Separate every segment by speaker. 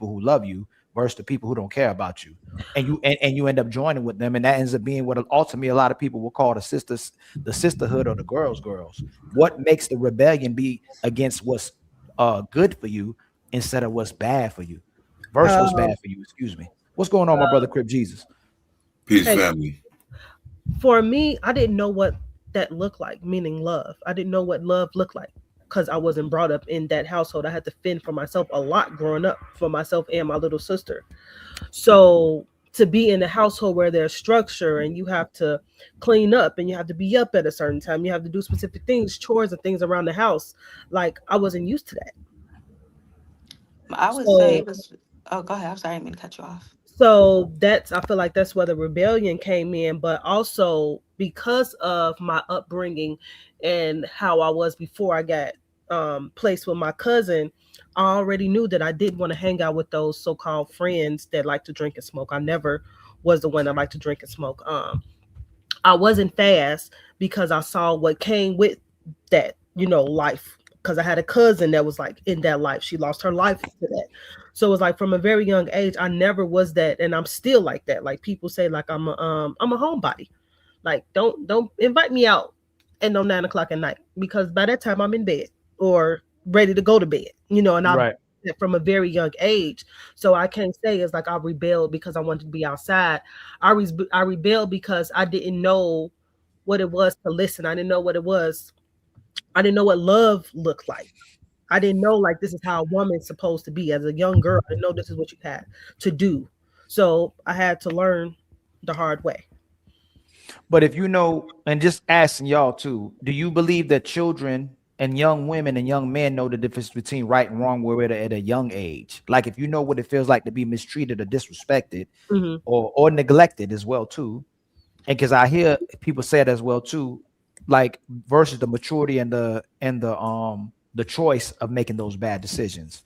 Speaker 1: who love you versus the people who don't care about you, and you end up joining with them, and that ends up being what ultimately a lot of people will call the sisterhood or the girls. What makes the rebellion be against what's good for you instead of what's bad for you, versus what's
Speaker 2: Um,
Speaker 1: bad for you? Excuse me. What's going on, my brother Crip Jesus?
Speaker 3: Peace,
Speaker 2: hey,
Speaker 3: family.
Speaker 2: for me, I didn't know what that looked like, meaning love. I didn't know what love looked like because I wasn't brought up in that household. I had to fend for myself a lot growing up, for myself and my little sister. So to be in a household where there's structure and you have to clean up and you have to be up at a certain time, you have to do specific things, chores and things around the house. Like I wasn't used to that.
Speaker 4: I would say
Speaker 2: So
Speaker 4: it was. Oh, go ahead. I'm sorry, I didn't mean to cut you off.
Speaker 2: that's I feel like that's where the rebellion came in, but also because of my upbringing and how I was before I got placed with my cousin, I already knew that I didn't want to hang out with those so-called friends that like to drink and smoke. I never was the one that liked to drink and smoke. I wasn't fast because I saw what came with that, life. Because I had a cousin that was like in that life. She lost her life to that. So it was like from a very young age, I never was that, and I'm still like that. Like people say, like I'm a homebody. Like don't invite me out at no 9 o'clock at night because by that time I'm in bed or ready to go to bed. And I
Speaker 1: Right.
Speaker 2: from a very young age. So I can't say it's like I rebelled because I wanted to be outside. I rebelled because I didn't know what it was to listen. I didn't know what it was. I didn't know what love looked like. I didn't know like this is how a woman's supposed to be as a young girl. I didn't know this is what you had to do. So I had to learn the hard way.
Speaker 1: But if you know, and just asking y'all too, do you believe that children and young women and young men know the difference between right and wrong where at a young age? Like if you know what it feels like to be mistreated or disrespected
Speaker 2: Hmm.
Speaker 1: or neglected as well too. And because I hear people say it as well too, like versus the maturity and the choice of making those bad decisions.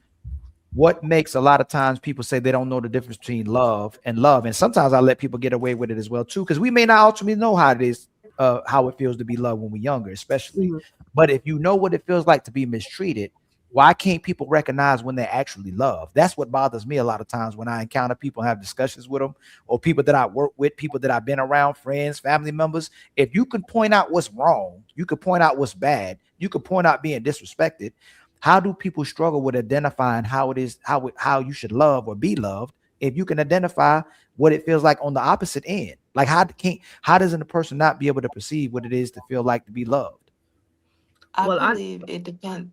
Speaker 1: What makes a lot of times people say they don't know the difference between love, and sometimes I let people get away with it as well too, because we may not ultimately know how it is, how it feels to be loved when we're younger, especially.
Speaker 2: Hmm.
Speaker 1: But if you know what it feels like to be mistreated, why can't people recognize when they're actually loved? That's what bothers me a lot of times when I encounter people and have discussions with them, or people that I work with, people that I've been around, friends, family members. If you can point out what's wrong, you could point out what's bad, you could point out being disrespected. How do people struggle with identifying how it is, how you should love or be loved, if you can identify what it feels like on the opposite end? Like how doesn't a person not be able to perceive what it is to feel like to be loved?
Speaker 4: I
Speaker 2: Well, I
Speaker 4: believe it depends.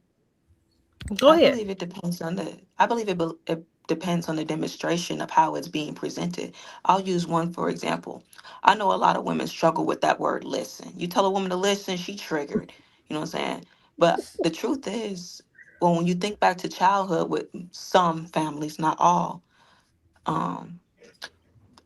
Speaker 2: go
Speaker 4: I
Speaker 2: ahead.
Speaker 4: believe it depends on the. I believe it depends on the demonstration of how it's being presented. I'll use one for example. I know a lot of women struggle with that word "listen." You tell a woman to listen, she triggered. You know what I'm saying? But the truth is, well, when you think back to childhood with some families, not all, um,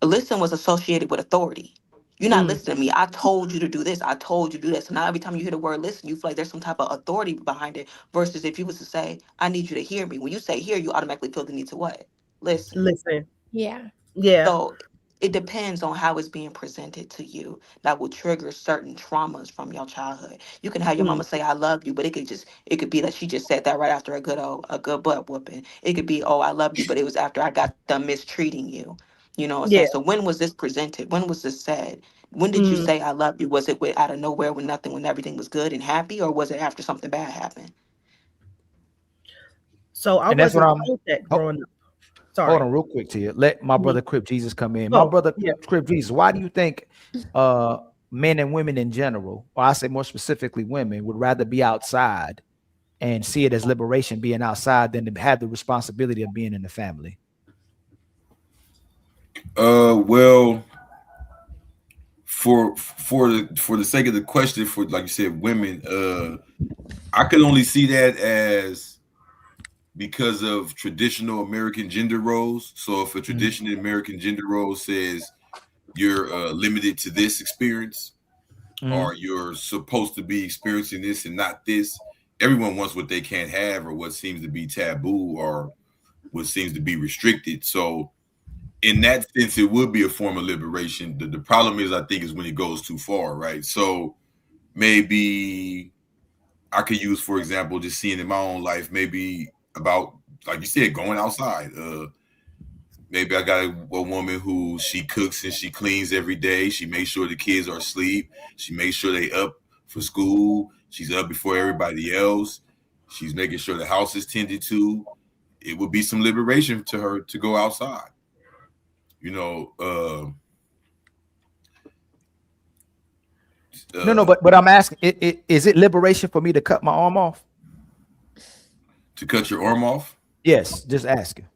Speaker 4: listen was associated with authority. You're not
Speaker 2: Mm,
Speaker 4: listening to me. I told you to do this. I told you to do that. So now every time you hear the word listen, you feel like there's some type of authority behind it. Versus if you was to say, I need you to hear me. When you say hear, you automatically feel the need to what? Listen.
Speaker 2: listen.
Speaker 5: Yeah.
Speaker 2: Yeah.
Speaker 4: So it depends on how it's being presented to you that will trigger certain traumas from your childhood. You can have your
Speaker 2: Mm,
Speaker 4: mama say I love you, but it could be that she just said that right after a good butt whooping. It could be, oh, I love you, but it was after I got done mistreating you. You know what I'm saying?
Speaker 2: yeah.
Speaker 4: So when was this presented? When was this said? When did you
Speaker 2: Mm.
Speaker 4: say I love you? Was it out of nowhere when everything was good and happy, or was it after something bad happened?
Speaker 2: So I
Speaker 1: And that's what
Speaker 2: wasn't
Speaker 1: I'm.
Speaker 2: taught that
Speaker 1: Ho-
Speaker 2: growing up.
Speaker 1: Hold
Speaker 2: Sorry.
Speaker 1: on, real quick to you. Let my
Speaker 2: Mhm.
Speaker 1: brother Crip Jesus come in. My
Speaker 2: Oh,
Speaker 1: brother
Speaker 2: yeah.
Speaker 1: Crip Jesus. Why do you think uh men and women in general, or I say more specifically women, would rather be outside and see it as liberation being outside than to have the responsibility of being in the family?
Speaker 3: Well, for the sake of the question, for like you said, women, I could only see that as because of traditional American gender roles. So if a
Speaker 1: Mhm.
Speaker 3: traditional American gender role says you're limited to this experience,
Speaker 1: Mhm.
Speaker 3: or you're supposed to be experiencing this and not this, everyone wants what they can't have or what seems to be taboo or what seems to be restricted. So in that sense, it would be a form of liberation. The problem is, I think, is when it goes too far, right? So maybe I could use, for example, just seeing in my own life, maybe about, like you said, going outside. Maybe I got a woman who she cooks and she cleans every day. She makes sure the kids are asleep. She makes sure they up for school. She's up before everybody else. She's making sure the house is tended to. It would be some liberation to her to go outside. You know,
Speaker 1: No, but I'm asking, is it liberation for me to cut my arm off?
Speaker 3: to cut your arm off?
Speaker 1: Yes, just asking.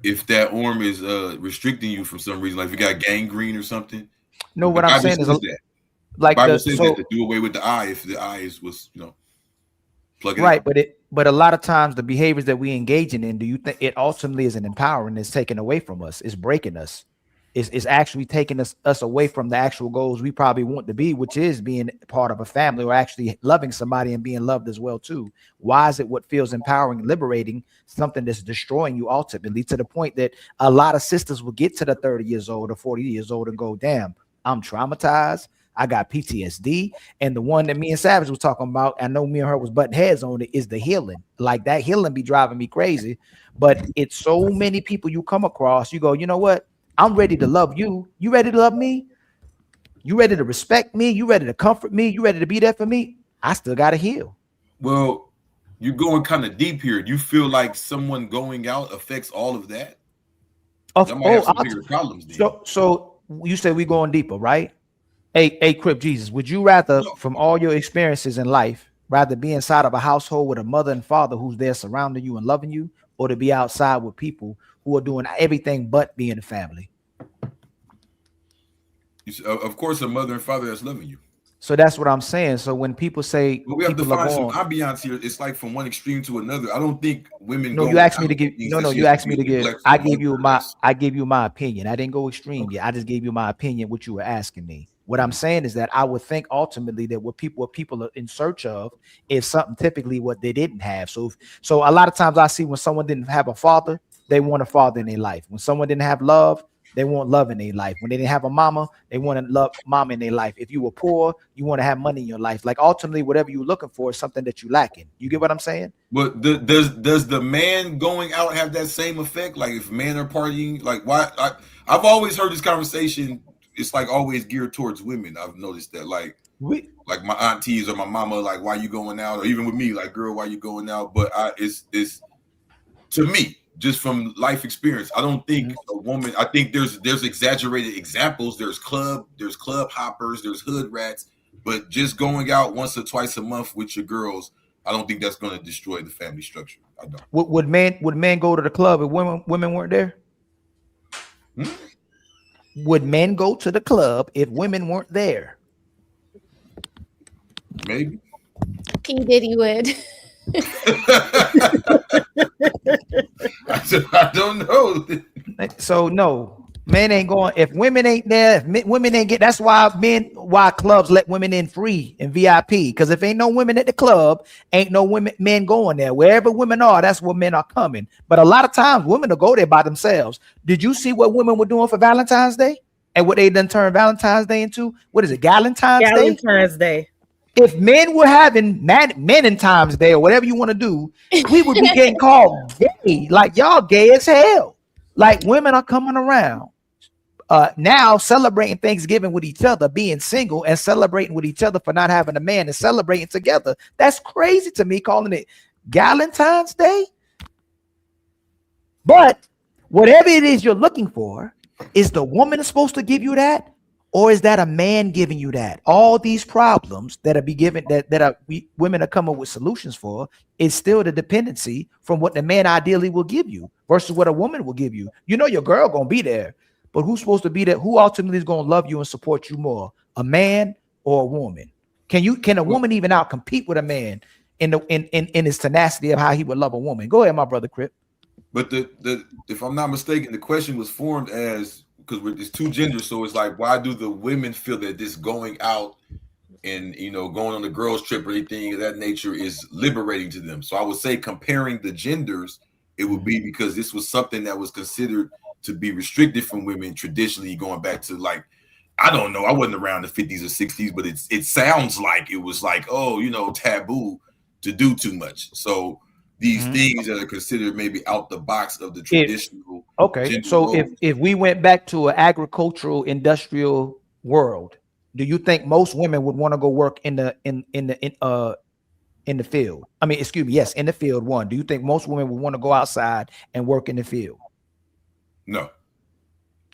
Speaker 3: If that arm is restricting you for some reason, like if you got gangrene or something.
Speaker 1: No, what
Speaker 3: the
Speaker 1: I'm
Speaker 3: Bible
Speaker 1: saying is
Speaker 3: says that.
Speaker 1: like
Speaker 3: The Bible
Speaker 1: the
Speaker 3: says
Speaker 1: so
Speaker 3: that to do away with the eye if the eye was plug it
Speaker 1: right,
Speaker 3: in.
Speaker 1: but a lot of times the behaviors that we engage in, do you think it ultimately isn't empowering? It's taken away from us. It's breaking us. It's actually taking us away from the actual goals we probably want to be, which is being part of a family or actually loving somebody and being loved as well too. Why is it what feels empowering, liberating, something that's destroying you ultimately, to the point that a lot of sisters will get to the 30 years old or 40 years old and go, damn, I'm traumatized. I got PTSD. And the one that me and Savage was talking about, I know me and her was butting heads on it, is the healing. Like that healing be driving me crazy. But it's so many people you come across, you go, you know what? I'm ready to love you. You ready to love me? You ready to respect me? You ready to comfort me? You ready to be there for me? I still got to heal.
Speaker 3: Well, you're going kind of deep here. You feel like someone going out affects all of that? That might have some bigger problems.
Speaker 1: So you say we going deeper, right? Hey, Crip Jesus, would you rather, from all your experiences in life, rather be inside of a household with a mother and father who's there surrounding you and loving you, or to be outside with people who are doing everything but being a family?
Speaker 3: Of course, a mother and father that's loving you.
Speaker 1: So that's what I'm saying. So when people say,
Speaker 3: but we have to find some ambiance here. It's like from one extreme to another. I don't think women.
Speaker 1: No, you asked me to give. No, you asked me to give. I gave you my opinion. I didn't go extreme yet. I just gave you my opinion. What you were asking me. What I'm saying is that I would think ultimately that what people are in search of is something typically what they didn't have. So a lot of times I see when someone didn't have a father, they want a father in their life. When someone didn't have love, they want love in their life. When they didn't have a mama, they want to love mama in their life. If you were poor, you want to have money in your life. Like ultimately, whatever you're looking for is something that you lacking. You get what I'm saying?
Speaker 3: But does the man going out have that same effect? Like if men are partying, like why? I've always heard this conversation. It's like always geared towards women. I've noticed that, like my aunties or my mama, like, why you going out? Or even with me, like, girl, why you going out? But it's to me, just from life experience, I don't think a woman. I think there's exaggerated examples. There's club hoppers, there's hood rats. But just going out once or twice a month with your girls, I don't think that's going to destroy the family structure. I don't.
Speaker 1: Would men go to the club if women weren't there? Would men go to the club if women weren't there?
Speaker 3: Maybe.
Speaker 5: P. Diddy would.
Speaker 3: I don't know.
Speaker 1: So no, men ain't going. If women ain't there, if women ain't get. That's why clubs let women in free and VIP. Because if ain't no women at the club, ain't no men going there. Wherever women are, that's where men are coming. But a lot of times, women will go there by themselves. Did you see what women were doing for Valentine's Day? And what they done turned Valentine's Day into? What is it? Galentine's
Speaker 2: Day.
Speaker 1: If men were having men in Times Day or whatever you want to do, we would be getting called gay. Like y'all gay as hell. Like women are coming around now celebrating Thanksgiving with each other, being single and celebrating with each other for not having a man and celebrating together. That's crazy to me, calling it Galentine's Day. But whatever it is you're looking for, is the woman supposed to give you that? Or is that a man giving you that? All these problems that are women are coming with solutions for is still the dependency from what the man ideally will give you versus what a woman will give you. You know your girl gonna be there, but who's supposed to be there? Who ultimately is gonna love you and support you more, a man or a woman? Can a woman even out compete with a man in his tenacity of how he would love a woman? Go ahead, my brother Crip.
Speaker 3: But if I'm not mistaken, the question was formed as, because there's two genders, so it's like, why do the women feel that this going out and going on the girls' trip or anything of that nature is liberating to them? So I would say, comparing the genders, it would be because this was something that was considered to be restricted from women traditionally, going back to, like, I don't know, I wasn't around the 50s or 60s, but it sounds like it was like, taboo to do too much. So these things that are considered maybe out the box of the traditional.
Speaker 1: So if we went back to an agricultural industrial world, do you think most women would want to go work in the field? I mean, excuse me, yes, in the field. One, do you think most women would want to go outside and work in the field?
Speaker 3: No.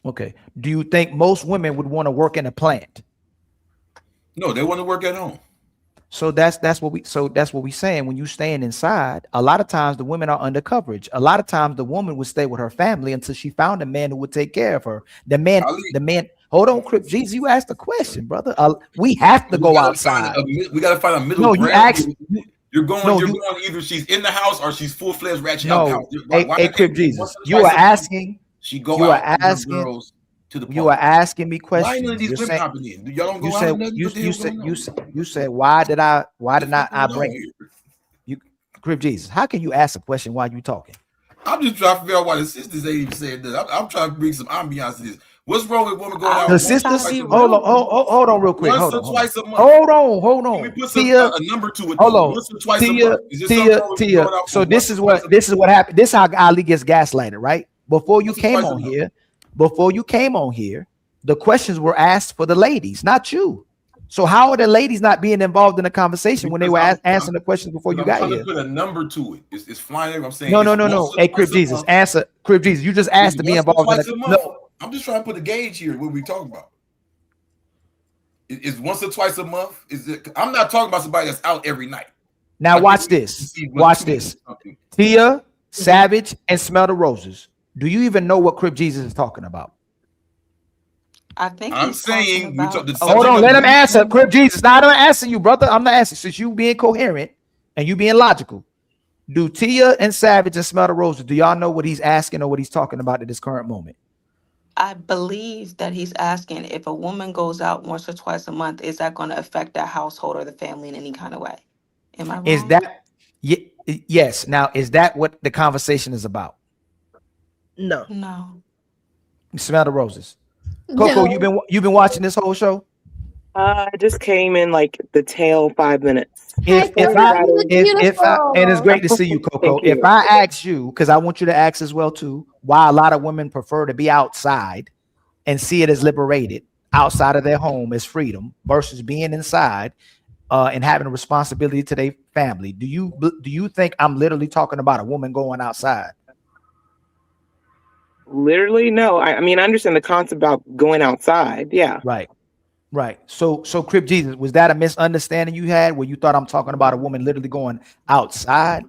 Speaker 1: Okay. Do you think most women would want to work in a plant?
Speaker 3: No, they want to work at home.
Speaker 1: So that's what we saying. When you staying inside, a lot of times the women are under coverage. A lot of times the woman would stay with her family until she found a man who would take care of her. The man. Hold on, Crip Jesus, you asked the question, brother. We have to go outside.
Speaker 3: We got to find a middle ground.
Speaker 1: You asked.
Speaker 3: You're going either she's in the house or she's full-fledged ratchet out the house.
Speaker 1: Hey, Crip Jesus, you are asking.
Speaker 3: You are asking.
Speaker 1: You are asking me questions.
Speaker 3: Why none of these women hopping in? Y'all don't go out.
Speaker 1: You said why did not I bring you, Crip Jesus? How can you ask a question while you talking?
Speaker 3: I'm just trying to figure out why the sisters ain't even saying that. I'm trying to bring some ambiance to this. What's wrong with women going out?
Speaker 1: The sisters, hold on, real quick.
Speaker 3: Once or twice a month.
Speaker 1: Hold on.
Speaker 3: Can we put a number to it?
Speaker 1: Hold on.
Speaker 3: Once or twice a month.
Speaker 1: Tia. So this is what happened. This is how Ali gets gaslighted, right? Before you came on here, the questions were asked for the ladies, not you. So how are the ladies not being involved in the conversation when they were answering the questions before you got here?
Speaker 3: Put a number to it. It's flying. I'm saying
Speaker 1: no. Hey, Crip Jesus, answer. Crip Jesus, you just asked to be involved in it. No.
Speaker 3: I'm just trying to put a gauge here. What we talking about? Is once or twice a month? Is it? I'm not talking about somebody that's out every night.
Speaker 1: Now watch this. Tia, Savage, and Smell the Roses. Do you even know what Crip Jesus is talking about?
Speaker 4: I think
Speaker 3: I'm saying.
Speaker 1: Hold on, let him answer. Crip Jesus. Now I'm not asking you, brother. I'm not asking. Since you being coherent and you being logical, do Tia and Savage and Smell the Roses? Do y'all know what he's asking or what he's talking about at this current moment?
Speaker 4: I believe that he's asking if a woman goes out once or twice a month, is that going to affect the household or the family in any kind of way? Am I wrong?
Speaker 1: Is that yes? Now, is that what the conversation is about?
Speaker 2: No.
Speaker 1: Smell the Roses. Coco, you've been watching this whole show?
Speaker 6: I just came in like the tail 5 minutes.
Speaker 1: And it's great to see you, Coco. If I ask you, because I want you to ask as well too, why a lot of women prefer to be outside and see it as liberated, outside of their home as freedom versus being inside and having a responsibility to their family. Do you think I'm literally talking about a woman going outside?
Speaker 6: Literally, no. I mean, I understand the concept about going outside. Yeah.
Speaker 1: Right. So Crip Jesus, was that a misunderstanding you had where you thought I'm talking about a woman literally going outside?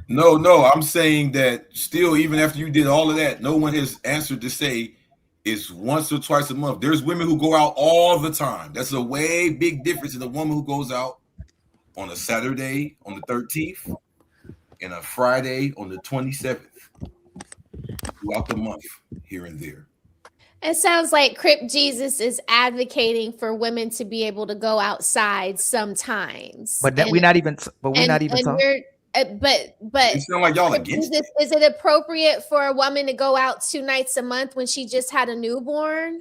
Speaker 3: No. I'm saying that still, even after you did all of that, no one has answered to say it's once or twice a month. There's women who go out all the time. That's a way big difference in a woman who goes out on a Saturday on the 13th and a Friday on the 27th throughout the month here and there.
Speaker 5: It sounds like Crip Jesus is advocating for women to be able to go outside sometimes.
Speaker 1: But we're not even talking.
Speaker 5: But
Speaker 3: it sound like y'all against it.
Speaker 5: Is it appropriate for a woman to go out 2 nights a month when she just had a newborn?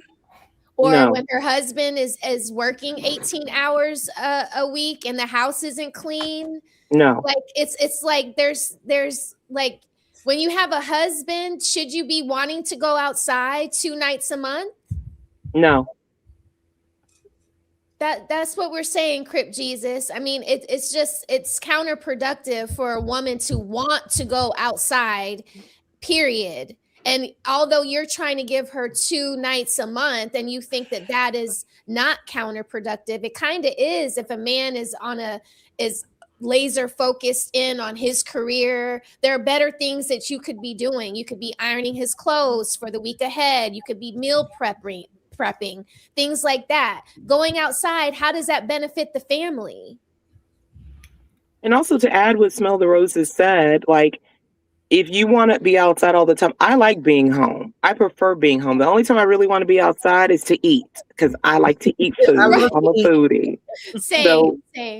Speaker 5: Or when her husband is working 18 hours a week and the house isn't clean?
Speaker 6: No.
Speaker 5: Like it's like there's like, when you have a husband, should you be wanting to go outside 2 nights a month?
Speaker 6: No.
Speaker 5: That's what we're saying, Crip Jesus. I mean, it's counterproductive for a woman to want to go outside, period. And although you're trying to give her 2 nights a month and you think that is not counterproductive, it kind of is if a man is laser focused in on his career. There are better things that you could be doing. You could be ironing his clothes for the week ahead. You could be meal prepping, things like that. Going outside, how does that benefit the family?
Speaker 6: And also to add what Smell the Roses said, like, if you want to be outside all the time, I like being home. I prefer being home. The only time I really want to be outside is to eat, because I like to eat food. I'm a foodie. Same.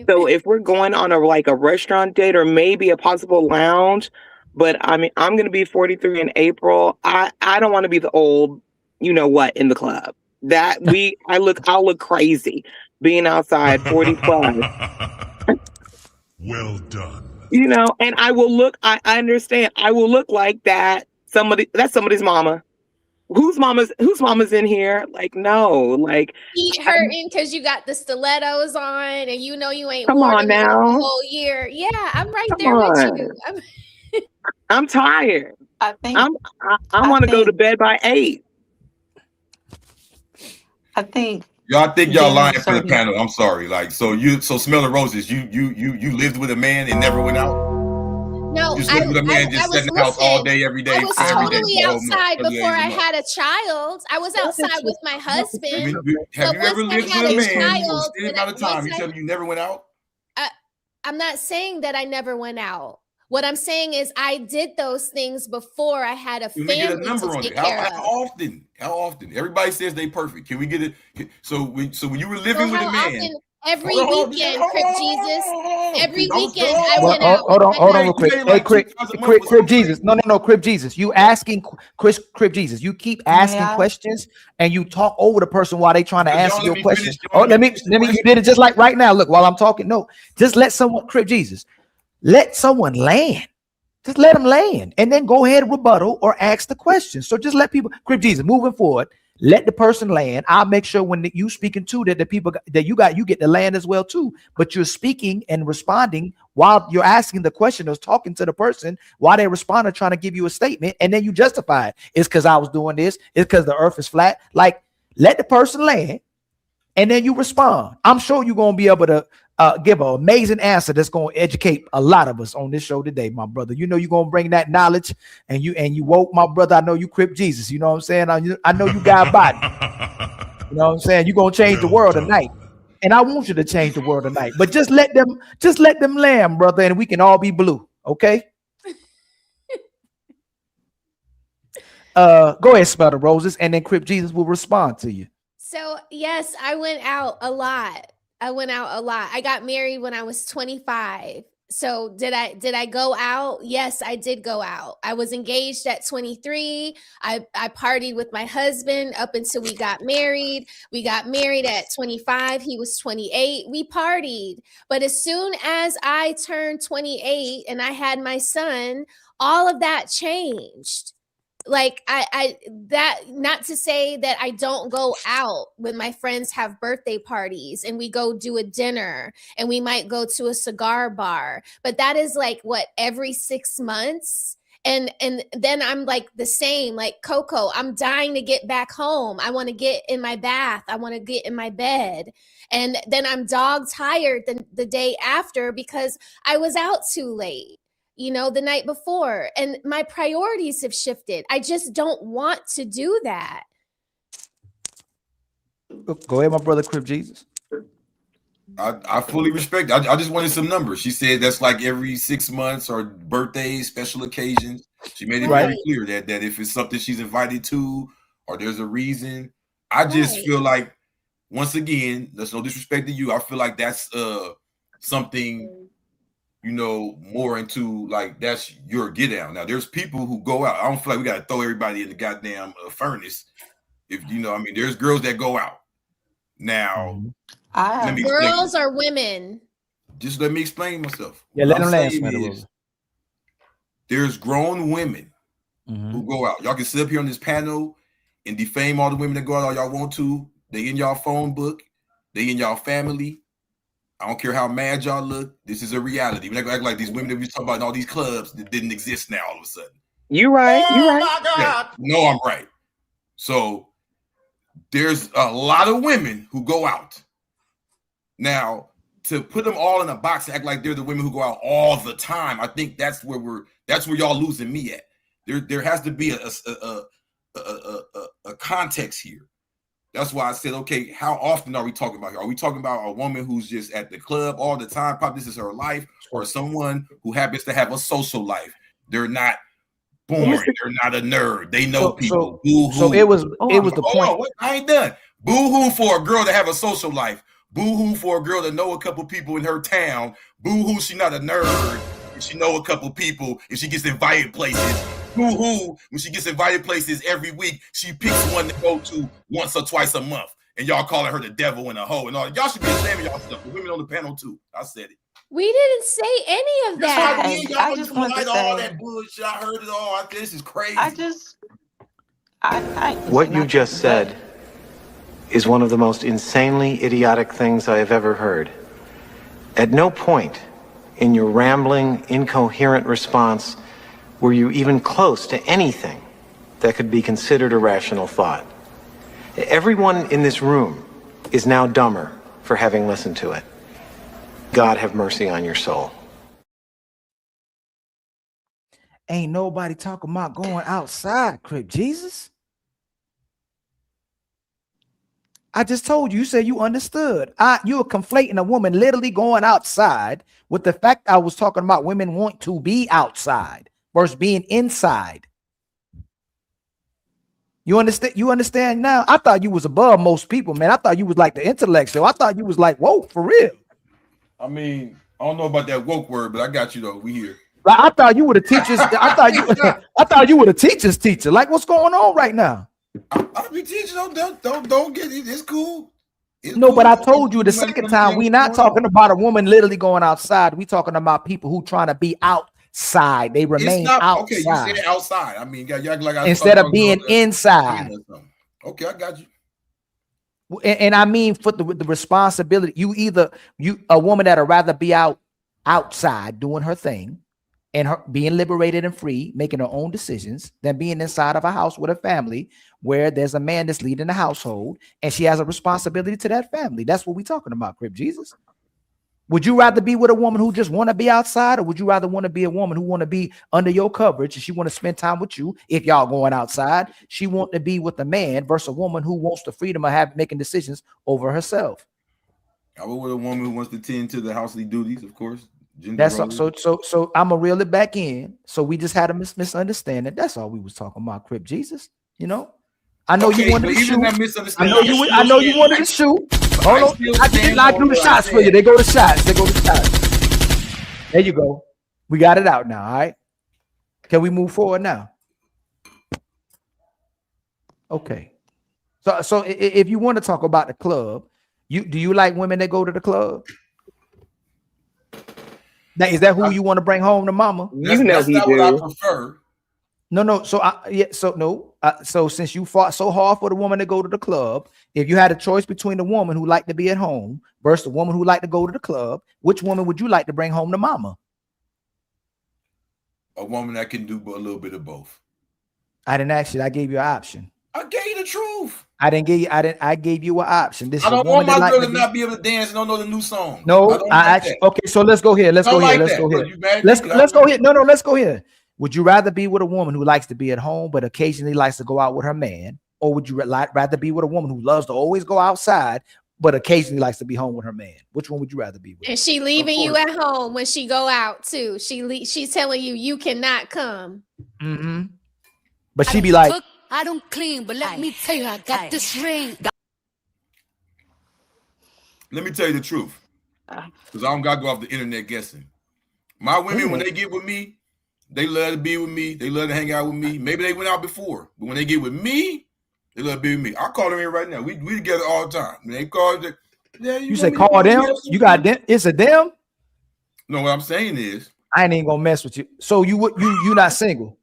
Speaker 6: So if we're going on a restaurant date or maybe a possible lounge, but I mean, I'm going to be 43 in April. I don't want to be the old, in the club. I'll look crazy being outside 40 plus.
Speaker 7: Well done.
Speaker 6: You know, and I will look, I understand, I will look like that's somebody's mama. Whose mama's in here? Like, no, like
Speaker 5: feet hurting because you got the stilettos on and you know you ain't
Speaker 6: come
Speaker 5: worn
Speaker 6: on
Speaker 5: them the
Speaker 6: now.
Speaker 5: whole year. Yeah, I'm right
Speaker 6: Come
Speaker 5: there with
Speaker 6: on.
Speaker 5: you.
Speaker 6: I'm tired.
Speaker 4: I think
Speaker 6: I want to go to bed by 8.
Speaker 4: I think
Speaker 3: Y'all think y'all
Speaker 4: Then
Speaker 3: lying for the
Speaker 4: certain-
Speaker 3: panel. I'm sorry. Like, so smelling roses, you lived with a man and never went out?
Speaker 5: No,
Speaker 3: You just lived with a man just sat in the house all day, every day.
Speaker 5: I was
Speaker 3: every day,
Speaker 5: totally
Speaker 3: for a whole month,
Speaker 5: outside
Speaker 3: 30 days
Speaker 5: before
Speaker 3: a
Speaker 5: I
Speaker 3: month.
Speaker 5: had a child. I was outside with my husband.
Speaker 3: Have you
Speaker 5: But
Speaker 3: ever
Speaker 5: once I
Speaker 3: lived
Speaker 5: had
Speaker 3: with a
Speaker 5: a
Speaker 3: man for a
Speaker 5: child,
Speaker 3: steady amount of time? You tell me you never went out?
Speaker 5: I'm not saying that I never went out. What I'm saying is I did those things before I had a
Speaker 3: Can we get a
Speaker 5: family
Speaker 3: number
Speaker 5: to
Speaker 3: on
Speaker 5: take
Speaker 3: it?
Speaker 5: care
Speaker 3: How
Speaker 5: of.
Speaker 3: often? How often? Everybody says they perfect. Can we get it? So when you were living with a man,
Speaker 5: Often, every
Speaker 3: Hold on,
Speaker 5: weekend,
Speaker 3: hold
Speaker 5: Crip
Speaker 3: on,
Speaker 5: Jesus.
Speaker 3: hold on.
Speaker 5: Every
Speaker 3: I was
Speaker 5: weekend
Speaker 3: gone.
Speaker 5: I went out.
Speaker 1: Hold on real quick.
Speaker 3: Hey,
Speaker 1: Hey,
Speaker 3: like
Speaker 1: Crip
Speaker 3: 2 times a month was
Speaker 1: Crip Jesus. No, Crip Jesus. You asking Crip Jesus. You keep asking
Speaker 4: I?
Speaker 1: questions and you talk over the person while they trying to
Speaker 3: Y'all
Speaker 1: answer
Speaker 3: let
Speaker 1: your
Speaker 3: me
Speaker 1: question.
Speaker 3: finish.
Speaker 1: Oh,
Speaker 3: Y'all
Speaker 1: let me.
Speaker 3: finish the
Speaker 1: You
Speaker 3: question.
Speaker 1: did it just like right now. Look, while I'm talking. No, just let someone, Crip Jesus, let someone land. Just let them land and then go ahead and rebuttal or ask the question. So just let people, Crip Jesus, moving forward, let the person land. I'll make sure when you speaking to that the people that you get the land as well too. But you're speaking and responding while you're asking the question or talking to the person while they respond or trying to give you a statement, and then you justify it. It's because I was doing this. It's because the earth is flat. Like, let the person land and then you respond. I'm sure you're gonna be able to give an amazing answer that's gonna educate a lot of us on this show today, my brother. You know you're gonna bring that knowledge, and you woke, my brother. I know you Crip Jesus. You know what I'm saying? I know you got a body. You know what I'm saying? You're gonna change the world tonight, and I want you to change the world tonight. But just let them land, brother, and we can all be blue. Okay. Go ahead, smell the roses, and then Crip Jesus will respond to you.
Speaker 5: So yes, I went out a lot. I got married when I was 25. So did I go out? Yes, I did go out. I was engaged at 23. I partied with my husband up until we got married. We got married at 25. He was 28. We partied. But as soon as I turned 28 and I had my son, all of that changed. Like I that, not to say that I don't go out when my friends have birthday parties and we go do a dinner and we might go to a cigar bar, but that is like what, every 6 months. And then I'm like the same, like Coco, I'm dying to get back home. I want to get in my bath. I want to get in my bed. And then I'm dog tired the day after because I was out too late, the night before, and my priorities have shifted. I just don't want to do that.
Speaker 1: Go ahead, my brother Crip Jesus.
Speaker 3: I fully respect. I just wanted some numbers. She said that's like every 6 months or birthdays, special occasions. She made it very clear that if it's something she's invited to or there's a reason. I just feel like, once again, there's no disrespect to you. I feel like that's something, more into, like, that's your get out. Now, there's people who go out. I don't feel like we got to throw everybody in the goddamn furnace. If there's girls that go out. Now,
Speaker 5: girls or women?
Speaker 3: Just let me explain myself.
Speaker 1: Yeah, let them land.
Speaker 3: There's grown women who go out. Y'all can sit up here on this panel and defame all the women that go out all y'all want to. They in y'all phone book. They in y'all family. I don't care how mad y'all look. This is a reality. We're not gonna act like these women that we talk about in all these clubs that didn't exist now all of a sudden.
Speaker 6: You're right.
Speaker 3: Oh my God. Yeah, no, I'm right. So there's a lot of women who go out. Now, to put them all in a box and act like they're the women who go out all the time, I think that's where y'all losing me at. There has to be a context here. That's why I said, okay, how often are we talking about here? Are we talking about a woman who's just at the club all the time? Probably this is her life, or someone who happens to have a social life. They're not born. They're not a nerd. They know people.
Speaker 1: So it was the point.
Speaker 3: I ain't done. Boo-hoo for a girl to have a social life. Boo-hoo for a girl to know a couple people in her town. Boo-hoo, she not a nerd. If she know a couple people, if she gets invited places. Boo-hoo, when she gets invited places every week, she picks one to go to once or twice a month. And y'all calling her the devil and a hoe and all. Y'all should be ashamed of y'all stuff. The women on the panel too. I said it.
Speaker 5: We didn't say any of that.
Speaker 4: I just want to
Speaker 3: all
Speaker 4: say,
Speaker 3: that bullshit. I heard it all. This is crazy.
Speaker 7: What you just said is one of the most insanely idiotic things I have ever heard. At no point in your rambling, incoherent response were you even close to anything that could be considered a rational thought. Everyone in this room is now dumber for having listened to it. God have mercy on your soul.
Speaker 1: Ain't nobody talking about going outside, Crip Jesus. I just told you, you said you understood. You were conflating a woman literally going outside with the fact I was talking about women want to be outside versus being inside. You understand? You understand now? I thought you was above most people, man. I thought you was like the intellectual. I thought you was like, whoa, for real.
Speaker 3: I mean, I don't know about that woke word, but I got you though. We here.
Speaker 1: Like, I thought you were the teachers. I thought you were the teacher's teacher. Like, what's going on right now?
Speaker 3: I'll be teaching. Don't get it. It's cool.
Speaker 1: No, but I told you the second time we not talking about a woman literally going outside. We talking about people who trying to be outside. They remain outside. Okay, you said
Speaker 3: outside. I mean,
Speaker 1: instead of being inside.
Speaker 3: Okay, I got you.
Speaker 1: And I mean, for the responsibility, a woman that'd rather be outside doing her thing and her being liberated and free, making her own decisions, than being inside of a house with a family where there's a man that's leading the household and she has a responsibility to that family. That's what we're talking about, Crip Jesus. Would you rather be with a woman who just want to be outside, or would you rather want to be a woman who want to be under your coverage and she want to spend time with you? If y'all going outside, she want to be with a man versus a woman who wants the freedom of making decisions over herself.
Speaker 3: I would with a woman who wants to tend to the housely duties, of course.
Speaker 1: That's so I'm gonna reel it back in. So we just had a misunderstanding. That's all we was talking about, Crip Jesus. You know, I know you wanted to shoot. I know you wanted to shoot. Hold on, I did not do the shots for you. They go to shots. There you go. We got it out now. All right. Can we move forward now? Okay. So if you want to talk about the club, do you like women that go to the club? Now, is that who you want to bring home to mama?
Speaker 3: That's not what I prefer.
Speaker 1: No. So since you fought so hard for the woman to go to the club, if you had a choice between the woman who liked to be at home versus the woman who liked to go to the club, which woman would you like to bring home to mama?
Speaker 3: A woman that can do a little bit of both.
Speaker 1: I didn't ask you. I gave you an option.
Speaker 3: I gave you the truth.
Speaker 1: I gave you an option.
Speaker 3: I don't want my girl to not be able to dance and don't know the new song.
Speaker 1: No, okay. So let's go here. Let's go here. Let's go here. No, let's go here. Would you rather be with a woman who likes to be at home but occasionally likes to go out with her man, or would you rather be with a woman who loves to always go outside but occasionally likes to be home with her man? Which one would you rather be with?
Speaker 5: And she leaving you at home when she go out too. She's telling you cannot come.
Speaker 1: Mm-hmm. But she be like,
Speaker 8: I don't clean, but let me tell you, I got this ring.
Speaker 3: Let me tell you the truth, because I don't got to go off the internet guessing. My women, when they get with me, they love to be with me. They love to hang out with me. Maybe they went out before, but when they get with me, they love to be with me. I call them in right now. We together all the time. When they call it,
Speaker 1: you say call them? You got them? It's a them?
Speaker 3: No, what I'm saying is,
Speaker 1: I ain't even gonna mess with you. So you not single?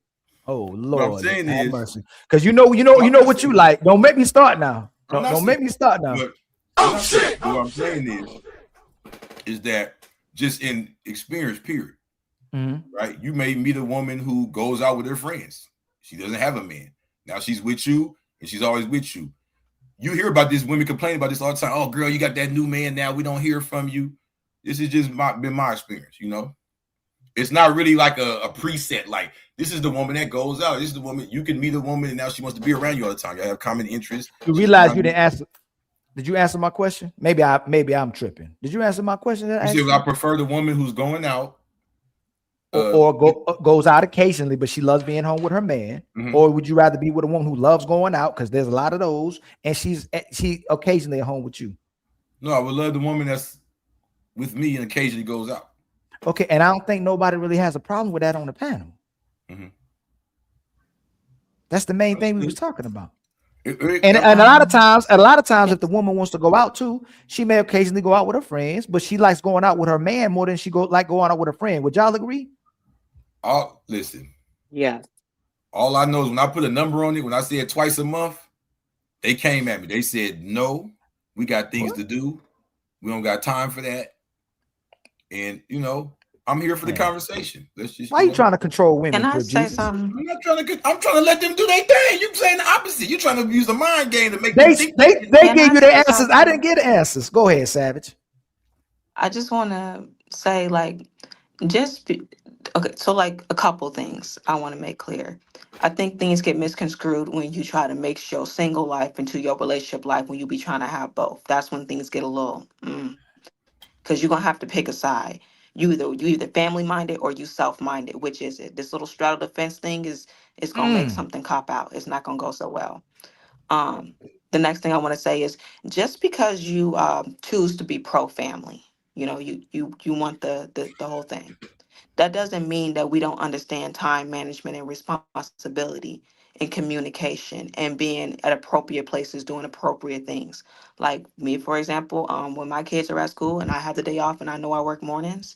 Speaker 1: Oh Lord,
Speaker 3: what I'm saying is,
Speaker 1: because you know what you like. Don't make me start now. Don't make me start now.
Speaker 3: What I'm saying is that just in experience, period.
Speaker 1: Mm-hmm.
Speaker 3: Right? You may meet a woman who goes out with her friends. She doesn't have a man. Now she's with you, and she's always with you. You hear about this, women complain about this all the time. Oh, girl, you got that new man now. We don't hear from you. This has just been my experience, you know? It's not really like a preset, like this is the woman that goes out. This is the woman, you can meet a woman and now she wants to be around you all the time. You have common interests.
Speaker 1: You realize you didn't answer. Did you answer my question? Maybe I'm tripping. Did you answer my question?
Speaker 3: You see, I prefer the woman who's going out.
Speaker 1: Goes out occasionally, but she loves being home with her man. Mm-hmm. Or would you rather be with a woman who loves going out, because there's a lot of those, and she occasionally at home with you?
Speaker 3: No, I would love the woman that's with me and occasionally goes out.
Speaker 1: Okay, and I don't think nobody really has a problem with that on the panel.
Speaker 3: Mm-hmm.
Speaker 1: That's the main thing we was talking about. And a lot of times, if the woman wants to go out too, she may occasionally go out with her friends, but she likes going out with her man more than she like going out with a friend. Would y'all agree?
Speaker 3: Listen.
Speaker 6: Yeah.
Speaker 3: All I know is when I put a number on it, when I said twice a month, they came at me. They said, no, we got things to do. We don't got time for that. And, I'm here for the conversation. Let's just.
Speaker 1: Why are you trying to control women?
Speaker 4: Can I say something?
Speaker 3: I'm trying to let them do their thing. You're saying the opposite. You're trying to use a mind game to make
Speaker 1: they
Speaker 3: them think.
Speaker 1: They gave you the answers. Something? I didn't get the answers. Go ahead, Savage.
Speaker 4: I just want to say, okay, so a couple things I want to make clear. I think things get misconstrued when you try to mix your single life into your relationship life when you be trying to have both. That's when things get a little, because you're going to have to pick a side. You either family minded or you self minded. Which is it? This little straddle the fence thing is going to make something cop out. It's not going to go so well. The next thing I want to say is just because you choose to be pro family, you want the whole thing. That doesn't mean that we don't understand time management and responsibility and communication and being at appropriate places doing appropriate things. Like me, for example, when my kids are at school and I have the day off and I know I work mornings,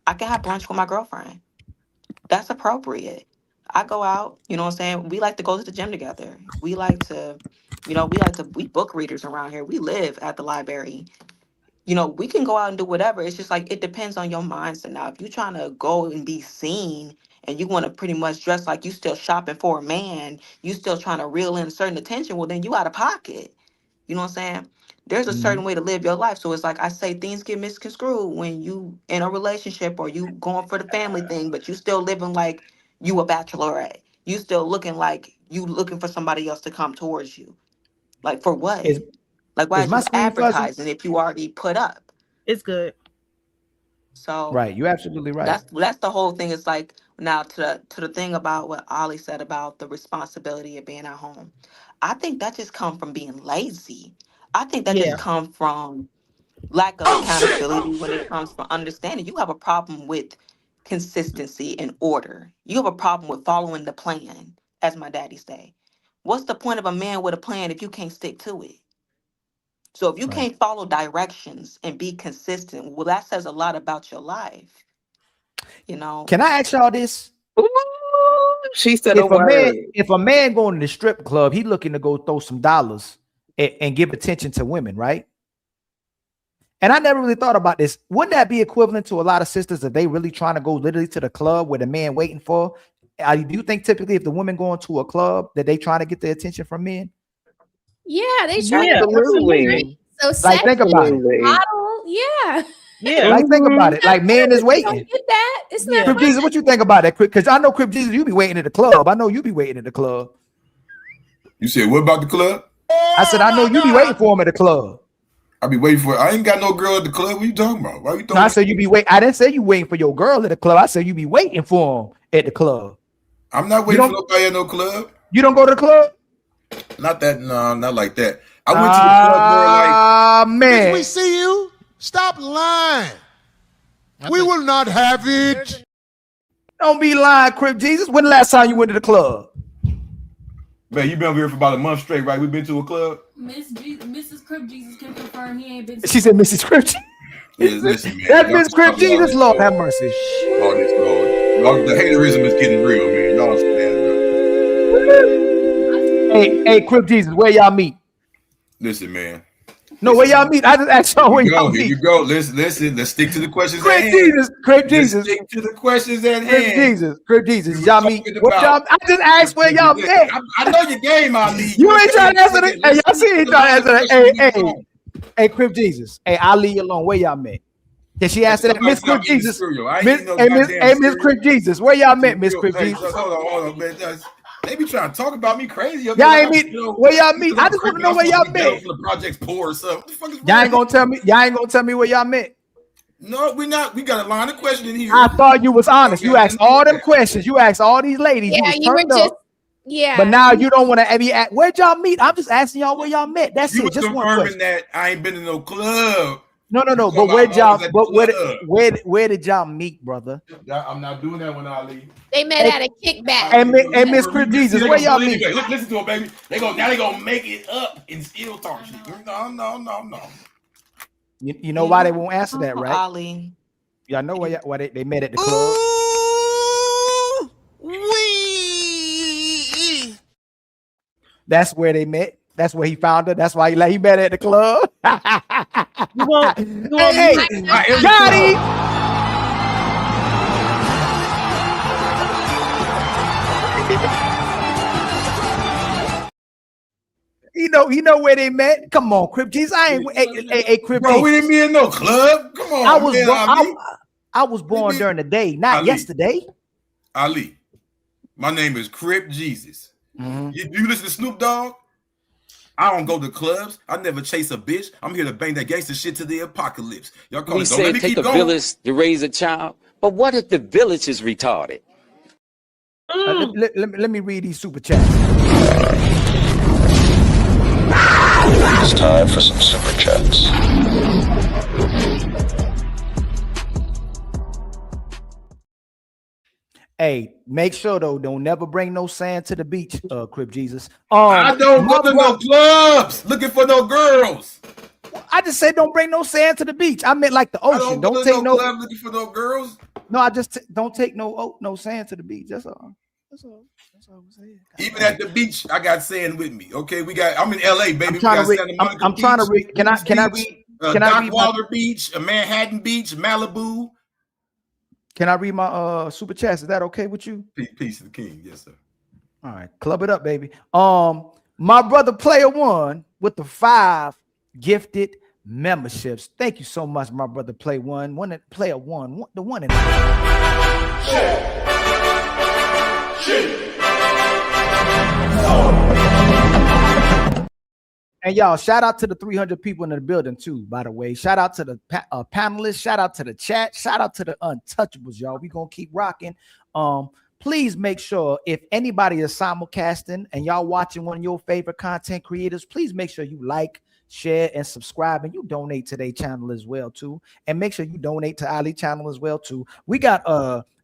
Speaker 4: I can have brunch with my girlfriend. That's appropriate. I go out, you know what I'm saying? We like to go to the gym together. We book readers around here. We live at the library. We can go out and do whatever. It's just it depends on your mindset. Now, if you're trying to go and be seen and you want to pretty much dress like you still shopping for a man, you still trying to reel in certain attention, well, then you out of pocket. You know what I'm saying? There's a certain way to live your life. So it's I say things get misconstrued when you in a relationship or you going for the family thing, but you still living like you a bachelorette. You still looking like you looking for somebody else to come towards you. For what? Why is you advertising if you already put up?
Speaker 2: It's good.
Speaker 4: So
Speaker 1: right, you're absolutely right.
Speaker 4: That's the whole thing. It's now to the thing about what Ali said about the responsibility of being at home. I think that just come from being lazy. I think that just come from lack of accountability when it comes from understanding. You have a problem with consistency and order. You have a problem with following the plan, as my daddy say. What's the point of a man with a plan if you can't stick to it? So if you can't follow directions and be consistent, well, that says a lot about your life. Can
Speaker 1: I ask y'all this?
Speaker 6: Ooh, she said
Speaker 1: if a man going to the strip club, he looking to go throw some dollars and give attention to women, right? And I never really thought about this. Wouldn't that be equivalent to a lot of sisters if they really trying to go literally to the club where the man waiting for? Do you think typically if the women going to a club that they trying to get the attention from men?
Speaker 5: Yeah, they try
Speaker 6: absolutely.
Speaker 5: So
Speaker 1: think about it.
Speaker 5: Model, yeah.
Speaker 1: Think about it. Man is waiting.
Speaker 5: Don't get that. It's not.
Speaker 1: Crip Jesus, what you think about that? Because I know Crip Jesus, you be waiting at the club. I know you be waiting at the club.
Speaker 3: You said what about the club?
Speaker 1: I said I know you be waiting for him at the club.
Speaker 3: I be waiting for. I ain't got no girl at the club. What you talking about? Why you talking?
Speaker 1: I said you be waiting. I didn't say you waiting for your girl at the club. I said you be waiting for him at the club.
Speaker 3: I'm not waiting for nobody at no club.
Speaker 1: You don't go to the club?
Speaker 3: Not that. No, not like that. I went to the club more
Speaker 1: man.
Speaker 9: Did we see you? Stop lying. We will not have it.
Speaker 1: Don't be lying, Crip Jesus. When the last time you went to the club?
Speaker 3: Man, you been over here for about a month straight, right? We been to a club.
Speaker 10: Mrs. Crip Jesus can confirm he ain't been.
Speaker 1: She said, Mrs. Crip Jesus.
Speaker 3: Yeah, listen, man.
Speaker 1: That's Miss Crip Jesus. Lord have mercy.
Speaker 3: Oh, this Lord. The haterism is getting real, man. Y'all understand, bro.
Speaker 1: Hey, Crip Jesus, where y'all meet?
Speaker 3: Listen, man.
Speaker 1: No, where y'all meet? I just asked y'all where y'all meet.
Speaker 3: Here you go. Listen. Let's stick to the questions
Speaker 1: at hand. Crip Jesus.
Speaker 3: Let's stick to the questions at hand.
Speaker 1: Crip Jesus. Y'all meet. I just asked where y'all met.
Speaker 3: I know your game, Ali.
Speaker 1: You ain't trying to answer that. Hey, y'all see he trying to answer that. Hey, Crip Jesus. Hey, I'll leave you alone. Where y'all met? Did she answer that? Miss Crip Jesus. Miss Crip Jesus. Where y'all met, Miss Crip Jesus?
Speaker 3: Hold on, man. They be trying to talk about me crazy.
Speaker 1: Y'all ain't meet. Where y'all meet? I just want to know where y'all met.
Speaker 3: The project's poor or something. What the fuck is
Speaker 1: y'all ain't gonna tell me. Y'all ain't gonna tell me where y'all met.
Speaker 3: No, we not. We got a line of questioning here.
Speaker 1: I thought you was honest. You asked all them questions. You asked all these ladies.
Speaker 5: Yeah, you were just. Yeah.
Speaker 1: But now you don't want to be at where'd y'all meet? I'm just asking y'all where y'all met. That's
Speaker 3: you
Speaker 1: it. Just
Speaker 3: confirming that I ain't been in no club
Speaker 1: No. But where did y'all meet, brother?
Speaker 3: I'm not doing that one, Ali.
Speaker 5: They met at a kickback.
Speaker 1: And Miss Chris Jesus, where y'all meet?
Speaker 3: Look, listen to it, baby. They gonna make it up and still talk shit. No.
Speaker 1: You know why they won't answer that, right?
Speaker 4: Ali.
Speaker 1: Y'all know why they met at the club? That's where they met. That's where he found her. That's why he met at the club. Hey, got him. You know where they met. Come on, Crip Jesus. I ain't a Crip.
Speaker 3: Bro, we didn't meet in no club. Come on,
Speaker 1: I was born during the day, not
Speaker 3: Ali.
Speaker 1: yesterday.
Speaker 3: Ali, my name is Crip Jesus.
Speaker 1: Mm-hmm.
Speaker 3: You listen to Snoop Dogg? I don't go to clubs. I never chase a bitch. I'm here to bang that gangster shit to the apocalypse. Y'all call it. Don't let me
Speaker 11: take
Speaker 3: keep
Speaker 11: a
Speaker 3: going.
Speaker 11: village to raise a child. But what if the village is retarded?
Speaker 1: Let me read these super chats.
Speaker 12: It's time for some super chats.
Speaker 1: Hey, make sure though, don't never bring no sand to the beach, Crip Jesus.
Speaker 3: I don't go to no clubs looking for no girls.
Speaker 1: I just said don't bring no sand to the beach. I meant like the ocean. Don't take no
Speaker 3: club looking for no girls.
Speaker 1: No, I just don't take no sand to the beach. That's all. That's all I'm saying.
Speaker 3: Even at the beach, I got sand with me. Okay, I'm in LA, baby.
Speaker 1: I'm trying to read. Can I read? Can I read
Speaker 3: Water Beach, Manhattan Beach, Malibu.
Speaker 1: Can I read my super chats? Is that okay with you?
Speaker 3: Peace to the king. Yes, sir.
Speaker 1: All right, club it up, baby. My brother Player One with the 5 gifted memberships. Thank you so much, my brother Player One, the one and And y'all, shout out to the 300 people in the building too, by the way. Shout out to the panelists. Shout out to the chat. Shout out to the untouchables, y'all. We're going to keep rocking. Please make sure if anybody is simulcasting and y'all watching one of your favorite content creators, please make sure you like, share, and subscribe. And you donate to their channel as well too. And make sure you donate to Ali channel as well too. We got,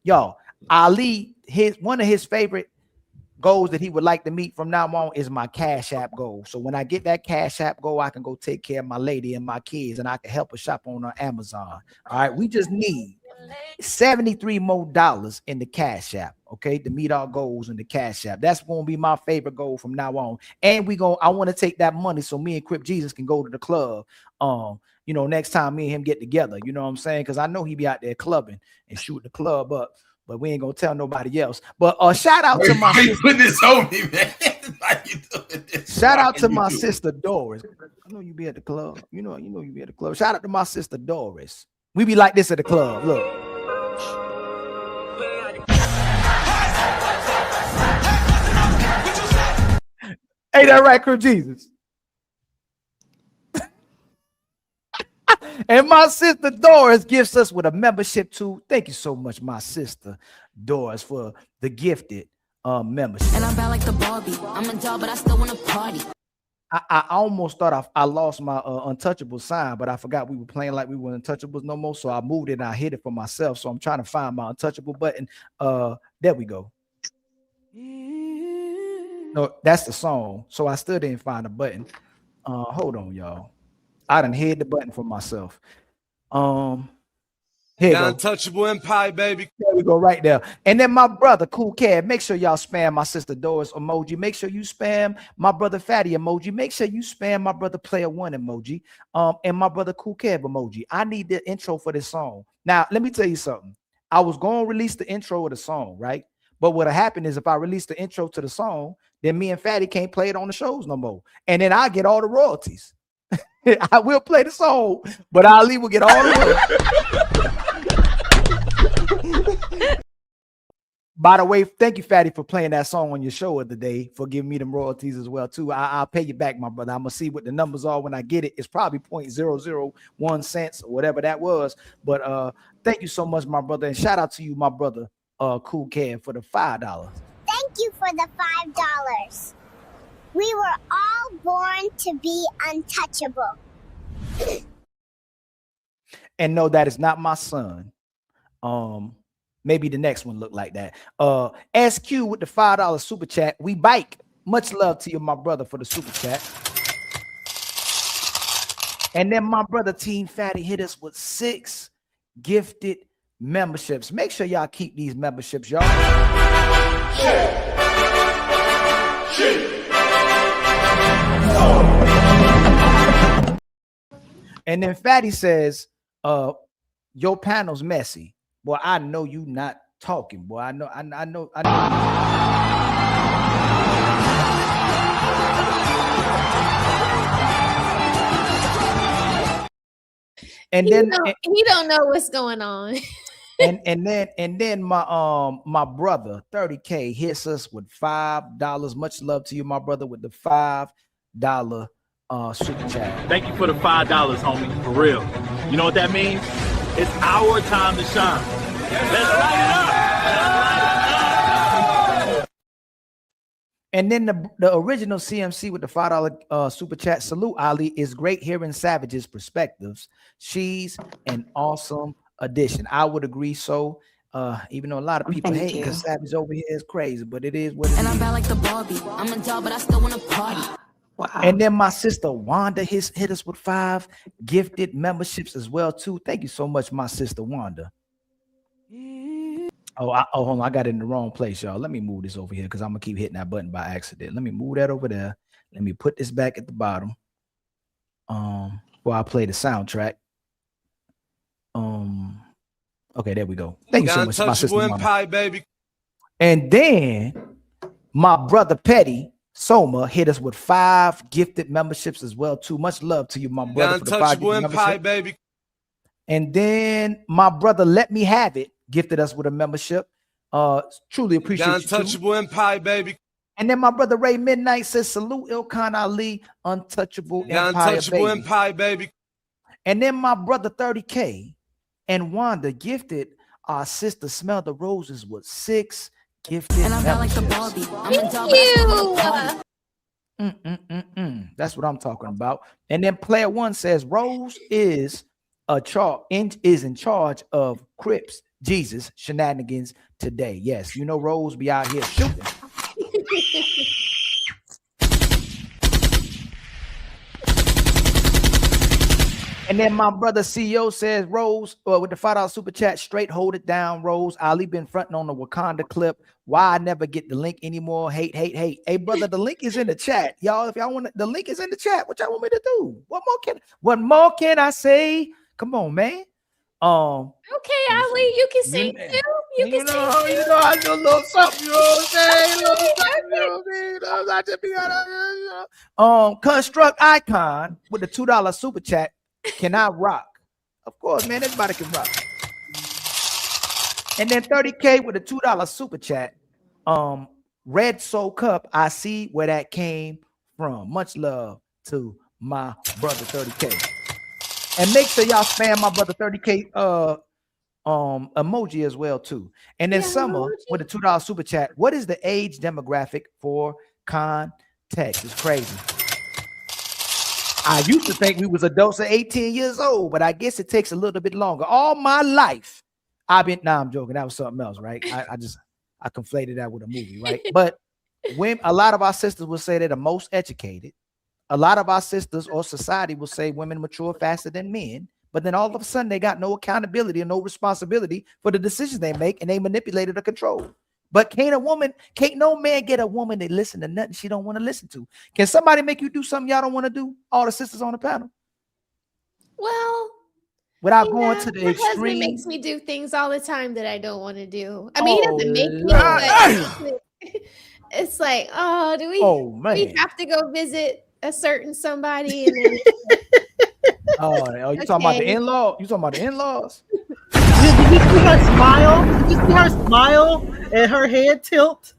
Speaker 1: y'all, Ali, one of his favorite goals that he would like to meet from now on is my Cash App goal. So when I get that Cash App goal, I can go take care of my lady and my kids, and I can help her shop on Amazon. All right, we just need $73 more in the Cash App, okay, to meet our goals in the Cash App. That's going to be my favorite goal from now on. And I want to take that money so me and Crip Jesus can go to the club. Next time me and him get together, you know what I'm saying? Because I know he be out there clubbing and shooting the club up. But we ain't gonna tell nobody else. But shout out to my sister.
Speaker 3: Put this on me, man.
Speaker 1: Shout out to my sister Doris. I know you be at the club. You know you be at the club. Shout out to my sister Doris. We be like this at the club. Look. Ain't that right, Crip Jesus? And my sister Doris gifts us with a membership too. Thank you so much, my sister Doris, for the gifted membership.
Speaker 8: And I'm bad like the Barbie. I'm a doll, but I still want to party.
Speaker 1: I almost thought I lost my untouchable sign, but I forgot we were playing like we were untouchables no more. So I moved it and I hid it for myself. So I'm trying to find my untouchable button. There we go. No, that's the song. So I still didn't find a button. Hold on, y'all. I done hid the button for myself. Here
Speaker 13: untouchable empire, baby.
Speaker 1: There we go, right there. And then my brother, Cool Cat, make sure y'all spam my sister Doris emoji. Make sure you spam my brother Fatty emoji. Make sure you spam my brother Player One emoji. And my brother Cool Cat emoji. I need the intro for this song. Now, let me tell you something. I was going to release the intro of the song, right? But what'll happen is if I release the intro to the song, then me and Fatty can't play it on the shows no more. And then I get all the royalties. I will play the song, but Ali will get all the way. By the way, thank you, Fatty, for playing that song on your show of the day, for giving me them royalties as well, too. I'll pay you back, my brother. I'm going to see what the numbers are when I get it. It's probably 0.001 cents or whatever that was. But thank you so much, my brother. And shout out to you, my brother, Cool Cat, for the $5.
Speaker 14: Thank you for the $5. We were all born to be untouchable.
Speaker 1: And no, that is not my son. Maybe the next one look like that. SQ with the $5 super chat. We bike. Much love to you, my brother, for the super chat. And then my brother Team Fatty hit us with 6 gifted memberships. Make sure y'all keep these memberships, y'all. And then Fatty says, your panel's messy. Boy, I know you not talking. Boy, I know. And
Speaker 5: he
Speaker 1: then
Speaker 5: don't know what's going on.
Speaker 1: and then my brother 30K hits us with $5. Much love to you, my brother, with the $5 super chat.
Speaker 15: Thank you for the $5, homie. For real. You know what that means? It's our time to shine. Let's light it up.
Speaker 1: And then the original CMC with the $5 super chat. Salute, Ali. It's great hearing Savage's perspectives. She's an awesome addition. I would agree so. Even though a lot of people hate because Savage over here is crazy, but it is what it is.
Speaker 8: And I'm bad like the Barbie. I'm a doll, but I still want to party.
Speaker 4: Wow.
Speaker 1: And then my sister Wanda hit us with 5 gifted memberships as well too. Thank you so much, my sister Wanda. Oh, hold on, I got it in the wrong place, y'all. Let me move this over here because I'm gonna keep hitting that button by accident. Let me move that over there. Let me put this back at the bottom. While I play the soundtrack. Okay, there we go. Thank you so much, my sister Wanda.
Speaker 13: Baby.
Speaker 1: And then my brother Petty Soma hit us with 5 gifted memberships as well too. Much love to you, my brother, for the 5 gifted memberships.
Speaker 13: Baby.
Speaker 1: And then my brother Let Me Have It gifted us with a membership. Truly appreciate you.
Speaker 13: Untouchable Empire, baby.
Speaker 1: And then my brother Ray Midnight says, salute Ilkan Ali, Untouchable
Speaker 13: Empire, baby.
Speaker 1: And then my brother 30K and Wanda gifted our sister Smell the Roses with 6 gifted
Speaker 8: and I'm like the Barbie. I'm
Speaker 5: you.
Speaker 1: That's what I'm talking about. And then Player One says Rose is in charge of Crips Jesus shenanigans today. Yes, you know Rose be out here shooting. And then my brother CEO says, Rose, with the $5 super chat, straight hold it down, Rose. Ali been fronting on the Wakanda clip. Why I never get the link anymore? Hate. Hey, brother, the link is in the chat. Y'all, if y'all want the link is in the chat. What y'all want me to do? What more can I say? Come on, man.
Speaker 5: Okay, Ali, you can sing too. You can sing too.
Speaker 1: You know, I do a little something, you know what I'm saying? Construct Icon with the $2 super chat. Can I rock? Of course, man. Everybody can rock. And then 30K with a $2 super chat. Red Soul Cup. I see where that came from. Much love to my brother 30K. And make sure y'all spam my brother 30K emoji as well too. And then Summer with a $2 super chat. What is the age demographic for context? It's crazy. I used to think we was adults at 18 years old, but I guess it takes a little bit longer. All my life, I'm joking. That was something else, right? I conflated that with a movie, right? But when a lot of our sisters will say they're the most educated, a lot of our sisters or society will say women mature faster than men, but then all of a sudden they got no accountability and no responsibility for the decisions they make, and they manipulated or control. But can't no man get a woman to listen to nothing she don't want to listen to? Can somebody make you do something y'all don't want to do? All the sisters on the panel.
Speaker 5: Well,
Speaker 1: without going to the
Speaker 5: my
Speaker 1: extreme.
Speaker 5: husband makes me do things all the time that I don't want to do. I mean, he doesn't make me, but it's like, do we have to go visit a certain somebody? And then,
Speaker 1: you talking about the in-law? You talking about the in-laws?
Speaker 2: Did you see her smile? Did you see her smile and her head tilt?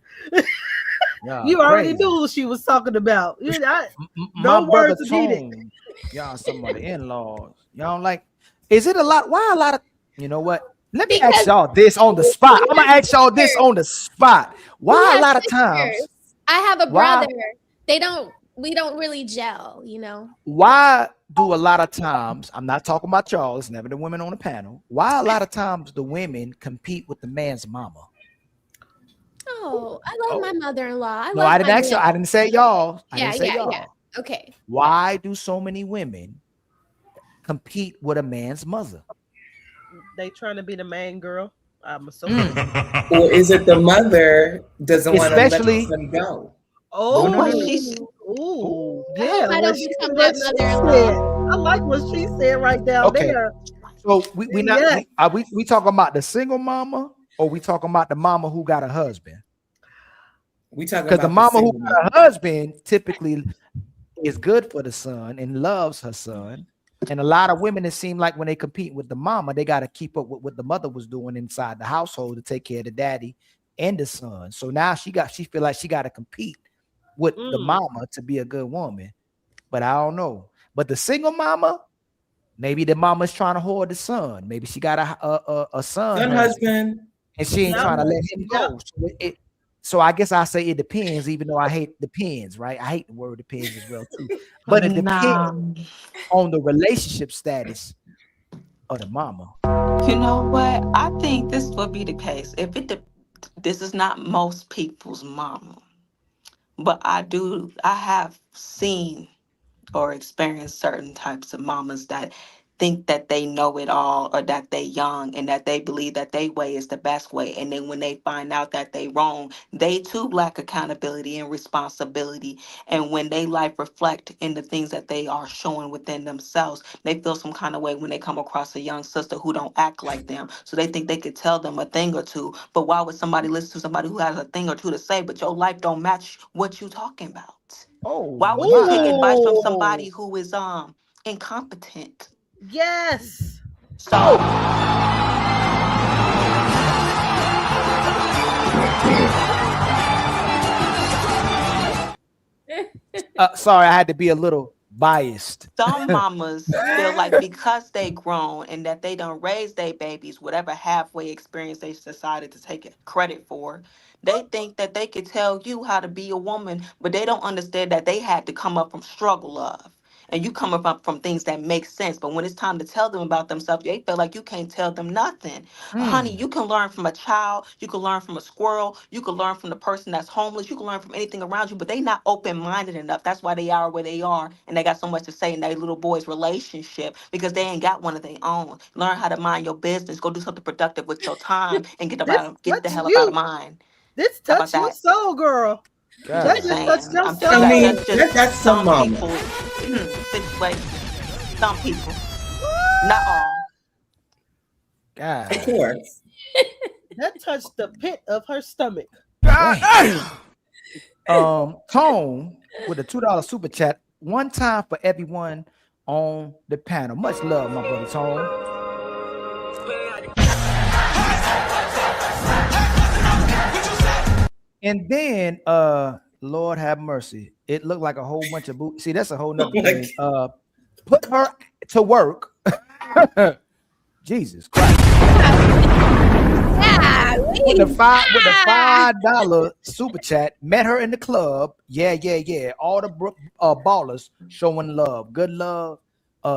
Speaker 2: You already knew who she was talking about. No words needed.
Speaker 1: Y'all, some of the in-laws. Y'all don't like. Is it a lot? Why a lot of? You know what? Let me ask y'all this on the spot. I'm gonna ask y'all this on the spot. Why a lot of times?
Speaker 5: I have a brother. They don't we don't really gel, you know.
Speaker 1: Why do a lot of times, I'm not talking about y'all, it's never the women on the panel. Why a lot of times the women compete with the man's mama?
Speaker 5: Oh, I love my mother-in-law.
Speaker 1: No, I didn't ask you. I didn't say y'all. I didn't say y'all.
Speaker 5: Yeah. Okay.
Speaker 1: Why do so many women compete with a man's mother?
Speaker 2: They trying to be the main girl. I'm assuming.
Speaker 6: Or is it the mother doesn't want to let them go?
Speaker 2: Oh,
Speaker 1: no.
Speaker 2: Ooh, yeah.
Speaker 5: I don't become that mother-in-law.
Speaker 2: I like what she said right down there.
Speaker 1: So we talking about the single mama, or we talking about the mama who got a husband?
Speaker 6: We talking
Speaker 1: because
Speaker 6: about
Speaker 1: the mama who got a husband typically is good for the son and loves her son. And a lot of women, it seem like when they compete with the mama, they got to keep up with what the mother was doing inside the household to take care of the daddy and the son. So now she feel like she got to compete with the mama to be a good woman. But I don't know. But the single mama, maybe the mama's trying to hoard the son. Maybe she got a son
Speaker 6: husband,
Speaker 1: and she ain't trying to let him go. So I guess I say it depends, even though I hate depends, right? I hate the word depends as well too. But it depends on the relationship status of the mama.
Speaker 4: You know what? I think this will be the case. This is not most people's mama, but I have seen or experienced certain types of mamas that think that they know it all, or that they young and that they believe that their way is the best way. And then when they find out that they wrong, they too lack accountability and responsibility. And when they life reflect in the things that they are showing within themselves, they feel some kind of way when they come across a young sister who don't act like them. So they think they could tell them a thing or two. But why would somebody listen to somebody who has a thing or two to say, but your life don't match what you talking about? Why would you take advice from somebody who is incompetent?
Speaker 2: Yes.
Speaker 4: So
Speaker 1: Sorry, I had to be a little biased.
Speaker 4: some mamas feel like because they grown and that they don't raise their babies, whatever halfway experience they decided to take credit for, they think that they could tell you how to be a woman, but they don't understand that they had to come up from struggle of. And you coming up from things that make sense. But when it's time to tell them about themselves, they feel like you can't tell them nothing. Honey, you can learn from a child. You can learn from a squirrel. You can learn from the person that's homeless. You can learn from anything around you, but they not open-minded enough. That's why they are where they are. And they got so much to say in their little boy's relationship because they ain't got one of their own. Learn how to mind your business. Go do something productive with your time and get the hell up out of mine.
Speaker 2: This touch your soul, girl. That just touched your soul.
Speaker 6: I mean, that's some
Speaker 4: people situation. Some people, not all.
Speaker 1: God.
Speaker 6: Of course.
Speaker 2: That touched the pit of her stomach.
Speaker 1: Tone with a $2 super chat. One time for everyone on the panel. Much love, my brother Tone. And then Lord have mercy. It looked like a whole bunch of boots. See, that's a whole nother thing. Put her to work. Jesus Christ.
Speaker 5: Yeah,
Speaker 1: with the $5 super chat, met her in the club. Yeah. All the ballers showing love. Good love.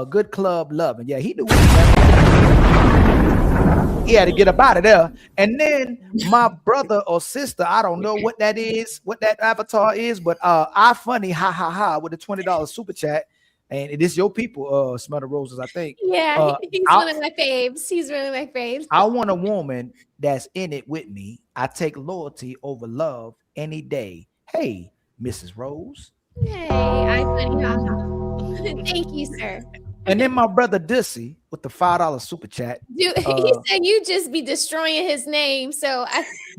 Speaker 1: Good club loving. Yeah, he knew what he had to get up out of there. And then my brother or sister, I don't know what that is, what that avatar is, but I funny, ha, with the $20 super chat. And it is your people, Smell the Roses, I think.
Speaker 5: Yeah, he's one of my faves. He's one of my faves.
Speaker 1: I want a woman that's in it with me. I take loyalty over love any day. Hey, Mrs. Rose.
Speaker 5: Hey, I'm funny, haha. Thank you, sir.
Speaker 1: And then my brother Dussy with the $5 super chat.
Speaker 5: Dude, he said you just be destroying his name. So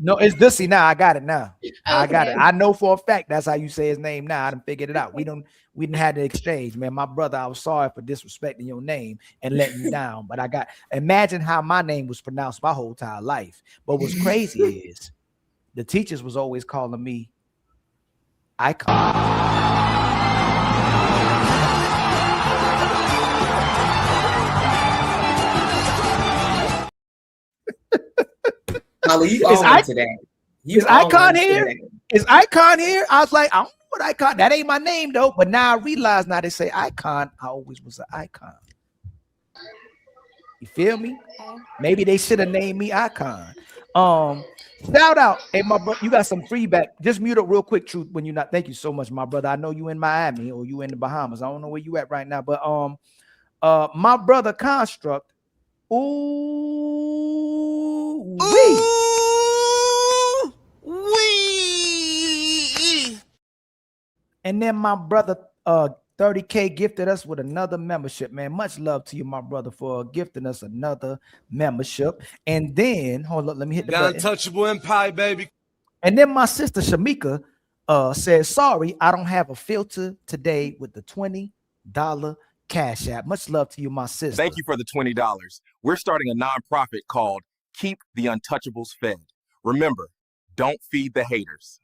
Speaker 1: no, it's Dussy now. I got it now. Okay. I got it. I know for a fact that's how you say his name now. I done figured it out. We didn't have the exchange, man. My brother, I was sorry for disrespecting your name and letting you down. But imagine how my name was pronounced my whole entire life. But what's crazy is the teachers was always calling me Icon.
Speaker 6: Holly, you on today.
Speaker 1: Is Icon here? Is Icon here? I was like, I don't know what icon? That ain't my name though. But now I realize now they say icon. I always was an icon. You feel me? Maybe they should have named me icon. Shout out, hey my brother, you got some feedback. Just mute up real quick, Truth. When you're not, thank you so much, my brother. I know you in Miami or you in the Bahamas. I don't know where you at right now, but my brother Construct. Ooh, wee. And then my brother 30K gifted us with another membership, man. Much love to you, my brother, for gifting us another membership. And then, hold up, let me hit the button.
Speaker 13: Untouchable Empire, baby.
Speaker 1: And then my sister Shamika says, sorry, I don't have a filter today with the $20 Cash App. Much love to you, my sister.
Speaker 16: Thank you for the $20. We're starting a nonprofit called Keep the Untouchables Fed. Remember, don't feed the haters.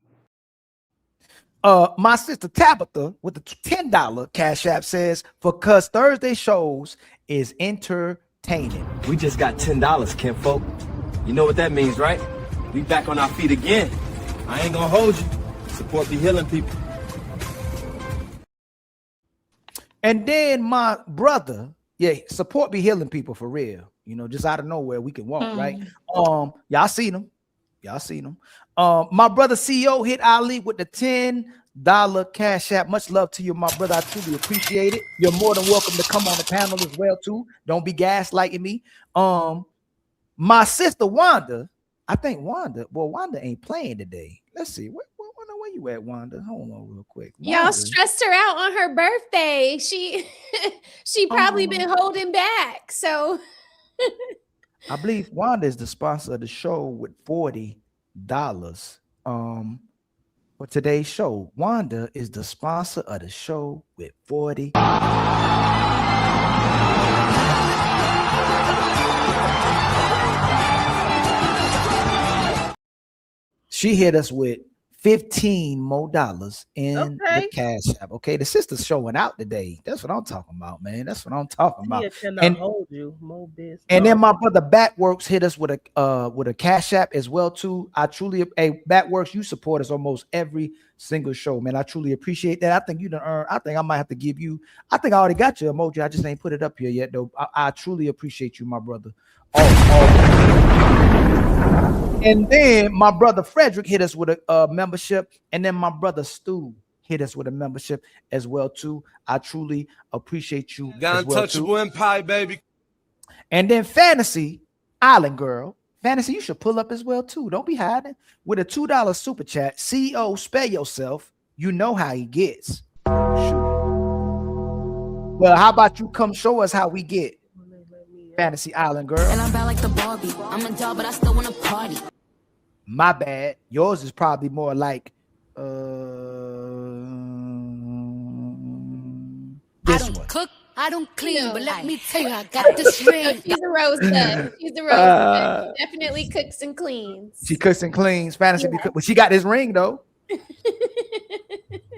Speaker 1: My sister Tabitha with the $10 Cash App says, because Thursday shows is entertaining.
Speaker 17: We just got $10, kinfolk. You know what that means, right? We back on our feet again. I ain't gonna hold you. Support be healing people.
Speaker 1: And then my brother, yeah, support be healing people for real. You know, just out of nowhere we can walk, right? Y'all seen them. Y'all seen them. My brother CEO hit Ali with the $10 Cash App. Much love to you, my brother. I truly appreciate it. You're more than welcome to come on the panel as well, too. Don't be gaslighting me. My sister Wanda, I think Wanda ain't playing today. Let's see. Where you at, Wanda? Hold on real quick.
Speaker 5: Y'all stressed her out on her birthday. She probably been holding back. So
Speaker 1: I believe Wanda is the sponsor of the show with $40 for today's show. Wanda is the sponsor of the show with $40. She hit us with $15 more in the Cash App. Okay, the sister's showing out today. That's what I'm talking about, man. That's what I'm talking about.
Speaker 2: And hold you, more business.
Speaker 1: And then my brother Backworks hit us with a Cash App as well too. I truly, Backworks, you support us almost every single show, man. I truly appreciate that. I think you done earned. I think I might have to give you. I think I already got your emoji. I just ain't put it up here yet, though. I truly appreciate you, my brother. And then my brother Frederick hit us with a membership, and then my brother Stu hit us with a membership as well too. I truly appreciate you.
Speaker 13: Got Untouchable Empire, baby.
Speaker 1: And then Fantasy Island Girl, Fantasy, you should pull up as well too. Don't be hiding with a $2 super chat. CEO, spare yourself. You know how he gets. Shoot. Well, how about you come show us how we get? Fantasy Island Girl.
Speaker 8: And I'm bad like the Barbie. I'm a doll, but I still want to party.
Speaker 1: My bad. Yours is probably more like
Speaker 8: I
Speaker 1: this
Speaker 8: don't
Speaker 1: one.
Speaker 8: cook, I don't clean, but let me tell you, I got this ring.
Speaker 5: She's a roaster. She's a roaster. She definitely cooks and cleans.
Speaker 1: She cooks and cleans. Fantasy, but she got this ring though.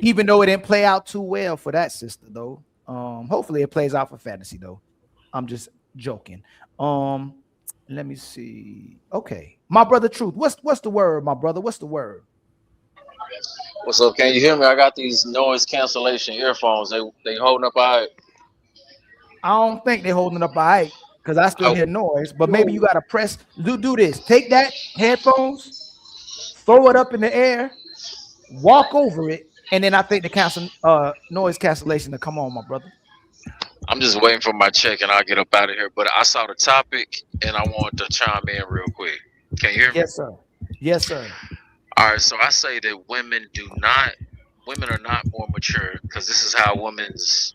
Speaker 1: Even though it didn't play out too well for that sister though. Hopefully it plays out for Fantasy though. I'm just joking. Let me see. Okay, my brother Truth. What's the word, my brother? What's the word?
Speaker 18: What's up? Can you hear me? I got these noise cancellation earphones. They holding up all right.
Speaker 1: I don't think they're holding up all right because I still hear noise. But maybe you gotta press. Do this. Take that headphones, throw it up in the air, walk over it, and then I think the noise cancellation to come on, my brother.
Speaker 18: I'm just waiting for my check and I'll get up out of here. But I saw the topic and I wanted to chime in real quick. Can you hear me?
Speaker 1: Yes, sir. Yes, sir.
Speaker 18: All right. So I say that women are not more mature because this is how women's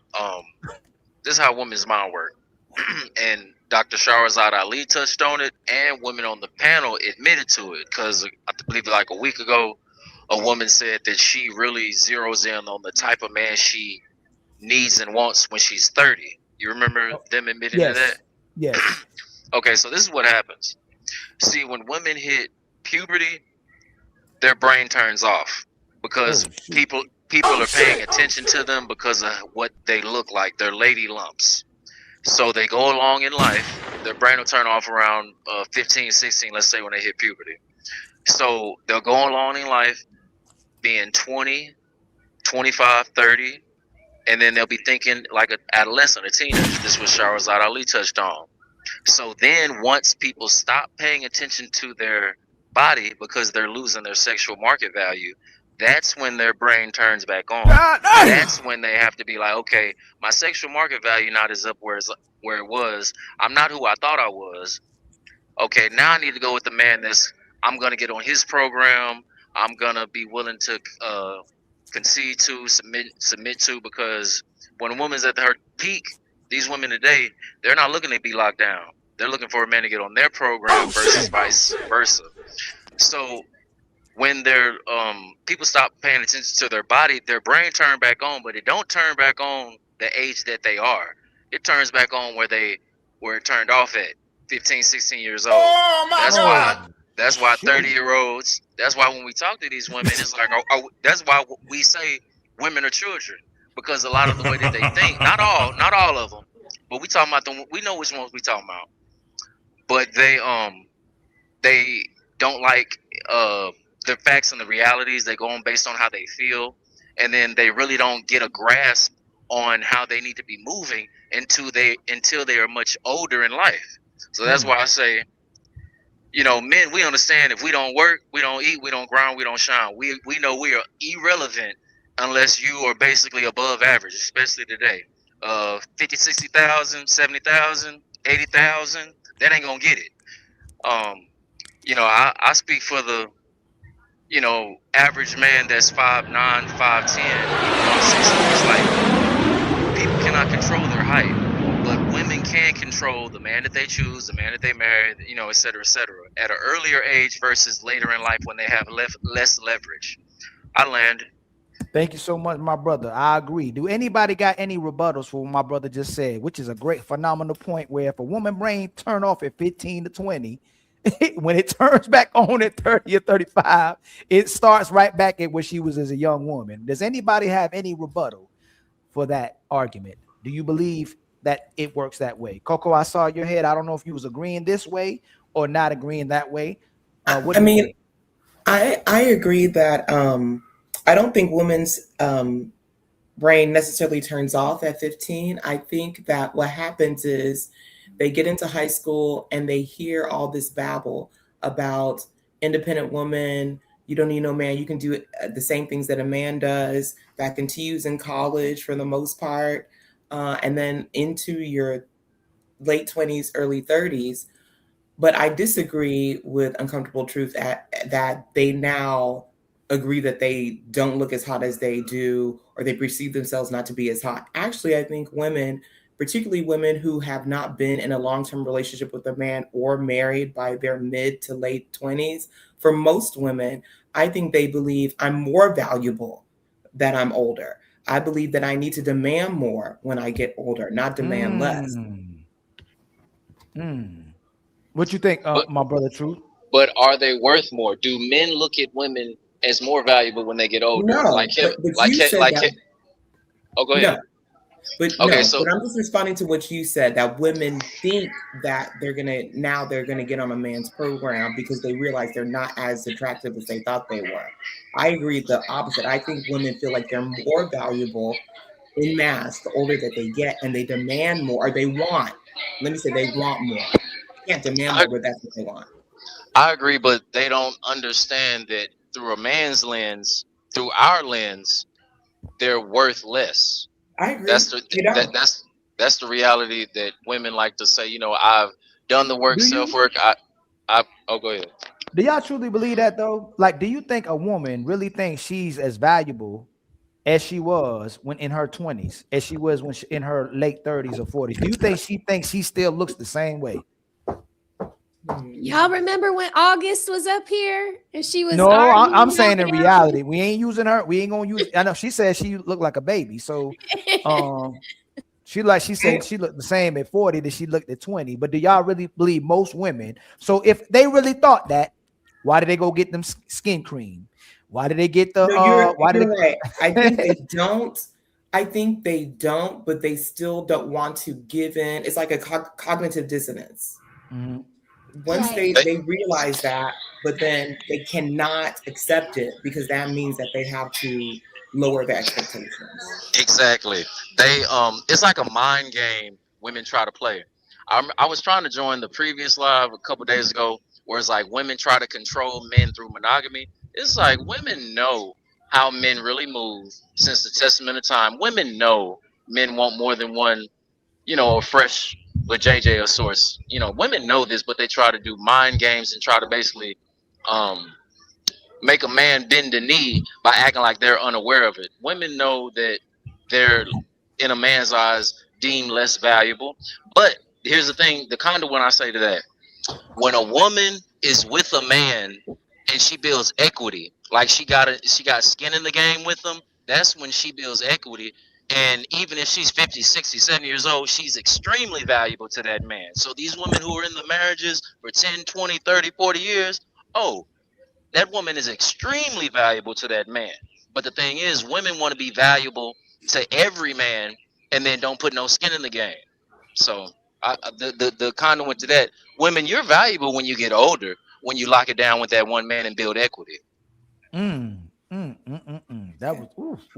Speaker 18: mind work. And Dr. Shahrazad Ali touched on it, and women on the panel admitted to it because I believe like a week ago, a woman said that she really zeroes in on the type of man she needs and wants when she's 30. You remember them admitting to that?
Speaker 1: Yes.
Speaker 18: Okay, so this is what happens. See, when women hit puberty, their brain turns off because people are paying attention to them because of what they look like. They're lady lumps. So they go along in life. Their brain will turn off around 15, 16, let's say, when they hit puberty. So they'll go along in life being 20, 25, 30, and then they'll be thinking like an adolescent, a teenager. This was Shahrazad Ali touched on. So then once people stop paying attention to their body because they're losing their sexual market value, that's when their brain turns back on. That's when they have to be like, okay, my sexual market value not is up where it was. I'm not who I thought I was. Okay, now I need to go with the man I'm going to get on his program. I'm going to be willing to concede to, submit to, because when a woman's at her peak, these women today, they're not looking to be locked down. They're looking for a man to get on their program versus vice versa. So when they're people stop paying attention to their body, their brain turn back on, but it don't turn back on the age that they are. It turns back on where it turned off at 15, 16 years old.
Speaker 9: Oh my God.
Speaker 18: That's why 30-year-olds, that's why when we talk to these women, it's like, that's why we say women are children, because a lot of the way that they think, not all of them, but we talking about them, we know which ones we talking about, but they don't like the facts and the realities. They go on based on how they feel, and then they really don't get a grasp on how they need to be moving until they are much older in life. So that's why I say, men, we understand if we don't work, we don't eat, we don't grind, we don't shine. We know we are irrelevant unless you are basically above average, especially today. 50, 60,000, 70,000, 80,000, that ain't gonna get it. I speak for the, average man that's 5'9", 5'10", 6'. It's like people cannot control their height. But women can control the man that they choose, the man that they marry, et cetera, at an earlier age versus later in life when they have less leverage. I land.
Speaker 1: Thank you so much, my brother. I agree. Do anybody got any rebuttals for what my brother just said, which is a great, phenomenal point where if a woman brain turn off at 15 to 20, when it turns back on at 30 or 35, it starts right back at where she was as a young woman. Does anybody have any rebuttal for that argument? Do you believe that it works that way? Coco, I saw your head. I don't know if you was agreeing this way or not agreeing that way.
Speaker 6: I agree that I don't think women's brain necessarily turns off at 15. I think that what happens is they get into high school and they hear all this babble about independent woman. You don't need no man. You can do the same things that a man does. That continues in college for the most part. And then into your late 20s, early 30s. But I disagree with Uncomfortable Truth that they now agree that they don't look as hot as they do, or they perceive themselves not to be as hot. Actually, I think women, particularly women who have not been in a long-term relationship with a man or married by their mid to late 20s, for most women, I think they believe I'm more valuable that I'm older. I believe that I need to demand more when I get older, not demand less.
Speaker 1: What you think, my brother Truth?
Speaker 18: But are they worth more? Do men look at women as more valuable when they get older?
Speaker 6: No,
Speaker 18: Oh, go ahead.
Speaker 6: No. But
Speaker 18: okay,
Speaker 6: but I'm just responding to what you said, that women think that they're gonna get on a man's program because they realize they're not as attractive as they thought they were. I agree the opposite. I think women feel like they're more valuable in mass the older that they get, and they demand more, or they want. Let me say they want more. They can't demand more, but that's what they want.
Speaker 18: I agree, but they don't understand that through a man's lens, through our lens, they're worth less.
Speaker 6: I agree.
Speaker 18: That's the reality that women like to say. I've done the work, self-work. Go ahead.
Speaker 1: Do y'all truly believe that though? Like, do you think a woman really thinks she's as valuable as she was when in her 20s, as she was when in her late 30s or 40s? Do you think she thinks she still looks the same way?
Speaker 5: Y'all remember when August was up here and she was?
Speaker 1: No, I'm saying in reality, we ain't using her. We ain't gonna use. I know she said she looked like a baby, so she said she looked the same at 40 that she looked at 20. But do y'all really believe most women? So if they really thought that, why did they go get them skin cream? Why did they get the?
Speaker 6: Right. I think they don't. I think they don't, but they still don't want to give in. It's like a cognitive dissonance.
Speaker 1: Mm-hmm.
Speaker 6: Once they realize that, but then they cannot accept it because that means that they have to lower the expectations.
Speaker 18: Exactly. They it's like a mind game women try to play. I was trying to join the previous live a couple days ago where it's like women try to control men through monogamy. It's like women know how men really move since the testament of time. Women know men want more than one, a fresh with JJ or source. Women know this, but they try to do mind games and try to basically um make a man bend the knee by acting like they're unaware of it. Women know that they're, in a man's eyes, deemed less valuable. But here's the thing, the kind of when I say to that, when a woman is with a man and she builds equity, like she got skin in the game with them, that's when she builds equity. And even if she's 50, 60, 70 years old, she's extremely valuable to that man. So these women who are in the marriages for 10, 20, 30, 40 years, oh, that woman is extremely valuable to that man. But the thing is, women want to be valuable to every man and then don't put no skin in the game. So the condo went to that. Women, you're valuable when you get older, when you lock it down with that one man and build equity.
Speaker 1: That was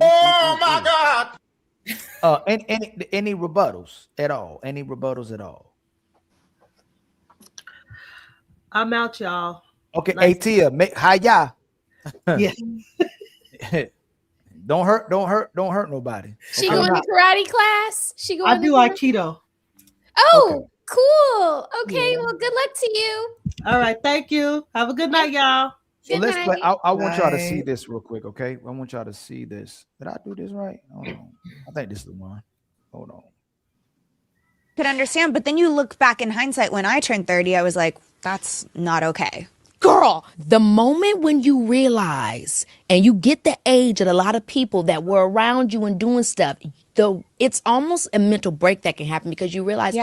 Speaker 6: Oh my God.
Speaker 1: Any rebuttals at all? Any rebuttals at all?
Speaker 2: I'm out, y'all.
Speaker 1: Okay, nice. Tia, hi ya.
Speaker 2: Yeah.
Speaker 1: Don't hurt nobody.
Speaker 5: She going to karate class? She going?
Speaker 2: I do Aikido.
Speaker 5: Oh,
Speaker 1: okay.
Speaker 5: Cool. Okay, well, good luck to you.
Speaker 2: All right, thank you. Have a good night, y'all.
Speaker 1: So let's play. I want y'all to see this real quick, okay? I want y'all to see this. Did I do this right? Hold on. I think this is the one. Hold on.
Speaker 19: Could understand, but then you look back in hindsight. When I turned 30, I was like, that's not okay.
Speaker 20: Girl, the moment when you realize and you get the age of a lot of people that were around you and doing stuff, it's almost a mental break that can happen because you realize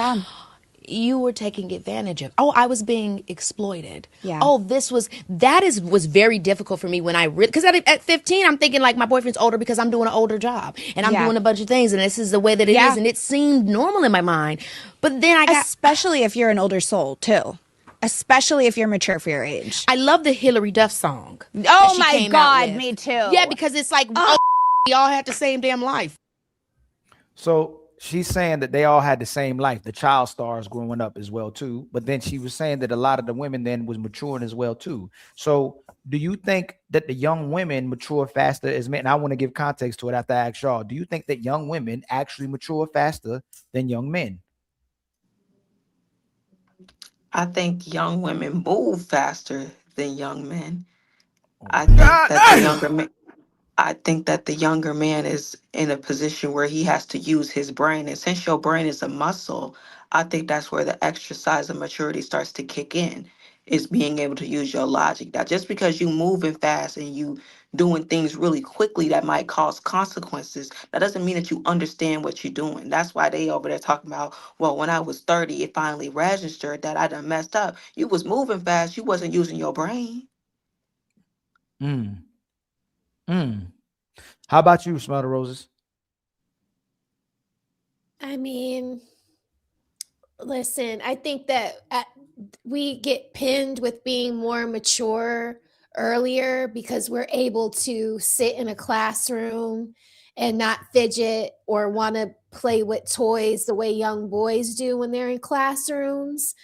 Speaker 20: you were taking advantage of. Oh, I was being exploited.
Speaker 19: Yeah.
Speaker 20: Oh, was very difficult for me when because at 15, I'm thinking like my boyfriend's older because I'm doing an older job and I'm doing a bunch of things and this is the way that it is. And it seemed normal in my mind. But then
Speaker 19: especially if you're an older soul too. Especially if you're mature for your age.
Speaker 20: I love the Hillary Duff song.
Speaker 19: Oh my God, me too.
Speaker 20: Yeah, because it's like, we all had the same damn life.
Speaker 1: So she's saying that they all had the same life. The child stars growing up as well too. But then she was saying that a lot of the women then was maturing as well too. So do you think that the young women mature faster as men? And I want to give context to it after I ask y'all. Do you think that young women actually mature faster than young men?
Speaker 4: I think young women move faster than young men. I think that the younger man is in a position where he has to use his brain. And since your brain is a muscle, I think that's where the exercise of maturity starts to kick in, is being able to use your logic. Now, just because you moving fast and you doing things really quickly that might cause consequences, that doesn't mean that you understand what you're doing. That's why they over there talking about, well, when I was 30, it finally registered that I done messed up. You was moving fast. You wasn't using your brain.
Speaker 1: How about you, Smell the Roses?
Speaker 5: I mean, listen, I think that we get pinned with being more mature earlier because we're able to sit in a classroom and not fidget or want to play with toys the way young boys do when they're in classrooms.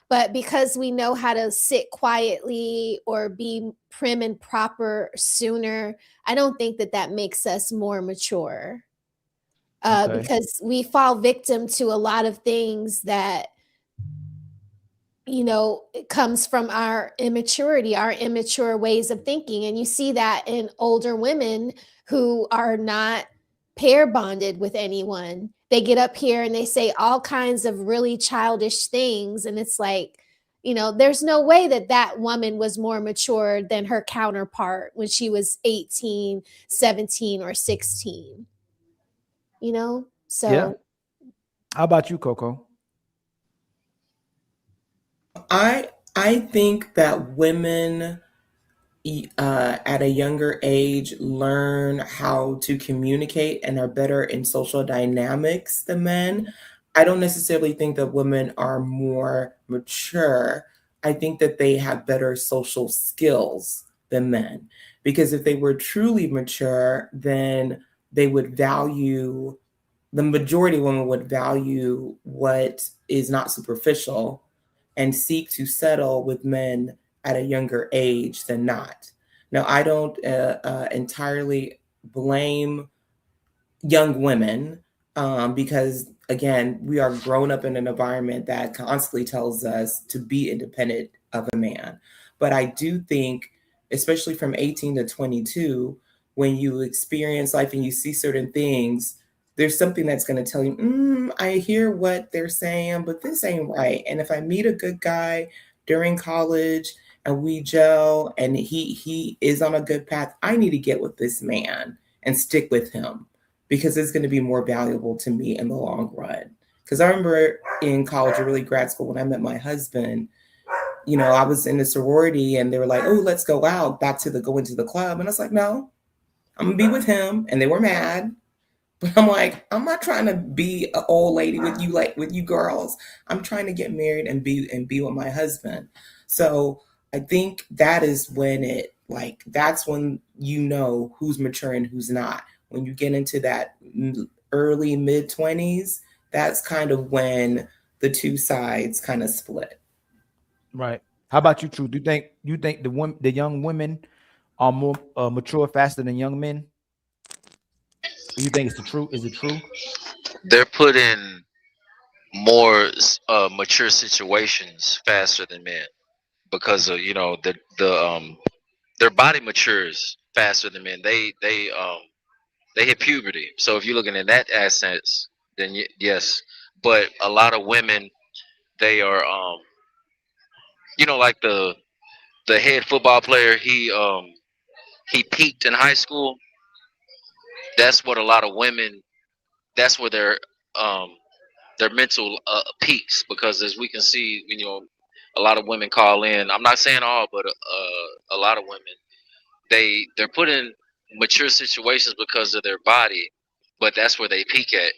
Speaker 5: But because we know how to sit quietly or be prim and proper sooner, I don't think that makes us more mature. Because we fall victim to a lot of things that, it comes from our immaturity, our immature ways of thinking. And you see that in older women who are not pair bonded with anyone. They get up here and they say all kinds of really childish things. And it's like, there's no way that woman was more mature than her counterpart when she was 18, 17, or 16. So.
Speaker 1: Yeah. How about you, Coco?
Speaker 6: I think that women at a younger age learn how to communicate and are better in social dynamics than men. I don't necessarily think that women are more mature. I think that they have better social skills than men. Because if they were truly mature, then they would value, the majority of women would value what is not superficial and seek to settle with men at a younger age than not. Now, I don't entirely blame young women because, again, we are grown up in an environment that constantly tells us to be independent of a man. But I do think, especially from 18 to 22, when you experience life and you see certain things, there's something that's going to tell you, I hear what they're saying, but this ain't right. And if I meet a good guy during college and we gel and he is on a good path, I need to get with this man and stick with him because it's going to be more valuable to me in the long run. Because I remember in college, or really grad school, when I met my husband, you know, I was in the sorority and they were like, oh, let's go out back to going to the club. And I was like, no, I'm gonna be with him. And they were mad. But I'm like, I'm not trying to be an old lady with you, like with you girls. I'm trying to get married and be with my husband. So I think that is when that's when you know who's mature and who's not. When you get into that early mid-20s, that's kind of when the two sides kind of split.
Speaker 1: Right. How about you, True? Do you think the young women are more mature faster than young men? You think it's the truth? Is it true?
Speaker 18: They're put in more mature situations faster than men because of their body matures faster than men. They hit puberty. So if you're looking at that essence, then yes. But a lot of women, they are like the head football player. He peaked in high school. That's what a lot of women. That's where their mental peaks, because as we can see, a lot of women call in. I'm not saying all, but a lot of women, they're put in mature situations because of their body, but that's where they peak at.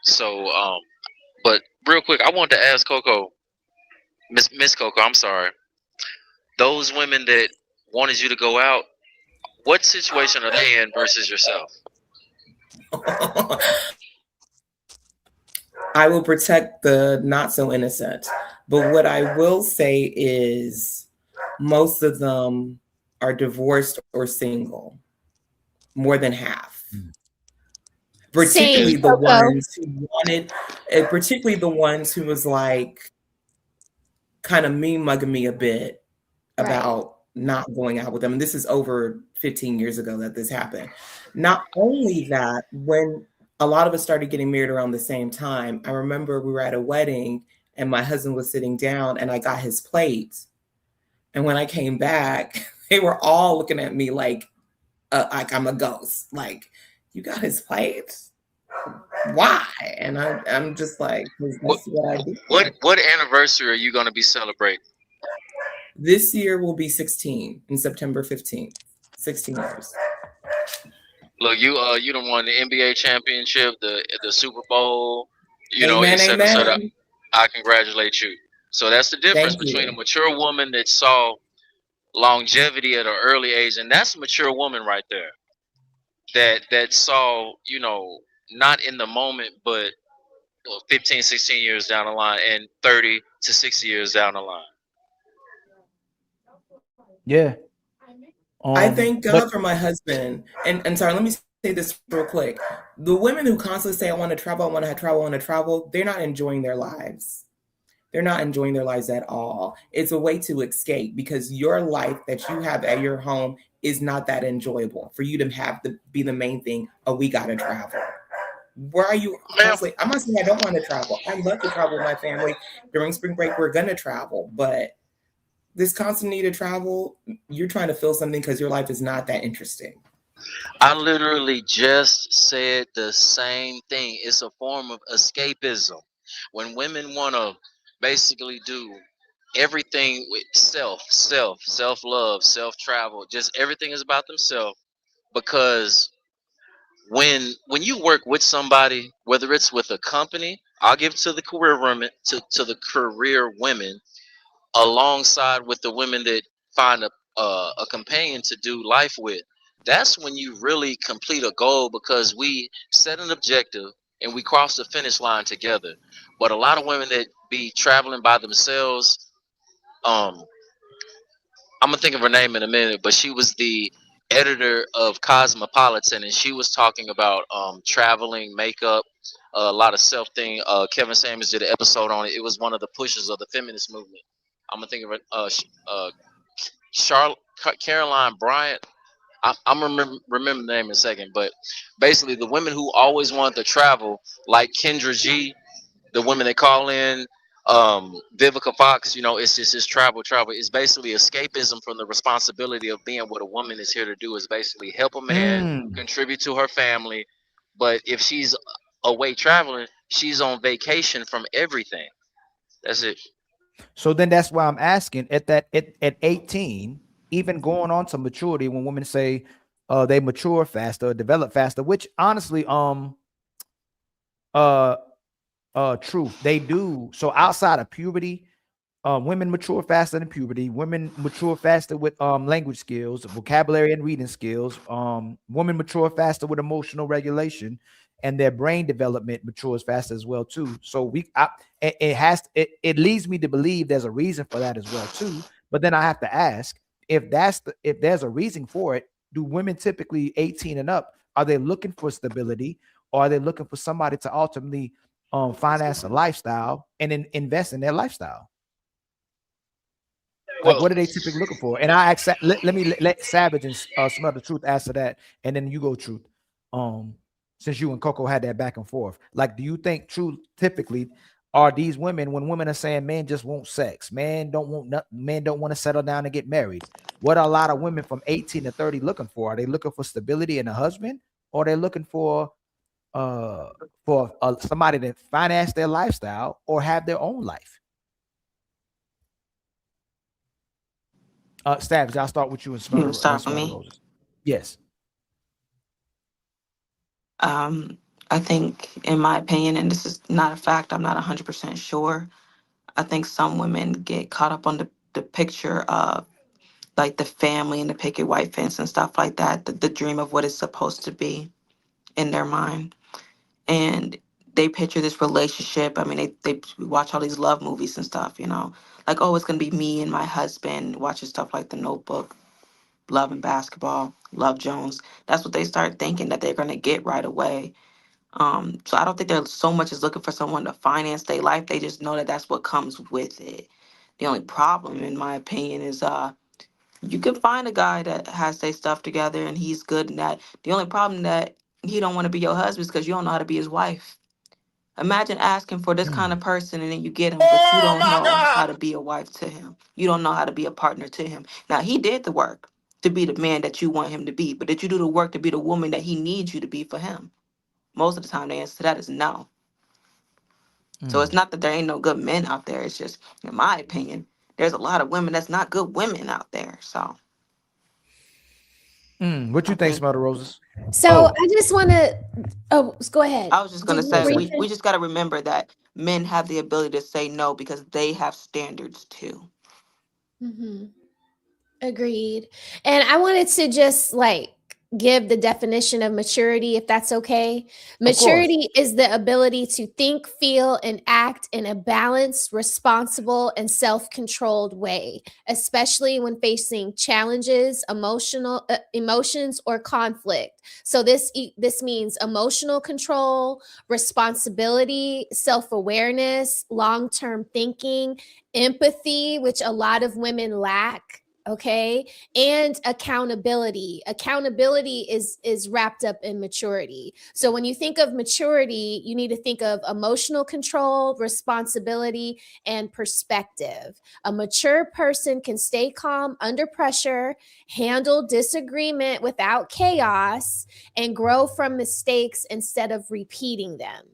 Speaker 18: So, but real quick, I wanted to ask Coco, Miss Coco, I'm sorry. Those women that wanted you to go out, what situation are they in versus yourself?
Speaker 6: I will protect the not so innocent. But what I will say is most of them are divorced or single, more than half. Particularly the ones who wanted, particularly the ones who was like kind of mean mugging me a bit about not going out with them. And this is over 15 years ago that this happened. Not only that, when a lot of us started getting married around the same time, I remember we were at a wedding and my husband was sitting down and I got his plate. And when I came back, they were all looking at me like I'm a ghost. Like, you got his plate? Why? And I'm just like, that's what I do.
Speaker 18: What anniversary are you going to be celebrating?
Speaker 6: This year will be 16 in September 15th. 16 years.
Speaker 18: Look, you done won the NBA championship, the Super Bowl,
Speaker 6: Amen,
Speaker 18: et cetera,
Speaker 6: amen.
Speaker 18: et cetera. I congratulate you. So that's the difference between a mature woman that saw longevity at an early age, and that's a mature woman right there. That saw, not in the moment, but 15, 16 years down the line and 30 to 60 years down the line.
Speaker 1: Yeah.
Speaker 6: I thank God for my husband. And sorry, let me say this real quick. The women who constantly say, I want to travel, I want to travel, I want to travel, they're not enjoying their lives. They're not enjoying their lives at all. It's a way to escape because your life that you have at your home is not that enjoyable for you to have to be the main thing. Oh, we got to travel. Where are you? Honestly, I'm not saying I don't want to travel. I love to travel with my family. During spring break, we're going to travel. But this constant need to travel, you're trying to fill something because your life is not that interesting.
Speaker 18: I literally just said the same thing. It's a form of escapism. When women want to basically do everything with self-love, self-travel, just everything is about themselves. Because when you work with somebody, whether it's with a company, I'll give to the career women, to the career women, alongside with the women that find a a companion to do life with, that's when you really complete a goal, because we set an objective and we cross the finish line together. But a lot of women that be traveling by themselves, I'm gonna think of her name in a minute, but she was the editor of Cosmopolitan, and she was talking about traveling, makeup, a lot of self thing. Kevin Samuels did an episode on it. It was one of the pushes of the feminist movement. I'm gonna think of it. Charlotte Caroline Bryant. I'm remember the name in a second, but basically the women who always wanted to travel, like Kendra G, the women they call in, Vivica Fox, you know, it's just this travel. It's basically escapism from the responsibility of being what a woman is here to do, is basically help a man, contribute to her family. But if she's away traveling, she's on vacation from everything. That's it.
Speaker 1: So then that's why I'm asking at 18, even going on to maturity, when women say they mature faster, develop faster, which honestly, truth, they do. So outside of puberty, women mature faster than puberty. Women mature faster with language skills, vocabulary and reading skills. Women mature faster with emotional regulation, and their brain development matures faster as well too. So it leads me to believe there's a reason for that as well too. But then I have to ask, if there's a reason for it, do women typically 18 and up, are they looking for stability, or are they looking for somebody to ultimately finance a lifestyle and then invest in their lifestyle? Like, what are they typically looking for? And I accept. Let me let Savage and Smell the Truth answer that, and then you go, Truth. Since you and Coco had that back and forth, like, do you think, Truth, typically are these women, when women are saying men just want sex, men don't want to settle down and get married, what are a lot of women from 18 to 30 looking for? Are they looking for stability in a husband, or are they looking for somebody to finance their lifestyle or have their own life? Savage, I'll start with you and Smell the Roses. Yes.
Speaker 4: I think, in my opinion, and this is not a fact, I'm not 100% sure, I think some women get caught up on the picture of like the family and the picket white fence and stuff like that, the dream of what it's supposed to be in their mind. And they picture this relationship. I mean, they watch all these love movies and stuff, you know, like, oh, it's going to be me and my husband, watching stuff like The Notebook, Love and Basketball, Love Jones. That's what they start thinking that they're going to get right away. So I don't think they're so much as looking for someone to finance their life. They just know that that's what comes with it. The only problem, in my opinion, is you can find a guy that has their stuff together and he's good in that. The only problem that he don't want to be your husband is because you don't know how to be his wife. Imagine asking for this kind of person and then you get him, but you don't know how to be a wife to him. You don't know how to be a partner to him. Now, he did the work to be the man that you want him to be, but did you do the work to be the woman that he needs you to be for him? Most of the time, the answer to that is no. So it's not that there ain't no good men out there. It's just, in my opinion, there's a lot of women that's not good women out there. So,
Speaker 1: what you think, Smell the Roses?
Speaker 5: So I just want to. Oh, go ahead.
Speaker 4: I was just gonna say we just got to remember that men have the ability to say no because they have standards too.
Speaker 5: Mm-hmm. Agreed. And I wanted to just give the definition of maturity, if that's okay. Maturity is the ability to think, feel, and act in a balanced, responsible, and self-controlled way, especially when facing challenges, emotions, or conflict. So this means emotional control, responsibility, self-awareness, long-term thinking, empathy, which a lot of women lack. Okay. And accountability. Accountability is wrapped up in maturity. So when you think of maturity, you need to think of emotional control, responsibility, and perspective. A mature person can stay calm under pressure, handle disagreement without chaos, and grow from mistakes instead of repeating them.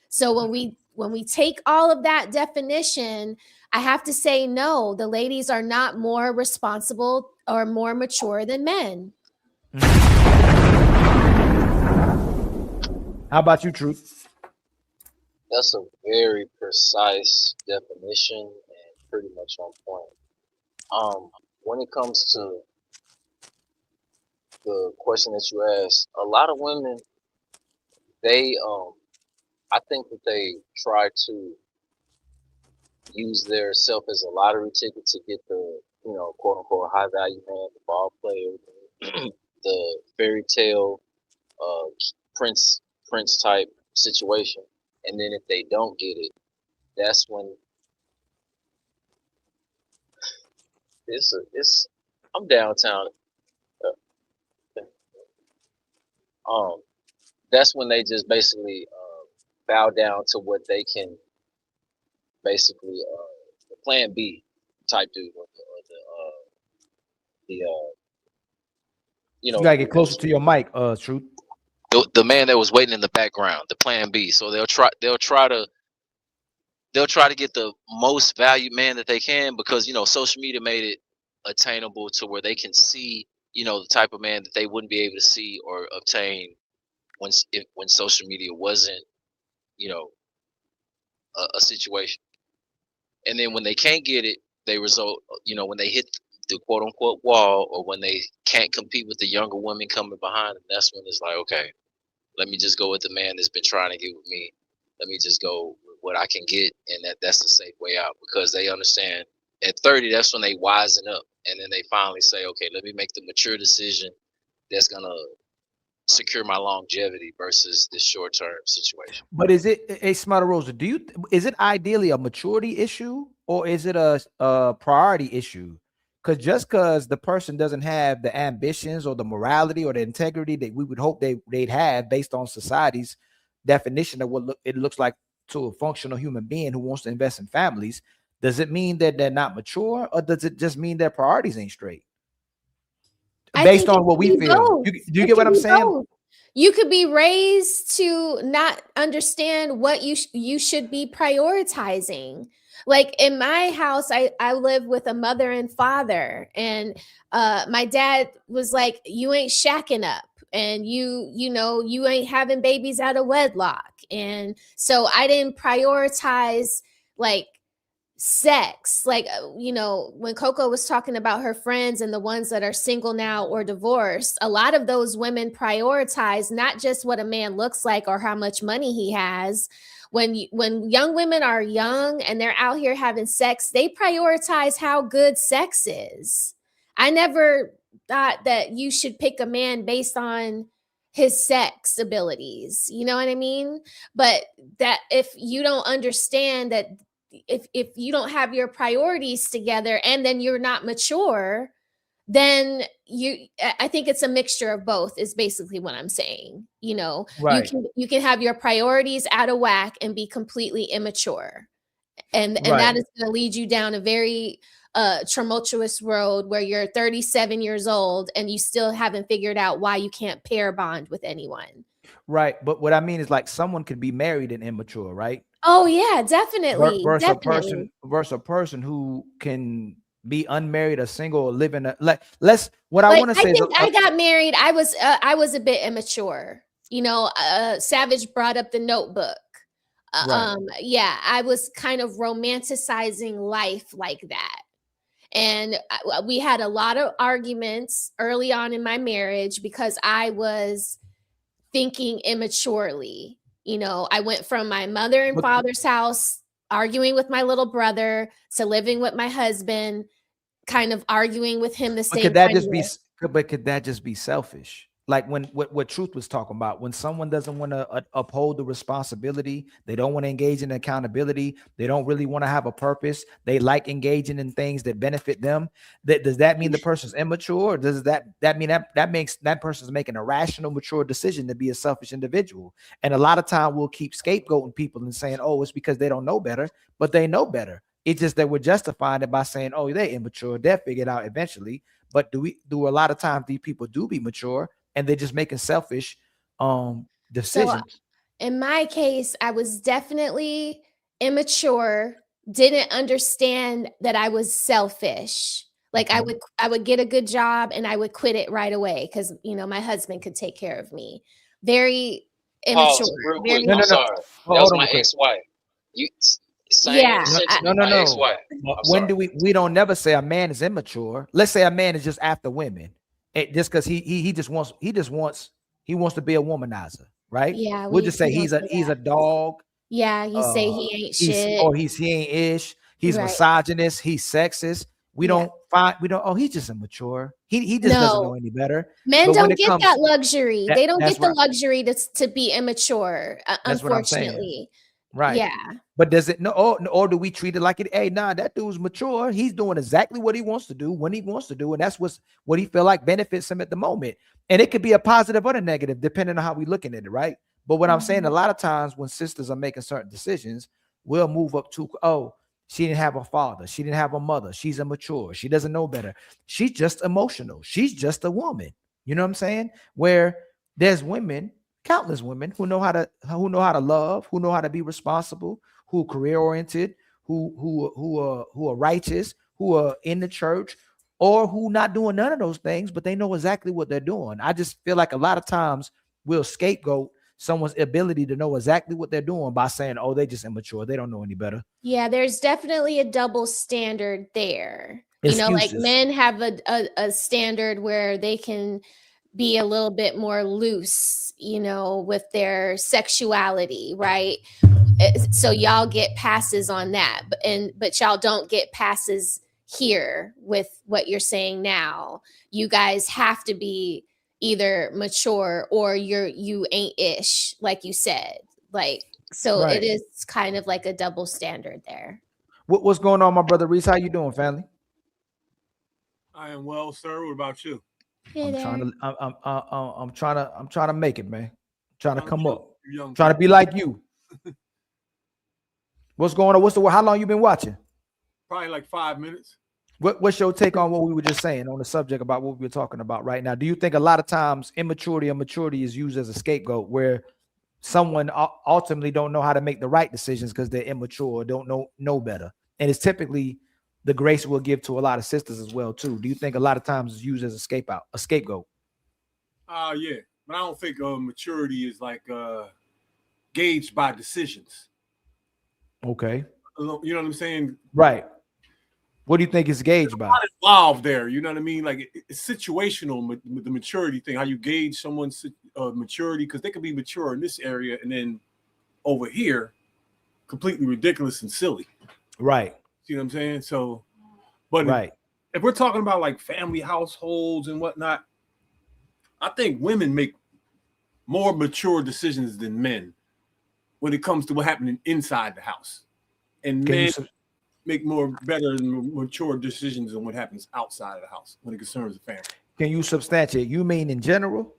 Speaker 5: So when we take all of that definition, I have to say, no, the ladies are not more responsible or more mature than men.
Speaker 1: How about you, Truth?
Speaker 18: That's a very precise definition and pretty much on point. When it comes to
Speaker 21: the question that you asked, a lot of women, they I think that they try to use their self as a lottery ticket to get the, you know, quote unquote high value man, the ball player, the fairy tale prince type situation. And then if they don't get it, that's when I'm downtown. That's when they just basically bow down to what they can basically the plan B type dude, or the you know,
Speaker 1: You gotta get closer to your mic, Truth.
Speaker 21: the man that was waiting in the background, the plan B. So they'll try to get the most valued man that they can, because, you know, social media made it attainable to where they can see, you know, the type of man that they wouldn't be able to see or obtain when social media wasn't, you know, a situation. And then when they can't get it, they result, you know, when they hit the quote unquote wall, or when they can't compete with the younger women coming behind them, that's when it's like, okay, let me just go with the man that's been trying to get with me. Let me just go with what I can get, and that's the safe way out, because they understand at 30, that's when they wisen up, and then they finally say, okay, let me make the mature decision that's gonna secure my longevity versus this short-term situation.
Speaker 1: But is it a Smart Rosa? Is it ideally a maturity issue, or is it a priority issue? Because just because the person doesn't have the ambitions or the morality or the integrity that we would hope they'd have based on society's definition of what it looks like to a functional human being who wants to invest in families, does it mean that they're not mature, or does it just mean their priorities ain't straight? Based on what we feel. Do you get what I'm saying?
Speaker 5: Both. You could be raised to not understand what you should be prioritizing. Like in my house, I live with a mother and father, and my dad was like, you ain't shacking up, and you know, you ain't having babies out of wedlock. And so I didn't prioritize like sex. Like, you know, when Coco was talking about her friends and the ones that are single now or divorced, a lot of those women prioritize not just what a man looks like or how much money he has. When young women are young and they're out here having sex, they prioritize how good sex is. I never thought that you should pick a man based on his sex abilities. You know what I mean? But that if you don't understand that, if you don't have your priorities together and then you're not mature, then I think it's a mixture of both is basically what I'm saying. You know,
Speaker 1: right.
Speaker 5: You can have your priorities out of whack and be completely immature. And
Speaker 1: right.
Speaker 5: That is going to lead you down a very tumultuous road where you're 37 years old and you still haven't figured out why you can't pair bond with anyone.
Speaker 1: Right. But what I mean is, like, someone could be married and immature, right?
Speaker 5: Oh yeah, definitely.
Speaker 1: Versus a person who can be unmarried or single or live in a I want to say
Speaker 5: I think I got married. I was a bit immature. You know, Savage brought up The Notebook.
Speaker 1: Right.
Speaker 5: Yeah, I was kind of romanticizing life like that. And we had a lot of arguments early on in my marriage because I was thinking immaturely. You know, I went from my mother and father's house, arguing with my little brother, to living with my husband, kind of arguing with him the same.
Speaker 1: Could that just be selfish? Like when what Truth was talking about, when someone doesn't want to uphold the responsibility, they don't want to engage in accountability, they don't really want to have a purpose, they like engaging in things that benefit them. Does that mean the person's immature? Or does that mean that makes that person's making a rational, mature decision to be a selfish individual? And a lot of time we'll keep scapegoating people and saying, oh, it's because they don't know better, but they know better. It's just that we're justifying it by saying, oh, they're immature, they'll figure it out eventually. But do a lot of times these people do be mature and they're just making selfish decisions?
Speaker 5: So in my case, I was definitely immature, didn't understand that I was selfish. Like I would get a good job and I would quit it right away because, you know, my husband could take care of me. Very immature.
Speaker 21: Real quick. I'm sorry. That was my ex-wife.
Speaker 1: No. When do we don't never say a man is immature. Let's say a man is just after women. just because he wants to be a womanizer, right?
Speaker 5: Yeah,
Speaker 1: We'll just say
Speaker 5: we don't say
Speaker 1: he's a
Speaker 5: that.
Speaker 1: dog.
Speaker 5: Yeah, you say he ain't shit.
Speaker 1: He ain't ish. He's
Speaker 5: Right.
Speaker 1: misogynist. He's sexist. We don't. Oh, he's just immature. He just doesn't know any better.
Speaker 5: Men
Speaker 1: But when
Speaker 5: don't
Speaker 1: it
Speaker 5: get
Speaker 1: comes-
Speaker 5: that luxury. They don't
Speaker 1: that's
Speaker 5: get the
Speaker 1: what
Speaker 5: luxury to be immature,
Speaker 1: That's what I'm saying.
Speaker 5: unfortunately.
Speaker 1: Right.
Speaker 5: Yeah.
Speaker 1: But does it or do we treat it like it? Hey, nah, that dude's mature. He's doing exactly what he wants to do when he wants to do, and that's what he feel like benefits him at the moment. And it could be a positive or a negative, depending on how we looking at it, right? But what I'm saying, a lot of times when sisters are making certain decisions, we'll move up to, oh, she didn't have a father, she didn't have a mother, she's immature, she doesn't know better, she's just emotional, she's just a woman. You know what I'm saying? Where there's women, countless women who know how to love, who know how to be responsible, who are career oriented, who are righteous, who are in the church, or who not doing none of those things, but they know exactly what they're doing. I just feel like a lot of times we'll scapegoat someone's ability to know exactly what they're doing by saying, oh, they just immature, they don't know any better.
Speaker 5: Yeah, there's definitely a double standard there. You know, like
Speaker 1: Excuses.
Speaker 5: men have a standard where they can be a little bit more loose, you know, with their sexuality, right? So y'all get passes on that, but y'all don't get passes here with what you're saying now. You guys have to be either mature or you ain't ish, like you said. Like, so
Speaker 1: Right.
Speaker 5: it is kind of like a double standard there.
Speaker 1: What's going on, my brother Reese? How you doing, family?
Speaker 7: I am well, sir. What about you?
Speaker 5: Hey
Speaker 1: I'm
Speaker 5: there.
Speaker 1: trying to make it, man. Trying to come up.
Speaker 7: Young
Speaker 1: Trying to be like you. What's going on? How long you been watching?
Speaker 7: Probably like 5 minutes.
Speaker 1: What's your take on what we were just saying on the subject about what we were talking about right now? Do you think a lot of times immaturity or maturity is used as a scapegoat where someone ultimately don't know how to make the right decisions because they're immature, don't know better? And it's typically the grace we'll give to a lot of sisters as well too. Do you think a lot of times it's used as a scapegoat?
Speaker 7: Yeah, but I don't think maturity is like gauged by decisions.
Speaker 1: Okay.
Speaker 7: You know what I'm saying?
Speaker 1: Right. What do you think is gauged by?
Speaker 7: Not involved there. You know what I mean? Like it's situational with the maturity thing. How you gauge someone's maturity, because they could be mature in this area and then over here, completely ridiculous and silly.
Speaker 1: Right.
Speaker 7: See what I'm saying? So, but
Speaker 1: right.
Speaker 7: If we're talking about like family households and whatnot, I think women make more mature decisions than men when it comes to what happening inside the house, and men make more better and mature decisions than what happens outside of the house when it concerns the family.
Speaker 1: Can you substantiate? You mean in general?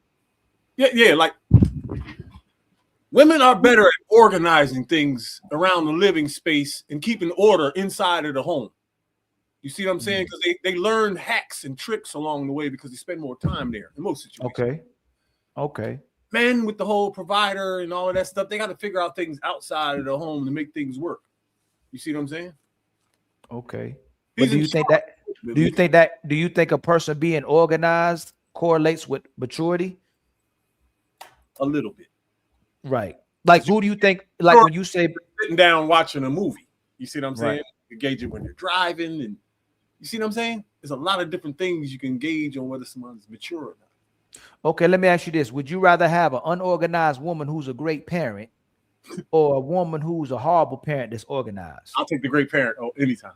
Speaker 7: Yeah. Like women are better at organizing things around the living space and keeping order inside of the home. You see what I'm saying? Because they learn hacks and tricks along the way because they spend more time there in most situations.
Speaker 1: Okay.
Speaker 7: Men with the whole provider and all of that stuff, they got to figure out things outside of the home to make things work. You see what I'm saying?
Speaker 1: Okay. But do you think a person being organized correlates with maturity?
Speaker 7: A little bit.
Speaker 1: Right. Like who do you think, like when you say
Speaker 7: sitting down watching a movie, you see what I'm saying?
Speaker 1: Right.
Speaker 7: You gauge it when you're driving, and you see what I'm saying? There's a lot of different things you can gauge on whether someone's mature or not.
Speaker 1: Okay, let me ask you this. Would you rather have an unorganized woman who's a great parent or a woman who's a horrible parent that's organized?
Speaker 7: I'll take the great parent anytime.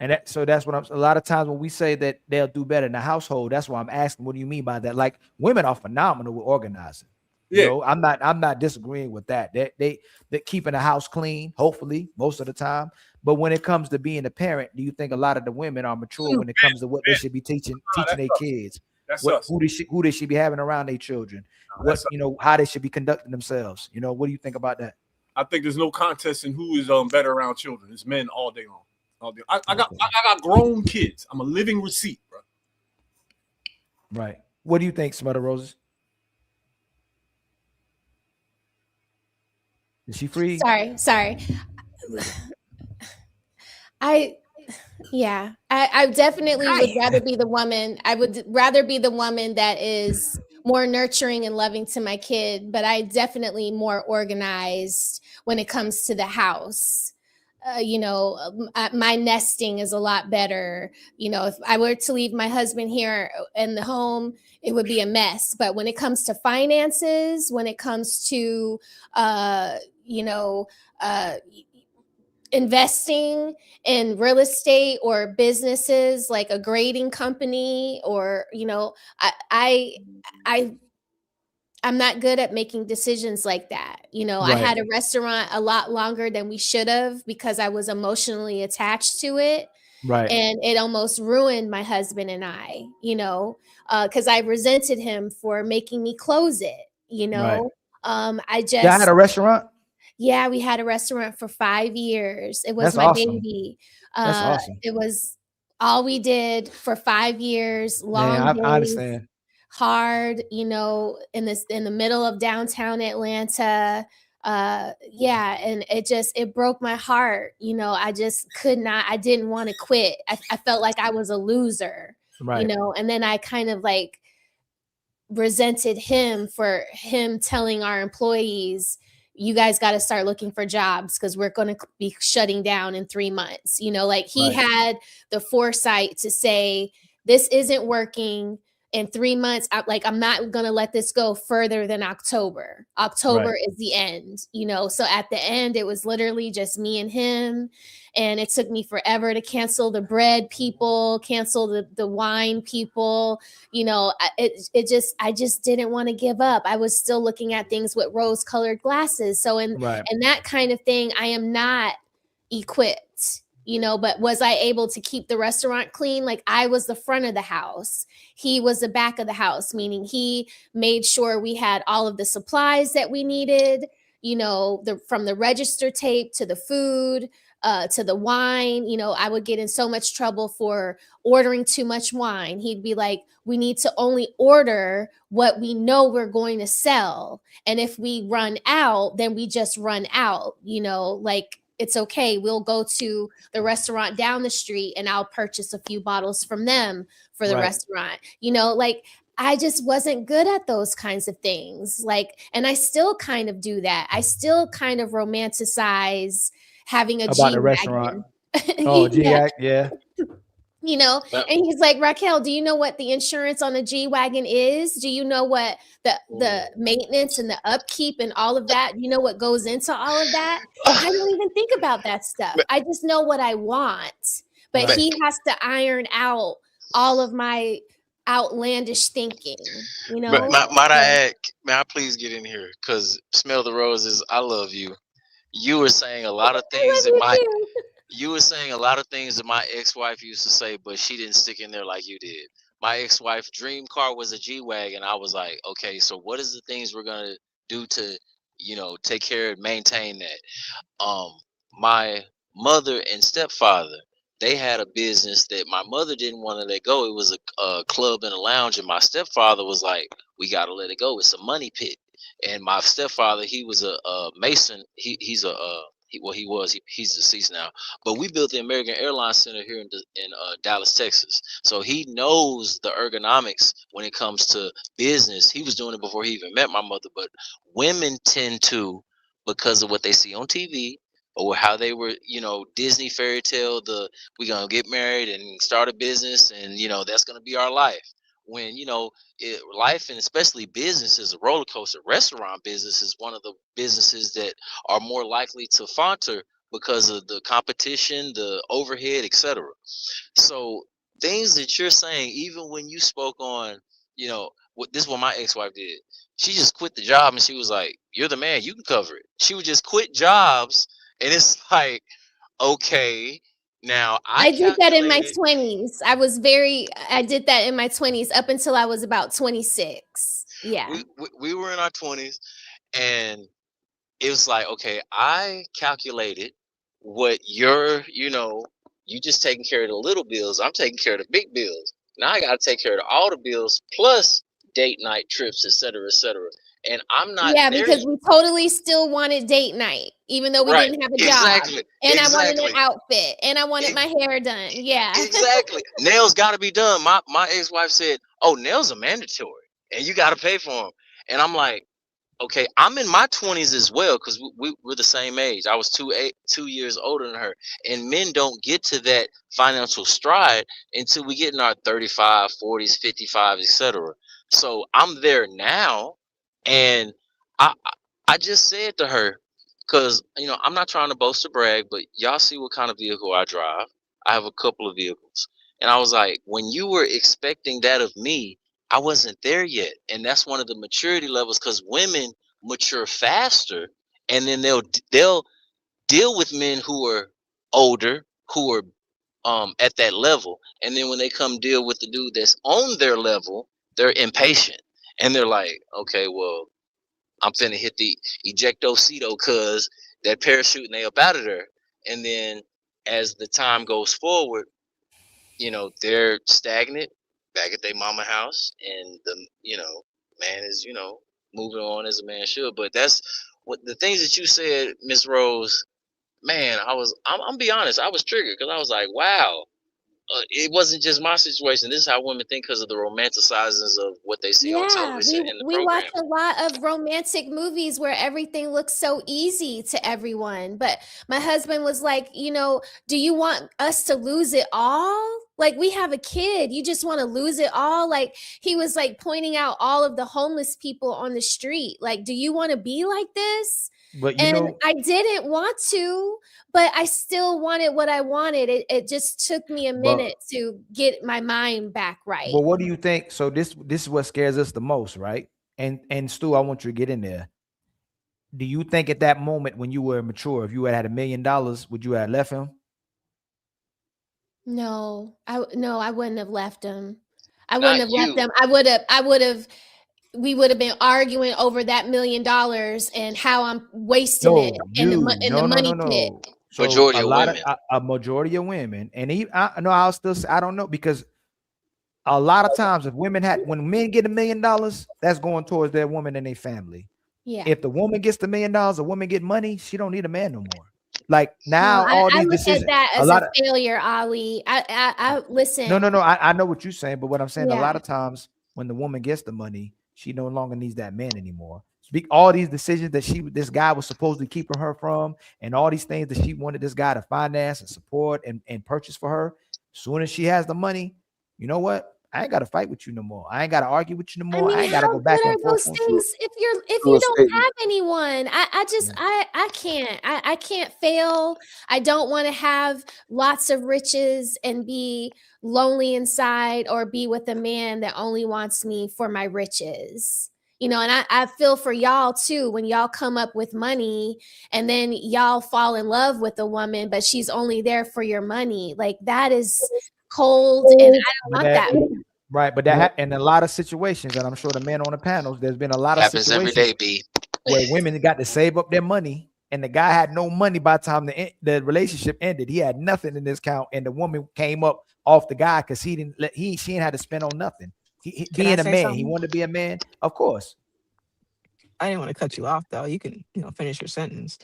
Speaker 1: And that's what a lot of times when we say that they'll do better in the household, that's why I'm asking, what do you mean by that? Like women are phenomenal with organizing.
Speaker 7: Yeah.
Speaker 1: You know, I'm not disagreeing with that. They're keeping the house clean, hopefully, most of the time. But when it comes to being a parent, do you think a lot of the women are mature when it comes to what they should be teaching their kids? Who they should be having around their children? How they should be conducting themselves. You know, what do you think about that?
Speaker 7: I think there's no contest in who is better around children. It's men all day long. I got grown kids. I'm a living receipt, bro.
Speaker 1: Right. What do you think, Smother Roses? Is she free?
Speaker 5: Sorry. I definitely would rather be the woman. I would rather be the woman that is more nurturing and loving to my kid, but I definitely more organized when it comes to the house. my nesting is a lot better. If I were to leave my husband here in the home, it would be a mess. But when it comes to finances, when it comes to, investing in real estate or businesses like a grading company, or, I'm not good at making decisions like that. I had a restaurant a lot longer than we should have because I was emotionally attached to it.
Speaker 1: Right.
Speaker 5: And it almost ruined my husband and I, because I resented him for making me close it,
Speaker 1: Right.
Speaker 5: I
Speaker 1: had a restaurant?
Speaker 5: Yeah, we had a restaurant for 5 years. It was
Speaker 1: That's
Speaker 5: my
Speaker 1: awesome.
Speaker 5: baby.
Speaker 1: That's awesome.
Speaker 5: It was all we did for 5 years, long
Speaker 1: Yeah,
Speaker 5: days.
Speaker 1: I understand.
Speaker 5: Hard, in the middle of downtown Atlanta. And it broke my heart. I just could not, I didn't want to quit. I felt like I was a loser,
Speaker 1: Right.
Speaker 5: And then I kind of like resented him for him telling our employees, you guys got to start looking for jobs because we're going to be shutting down in 3 months. Like he had the foresight to say, this isn't working. In 3 months, I'm not going to let this go further than October. October is the end, So at the end, it was literally just me and him. And it took me forever to cancel the bread people, cancel the wine people. I just didn't want to give up. I was still looking at things with rose-colored glasses. So in that kind of thing, I am not equipped. But was I able to keep the restaurant clean? Like I was the front of the house. He was the back of the house, meaning he made sure we had all of the supplies that we needed, from the register tape to the food, to the wine. I would get in so much trouble for ordering too much wine. He'd be like, we need to only order what we know we're going to sell. And if we run out, then we just run out, it's okay. We'll go to the restaurant down the street and I'll purchase a few bottles from them for the restaurant. I just wasn't good at those kinds of things. And I still kind of do that. I still kind of romanticize having a
Speaker 1: About the restaurant. Oh, yeah.
Speaker 5: And he's like, Raquel, do you know what the insurance on the G-Wagon is? Do you know what the maintenance and the upkeep and all of that? You know what goes into all of that? I don't even think about that stuff. I just know what I want. But he has to iron out all of my outlandish thinking,
Speaker 21: Might I add, may I please get in here? Because Smell the Roses, I love you. You were saying a lot of things you were saying a lot of things that my ex-wife used to say, but she didn't stick in there like you did. My ex-wife dream car was a G-Wagon. I was like, okay, so what is the things we're gonna do to, take care and maintain that? My mother and stepfather, they had a business that my mother didn't want to let go. It was a club and a lounge, and my stepfather was like, we got to let it go. It's a money pit. And my stepfather, he was a Mason. He's deceased now, but we built the American Airlines Center here in Dallas, Texas. So he knows the ergonomics when it comes to business. He was doing it before he even met my mother. But women tend to, because of what they see on TV or how they were, Disney fairy tale, we're going to get married and start a business and, that's going to be our life. When, life and especially business is a roller coaster. Restaurant business is one of the businesses that are more likely to falter because of the competition, the overhead, etc. So things that you're saying, even when you spoke on, this is what my ex-wife did. She just quit the job and she was like, you're the man, you can cover it. She would just quit jobs. And it's like, okay, now
Speaker 5: I did that in my 20s. I did that in my 20s up until I was about 26. Yeah.
Speaker 21: We were in our 20s and it was like, okay, I calculated what you just taking care of the little bills. I'm taking care of the big bills. Now I got to take care of all the bills plus date night trips, et cetera, et cetera. And I'm not
Speaker 5: because we totally still wanted date night, even though we didn't have a job. And I wanted an outfit and I wanted my hair done. Yeah.
Speaker 21: Exactly. Nails got to be done. My ex-wife said, oh, nails are mandatory and you got to pay for them. And I'm like, okay, I'm in my 20s as well because we're the same age. I was 2 years older than her. And men don't get to that financial stride until we get in our 35, 40s, 55, etc. So I'm there now. And I just said to her, because, you know, I'm not trying to boast or brag, but y'all see what kind of vehicle I drive. I have a couple of vehicles. And I was like, when you were expecting that of me, I wasn't there yet. And that's one of the maturity levels, because women mature faster, and then they'll deal with men who are older, who are at that level. And then when they come deal with the dude that's on their level, they're impatient. And they're like, okay, well, I'm finna hit the ejecto-ceto cuz that parachute and they up out of there. And then as the time goes forward, you know, they're stagnant back at their mama house, and the, you know, man is, you know, moving on as a man should. But that's what the things that you said, Miss Rose, man, I'm be honest, I was triggered because I was like, wow, it wasn't just my situation. This is how women think because of the romanticizings of what they see on television and the
Speaker 5: we
Speaker 21: program.
Speaker 5: watch a lot of romantic movies where everything looks so easy to everyone. But my husband was like, you know, do you want us to lose it all? Like, we have a kid, you just want to lose it all? Like, he was like pointing out all of the homeless people on the street. Like, do you want to be like this?
Speaker 1: But you
Speaker 5: And
Speaker 1: know,
Speaker 5: I didn't want to, but I still wanted what I wanted. It just took me a minute to get my mind back right.
Speaker 1: but what do you think? So this is what scares us the most, right? And Stu, I want you to get in there. Do you think at that moment when you were mature, if you had $1 million, would you have left him?
Speaker 5: No, I wouldn't have left him. I wouldn't have left him. I would have. We would have been arguing over that $1 million and how I'm wasting it in the money pit.
Speaker 1: So
Speaker 21: majority of women.
Speaker 1: A majority of women, and I don't know, because a lot of times when men get $1 million, that's going towards their woman and their family.
Speaker 5: Yeah.
Speaker 1: If the woman gets $1 million, a woman get money, she don't need a man no more. Like now, all these decisions.
Speaker 5: I look at that as a failure, Ali. I listen.
Speaker 1: No. I know what you're saying, but what I'm saying, a lot of times when the woman gets the money, she no longer needs that man anymore. All these decisions that this guy was supposed to keep her from, and all these things that she wanted this guy to finance and support and purchase for her. As soon as she has the money, you know what? I ain't got to fight with you no more. I ain't got to argue with you no more. I ain't got to go back and forth.
Speaker 5: Those things, if you don't have anyone, I can't. I can't fail. I don't want to have lots of riches and be lonely inside, or be with a man that only wants me for my riches. You know, and I feel for y'all too, when y'all come up with money and then y'all fall in love with a woman, but she's only there for your money. Like, that is cold, and I don't want that.
Speaker 1: Right, but that in a lot of situations, and I'm sure the men on the panels, there's been a lot of
Speaker 21: happens
Speaker 1: situations
Speaker 21: every day, B,
Speaker 1: where women got to save up their money, and the guy had no money by the time the relationship ended. He had nothing in his account, and the woman came up off the guy because she didn't had to spend on nothing. He being a man, something? He wanted to be a man, of course.
Speaker 6: I didn't want to cut you off though. You can finish your sentence.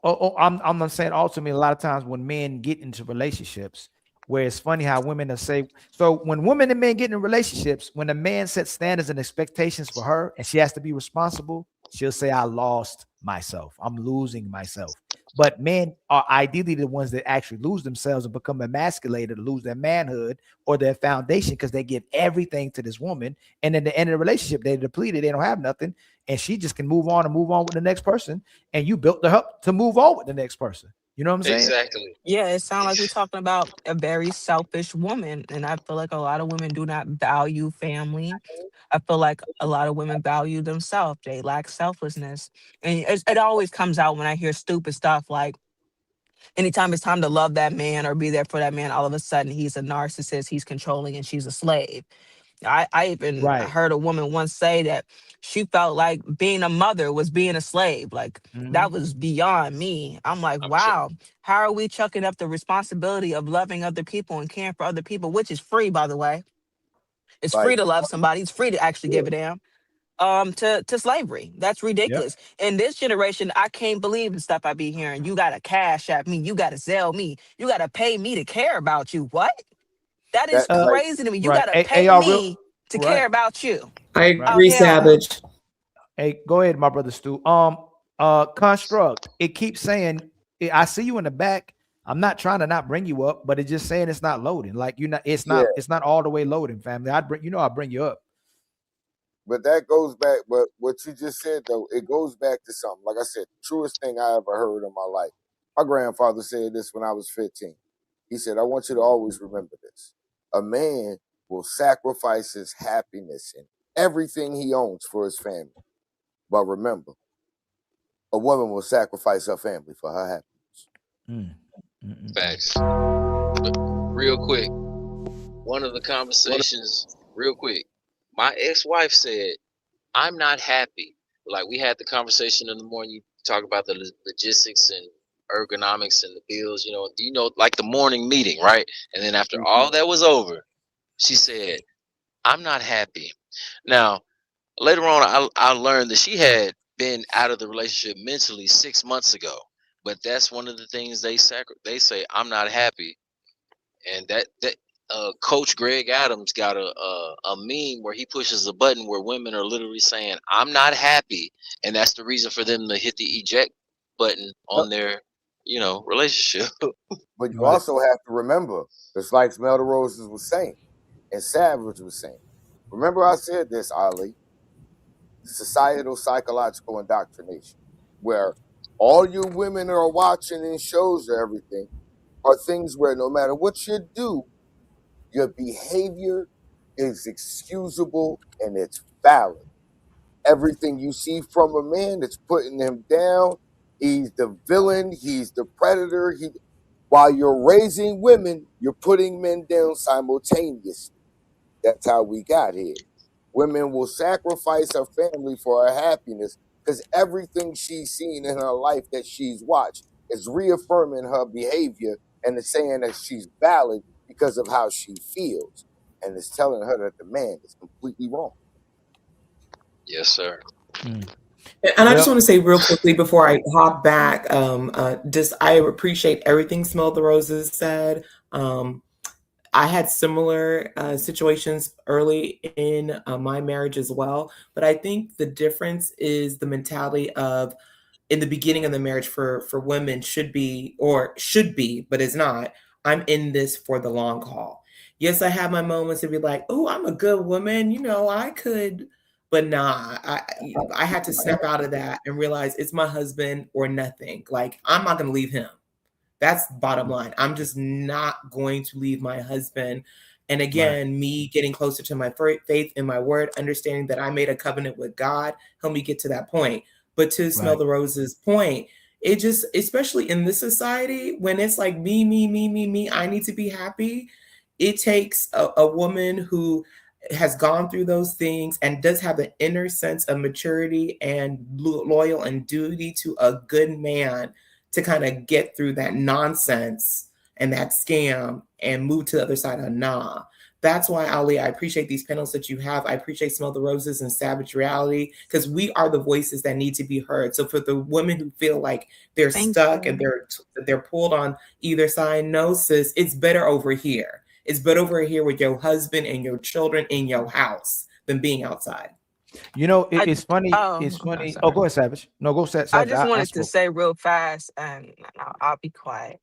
Speaker 1: I'm not saying ultimately a lot of times when men get into relationships, where it's funny how women will say, so when women and men get in relationships, when a man sets standards and expectations for her and she has to be responsible, she'll say, I lost myself. I'm losing myself. But men are ideally the ones that actually lose themselves and become emasculated, or lose their manhood or their foundation, because they give everything to this woman. And in the end of the relationship, they're depleted. They don't have nothing. And she just can move on with the next person. And you built her up to move on with the next person. You know what I'm saying?
Speaker 21: Exactly.
Speaker 6: Yeah, it sounds like we're talking about a very selfish woman. And I feel like a lot of women do not value family. I feel like a lot of women value themselves. They lack selflessness. And it always comes out when I hear stupid stuff like, anytime it's time to love that man or be there for that man, all of a sudden he's a narcissist, he's controlling, and she's a slave. I even heard a woman once say that she felt like being a mother was being a slave. Like, that was beyond me. I'm like, wow, how are we chucking up the responsibility of loving other people and caring for other people, which is free, by the way. It's free to love somebody. It's free to actually give a damn. To slavery. That's ridiculous. Yep. In this generation, I can't believe the stuff I be hearing. You gotta cash at me. You gotta sell me. You gotta pay me to care about you. What? That is crazy to me. You gotta pay me to care about you.
Speaker 10: I agree, Savage.
Speaker 1: Hey, go ahead, my brother Stu. Construct. It keeps saying, I see you in the back. I'm not trying to not bring you up, but it's just saying it's not loading. Like you're not, it's not all the way loading, family. I'll bring you up.
Speaker 10: But that goes back, but what you just said though, it goes back to something. Like I said, the truest thing I ever heard in my life. My grandfather said this when I was 15. He said, I want you to always remember this. A man will sacrifice his happiness and everything he owns for his family. But remember, a woman will sacrifice her family for her happiness.
Speaker 21: Facts. But real quick, one of the conversations, real quick, my ex-wife said, I'm not happy. Like we had the conversation in the morning, you talk about the logistics and ergonomics and the bills, like the morning meeting, right? And then after all that was over, she said, I'm not happy. Now, later on, I learned that she had been out of the relationship mentally 6 months ago. But that's one of the things they say, I'm not happy. And that Coach Greg Adams got a meme where he pushes a button where women are literally saying, I'm not happy. And that's the reason for them to hit the eject button on their, relationship.
Speaker 10: But you also have to remember, just like Smell the Roses was saying, and Savage was saying. Remember I said this, Ali, societal psychological indoctrination, where all you women are watching in shows or everything are things where no matter what you do, your behavior is excusable and it's valid. Everything you see from a man that's putting him down, he's the villain, he's the predator. While you're raising women, you're putting men down simultaneously. That's how we got here. Women will sacrifice her family for her happiness because everything she's seen in her life that she's watched is reaffirming her behavior and it's saying that she's valid because of how she feels. And it's telling her that the man is completely wrong.
Speaker 21: Yes, sir.
Speaker 6: And I just want to say real quickly before I hop back, I appreciate everything Smell the Roses said. I had similar situations early in my marriage as well. But I think the difference is the mentality of in the beginning of the marriage for women should be, but is not, I'm in this for the long haul. Yes, I have my moments to be like, oh, I'm a good woman. I could, but nah, I had to snap out of that and realize it's my husband or nothing. Like, I'm not going to leave him. That's the bottom line. I'm just not going to leave my husband. And again, me getting closer to my faith in my word, understanding that I made a covenant with God, help me get to that point. But to Smell the Roses' point, it just, especially in this society, when it's like me, I need to be happy. It takes a woman who has gone through those things and does have an inner sense of maturity and loyal and duty to a good man to kind of get through that nonsense and that scam and move to the other side of nah. That's why, Ali, I appreciate these panels that you have. I appreciate Smell the Roses and Savage Reality, because we are the voices that need to be heard. So for the women who feel like they're stuck and they're pulled on either side, no, sis, it's better over here. It's better over here with your husband and your children in your house than being outside.
Speaker 1: It's funny. It's funny. Oh, go ahead, Savage. No, go Savage.
Speaker 22: I just wanted to say real fast, and I'll be quiet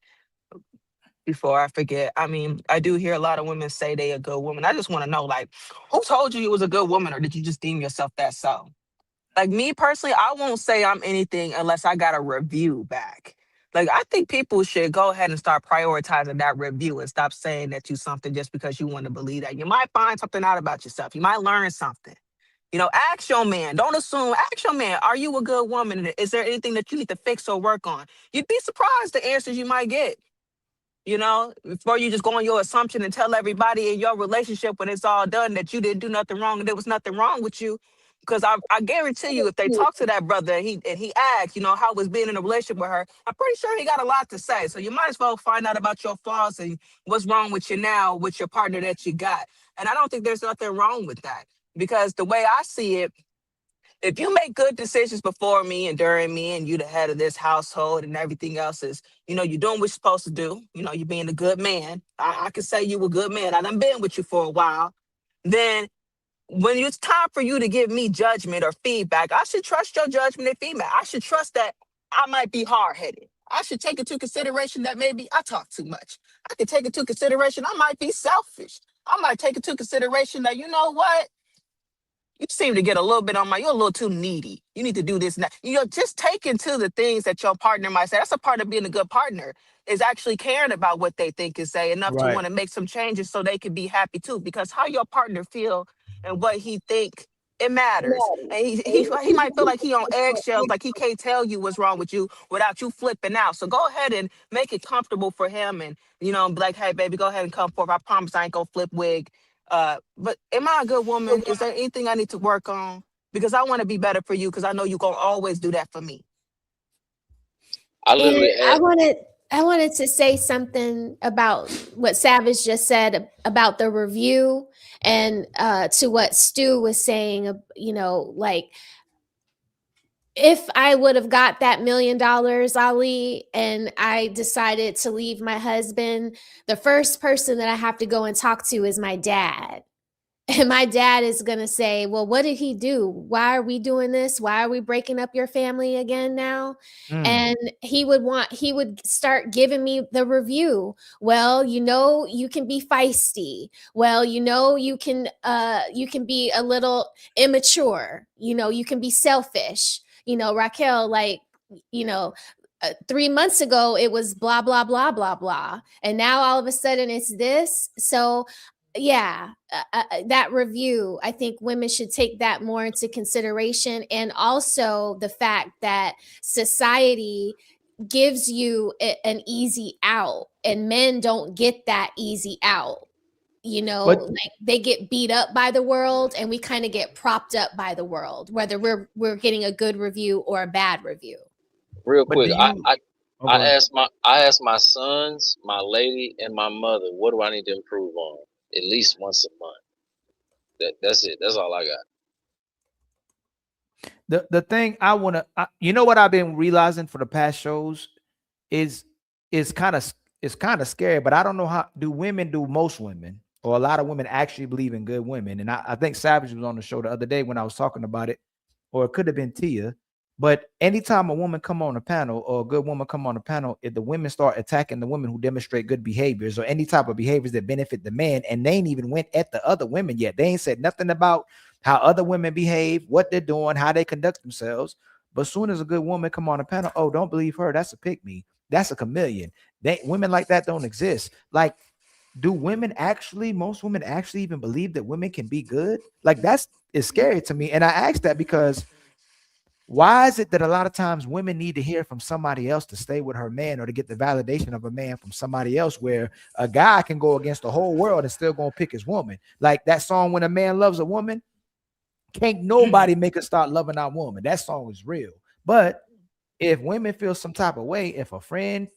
Speaker 22: before I forget. I mean, I do hear a lot of women say they a good woman. I just want to know, like, who told you was a good woman, or did you just deem yourself that so? Like, me personally, I won't say I'm anything unless I got a review back. Like, I think people should go ahead and start prioritizing that review and stop saying that you're something just because you want to believe that. You might find something out about yourself. You might learn something. Ask your man. Don't assume. Ask your man, are you a good woman? Is there anything that you need to fix or work on? You'd be surprised the answers you might get. Before you just go on your assumption and tell everybody in your relationship when it's all done that you didn't do nothing wrong and there was nothing wrong with you. Because I guarantee you, if they talk to that brother and he asks, how was being in a relationship with her, I'm pretty sure he got a lot to say. So you might as well find out about your flaws and what's wrong with you now with your partner that you got. And I don't think there's nothing wrong with that. Because the way I see it, if you make good decisions before me and during me and you the head of this household and everything else is, you're doing what you're supposed to do. You're being a good man. I can say you a good man. I done been with you for a while. Then when it's time for you to give me judgment or feedback, I should trust your judgment and feedback. I should trust that I might be hard-headed. I should take into consideration that maybe I talk too much. I could take into consideration I might be selfish. I might take into consideration that, you know what? You seem to get a little bit on you're a little too needy. You need to do this and that. Just take into the things that your partner might say. That's a part of being a good partner, is actually caring about what they think and say enough to
Speaker 1: Right.
Speaker 22: want to make some changes so they can be happy too. Because how your partner feel and what he think, it matters. And he might feel like he on eggshells, like he can't tell you what's wrong with you without you flipping out. So go ahead and make it comfortable for him and, be like, hey, baby, go ahead and come forth. I promise I ain't gonna flip wig. But am I a good woman? Is there anything I need to work on? Because I want to be better for you, because I know you're gonna always do that for me.
Speaker 21: I
Speaker 5: And
Speaker 21: literally
Speaker 5: I wanted to say something about what Savage just said about the review, and to what Stu was saying, like, if I would have got that $1 million, Ali, and I decided to leave my husband, the first person that I have to go and talk to is my dad. And my dad is going to say, well, what did he do? Why are we doing this? Why are we breaking up your family again now? And he would start giving me the review. Well, you can be feisty. Well, you can be a little immature. You can be selfish. Raquel, 3 months ago, it was blah, blah, blah, blah, blah. And now all of a sudden it's this. So yeah, that review, I think women should take that more into consideration. And also the fact that society gives you an easy out, and men don't get that easy out. Like they get beat up by the world, and we kind of get propped up by the world, whether we're getting a good review or a bad review.
Speaker 21: real quick. I asked my sons, my lady, and my mother, what do I need to improve on? At least once a month. That's it. That's all I got.
Speaker 1: The thing I want to, what I've been realizing for the past shows is kind of scary, but I don't know how do most women or a lot of women actually believe in good women. And I think Savage was on the show the other day when I was talking about it, or it could have been Tia. But anytime a woman come on a panel or a good woman come on a panel, if the women start attacking the women who demonstrate good behaviors or any type of behaviors that benefit the man, and they ain't even went at the other women yet. They ain't said nothing about how other women behave, what they're doing, how they conduct themselves. But as soon as a good woman come on a panel, oh, don't believe her. That's a pick-me. That's a chameleon. Women like that don't exist. Like, do most women actually even believe that women can be good? Like, is scary to me. And I ask that because why is it that a lot of times women need to hear from somebody else to stay with her man or to get the validation of a man from somebody else, where a guy can go against the whole world and still gonna pick his woman? Like that song, When a Man Loves a Woman, can't nobody make her start loving our woman. That song is real. But if women feel some type of way, if a friend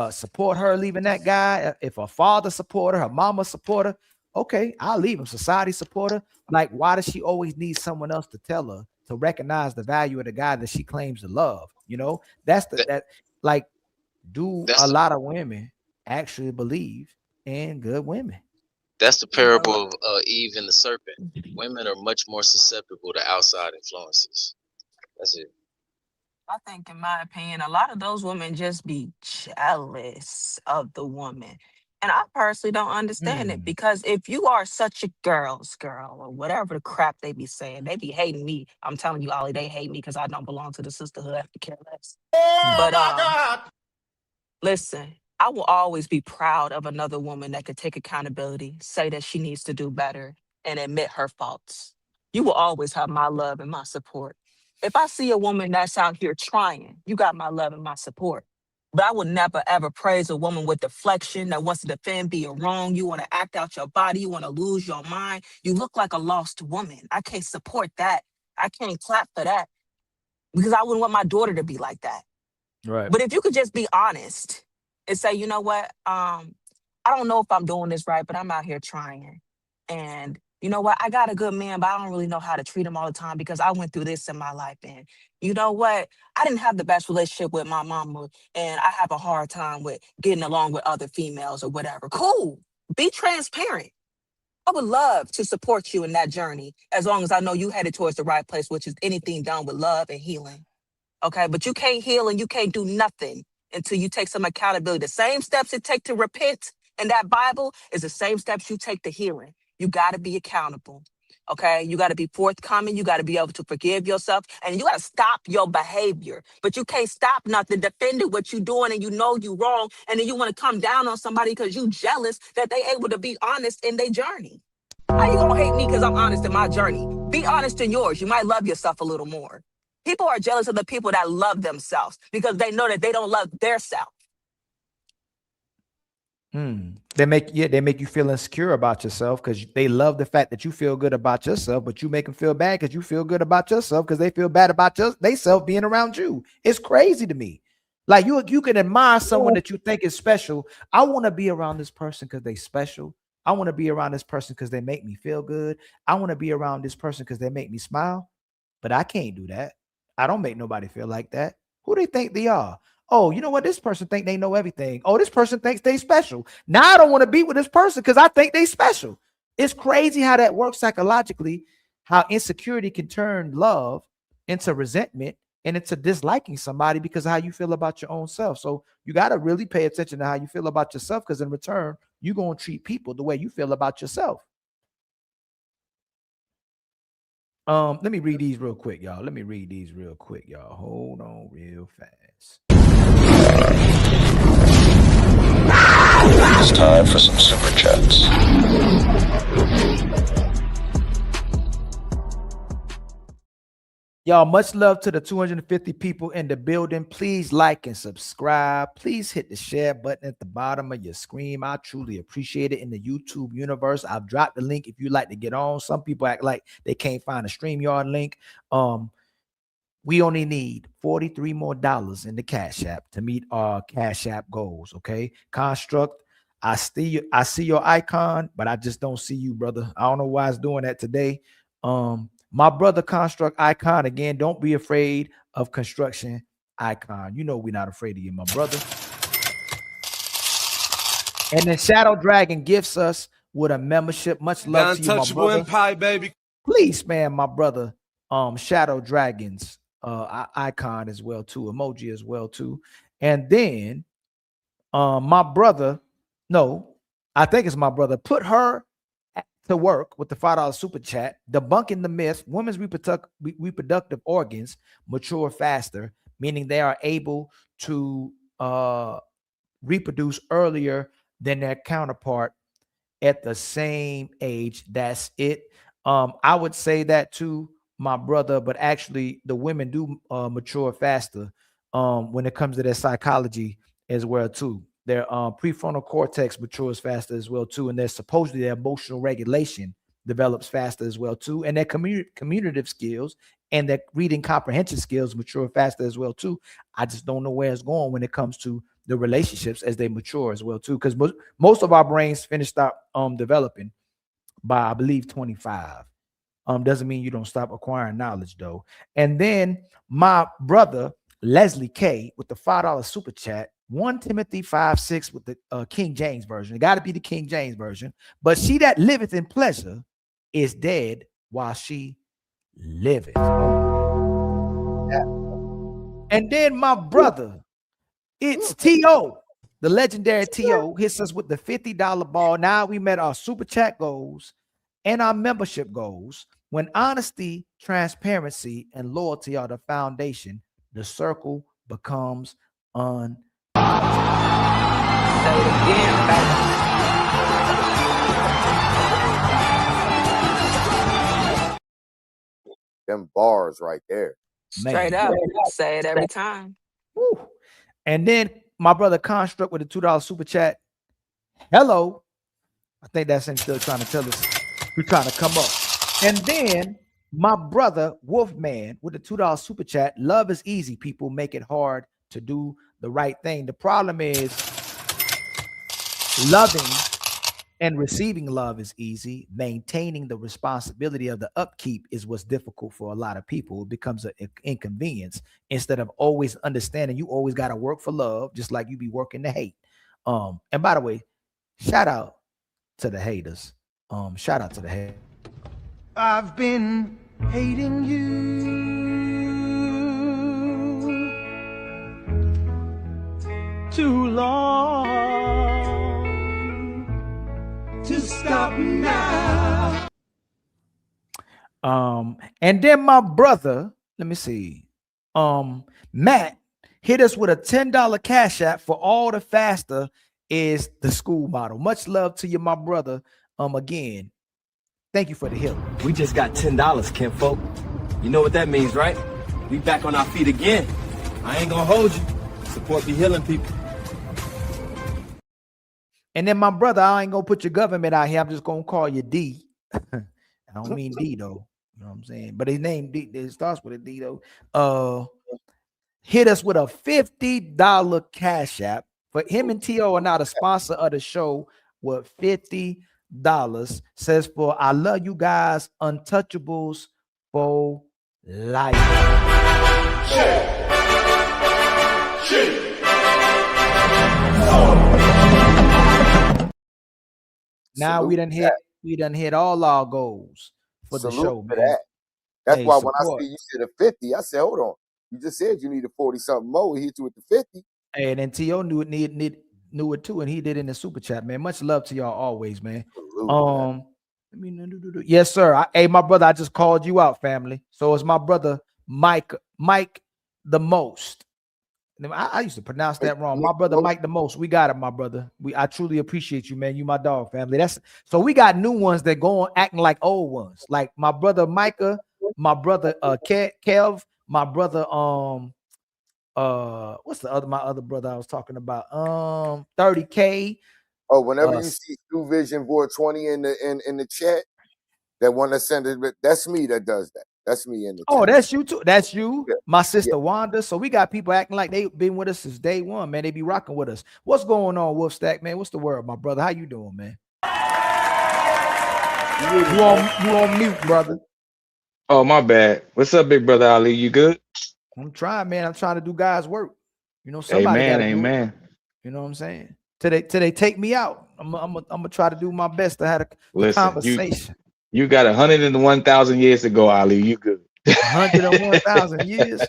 Speaker 1: support her leaving that guy, if her father support her mama support her, okay, I'll leave him. Society support her. Like, why does she always need someone else to tell her to recognize the value of the guy that she claims to love? That's a lot of women actually believe in good women?
Speaker 21: That's the parable of Eve and the serpent. Women are much more susceptible to outside influences. That's it.
Speaker 22: I think, in my opinion, a lot of those women just be jealous of the woman. And I personally don't understand it, because if you are such a girl's girl or whatever the crap they be saying, they be hating me. I'm telling you, Ollie, they hate me because I don't belong to the sisterhood. I could care less. But listen, I will always be proud of another woman that could take accountability, say that she needs to do better, and admit her faults. You will always have my love and my support. If I see a woman that's out here trying, you got my love and my support. But I would never, ever praise a woman with deflection that wants to defend being wrong. You want to act out your body. You want to lose your mind. You look like a lost woman. I can't support that. I can't clap for that, because I wouldn't want my daughter to be like that.
Speaker 1: Right.
Speaker 22: But if you could just be honest and say, you know what, I don't know if I'm doing this right, but I'm out here trying. And you know what, I got a good man, but I don't really know how to treat him all the time because I went through this in my life. And you know what, I didn't have the best relationship with my mama, and I have a hard time with getting along with other females or whatever. Cool. Be transparent. I would love to support you in that journey as long as I know you headed towards the right place, which is anything done with love and healing. Okay, but you can't heal and you can't do nothing until you take some accountability. The same steps it take to repent in that Bible is the same steps you take to healing. You got to be accountable. Okay, you got to be forthcoming. You got to be able to forgive yourself, and you got to stop your behavior. But you can't stop nothing, defending what you're doing, and you know you wrong, and then you want to come down on somebody because you jealous that they able to be honest in their journey. How you gonna hate me because I'm honest in my journey? Be honest in yours. You might love yourself a little more. People are jealous of the people that love themselves because they know that they don't love their self.
Speaker 1: They make you feel insecure about yourself because they love the fact that you feel good about yourself, but you make them feel bad because you feel good about yourself because they feel bad about they self being around you. It's crazy to me. Like you can admire someone that you think is special. I want to be around this person because they special. I want to be around this person because they make me feel good. I want to be around this person because they make me smile. But I can't do that. I don't make nobody feel like that. Who they think they are? Oh, you know what? This person think they know everything. Oh, this person thinks they special. Now I don't want to be with this person because I think they special. It's crazy how that works psychologically, how insecurity can turn love into resentment and into disliking somebody because of how you feel about your own self. So you got to really pay attention to how you feel about yourself because in return, you're going to treat people the way you feel about yourself. Let me read these real quick, y'all. Hold on real fast.
Speaker 11: It's time for some super chats.
Speaker 1: Y'all, much love to the 250 people in the building. Please like and subscribe. Please hit the share button at the bottom of your screen. I truly appreciate it. In the YouTube universe, I've dropped the link if you'd like to get on. Some people act like they can't find a StreamYard link. We only need $43 more in the Cash App to meet our Cash App goals. Okay, Construct. I see your icon, but I just don't see you, brother. I don't know why it's doing that today. My brother Construct icon, again, don't be afraid of construction icon. You know we're not afraid of you, my brother. And then Shadow Dragon gifts us with a membership. Much love to you, my brother.
Speaker 13: Empire, baby.
Speaker 1: Please spam my brother Shadow Dragon's icon as well too, emoji as well too. And then my brother, no, I think it's my brother, put her to work with the $5 super chat, debunking the myth women's reproductive organs mature faster, meaning they are able to reproduce earlier than their counterpart at the same age. That's it. I would say that to my brother, but actually the women do mature faster when it comes to their psychology as well too. Their prefrontal cortex matures faster as well too, and their supposedly their emotional regulation develops faster as well too, and their communicative skills and their reading comprehension skills mature faster as well too. I just don't know where it's going when it comes to the relationships as they mature as well too, because most of our brains finish developing by, I believe, 25. Doesn't mean you don't stop acquiring knowledge though. And then my brother Leslie K with the $5 super chat, 1 Timothy 5:6 with the King James version. It got to be the King James version. But she that liveth in pleasure is dead while she liveth. And then my brother, it's T.O., the legendary T.O., hits us with the $50 ball. Now we met our super chat goals and our membership goals. When honesty, transparency, and loyalty are the foundation, the circle becomes untouchable.
Speaker 22: Say it again, baby.
Speaker 10: Them bars right there.
Speaker 22: Straight up. Say it every time.
Speaker 1: Woo. And then my brother Construct with a $2 super chat. Hello. I think that's him still trying to tell us we're trying to come up. And then my brother Wolfman with a $2 super chat. Love is easy. People make it hard to do the right thing. The problem is loving and receiving love is easy. Maintaining the responsibility of the upkeep is what's difficult for a lot of people. It becomes an inconvenience instead of always understanding you always got to work for love, just like you be working to hate. And by the way, shout out to the haters. Shout out to the head.
Speaker 3: I've been hating you too long to stop now.
Speaker 1: And then my brother, let me see, Matt hit us with a $10 cash app for all the faster is the school model. Much love to you, my brother. Again, thank you for the help.
Speaker 17: We just got $10, kinfolk. You know what that means, right? We back on our feet again. I ain't gonna hold you. Support be healing people.
Speaker 1: And then my brother, I ain't gonna put your government out here. I'm just gonna call you D. I don't mean D though. You know what I'm saying? But his name D, it starts with a D though. Hit us with a $50 cash app. For him and T.O. are not a sponsor of the show with $50. Says for I love you guys, untouchables for life. Now we done hit all our goals for the show, man.
Speaker 10: That's why when I see you said a 50, I said, hold on. You just said you needed 40-something more. We hit you with the 50.
Speaker 1: And then T.O. knew it too, and he did in the super chat, man. Much love to y'all always, man. Yes, sir. Hey, my brother, I just called you out, family. So it's my brother Mike the Most. I used to pronounce that wrong. My brother Mike the Most. We got it, my brother. I truly appreciate you, man. You my dog, family. So we got new ones that go on acting like old ones. Like my brother Micah, my brother Kev, my brother what's my other brother I was talking about? 30K.
Speaker 10: Oh, whenever you see True Vision Board 20 in the chat, that one that sent it, that's me that does that. That's me in the chat.
Speaker 1: That's you too. That's you, my sister Wanda. So we got people acting like they've been with us since day one, man. They be rocking with us. What's going on, Wolf Stack, man? What's the word, my brother? How you doing, man? You on mute, brother.
Speaker 12: Oh, my bad. What's up, big brother Ali? You good?
Speaker 1: I'm trying, man. I'm trying to do God's work. You know, somebody gotta do it. You know what I'm saying? Till they take me out. I'm gonna try to do my best to have a conversation.
Speaker 12: You got 101,000 years to go, Ali. You good?
Speaker 1: 101,000 years.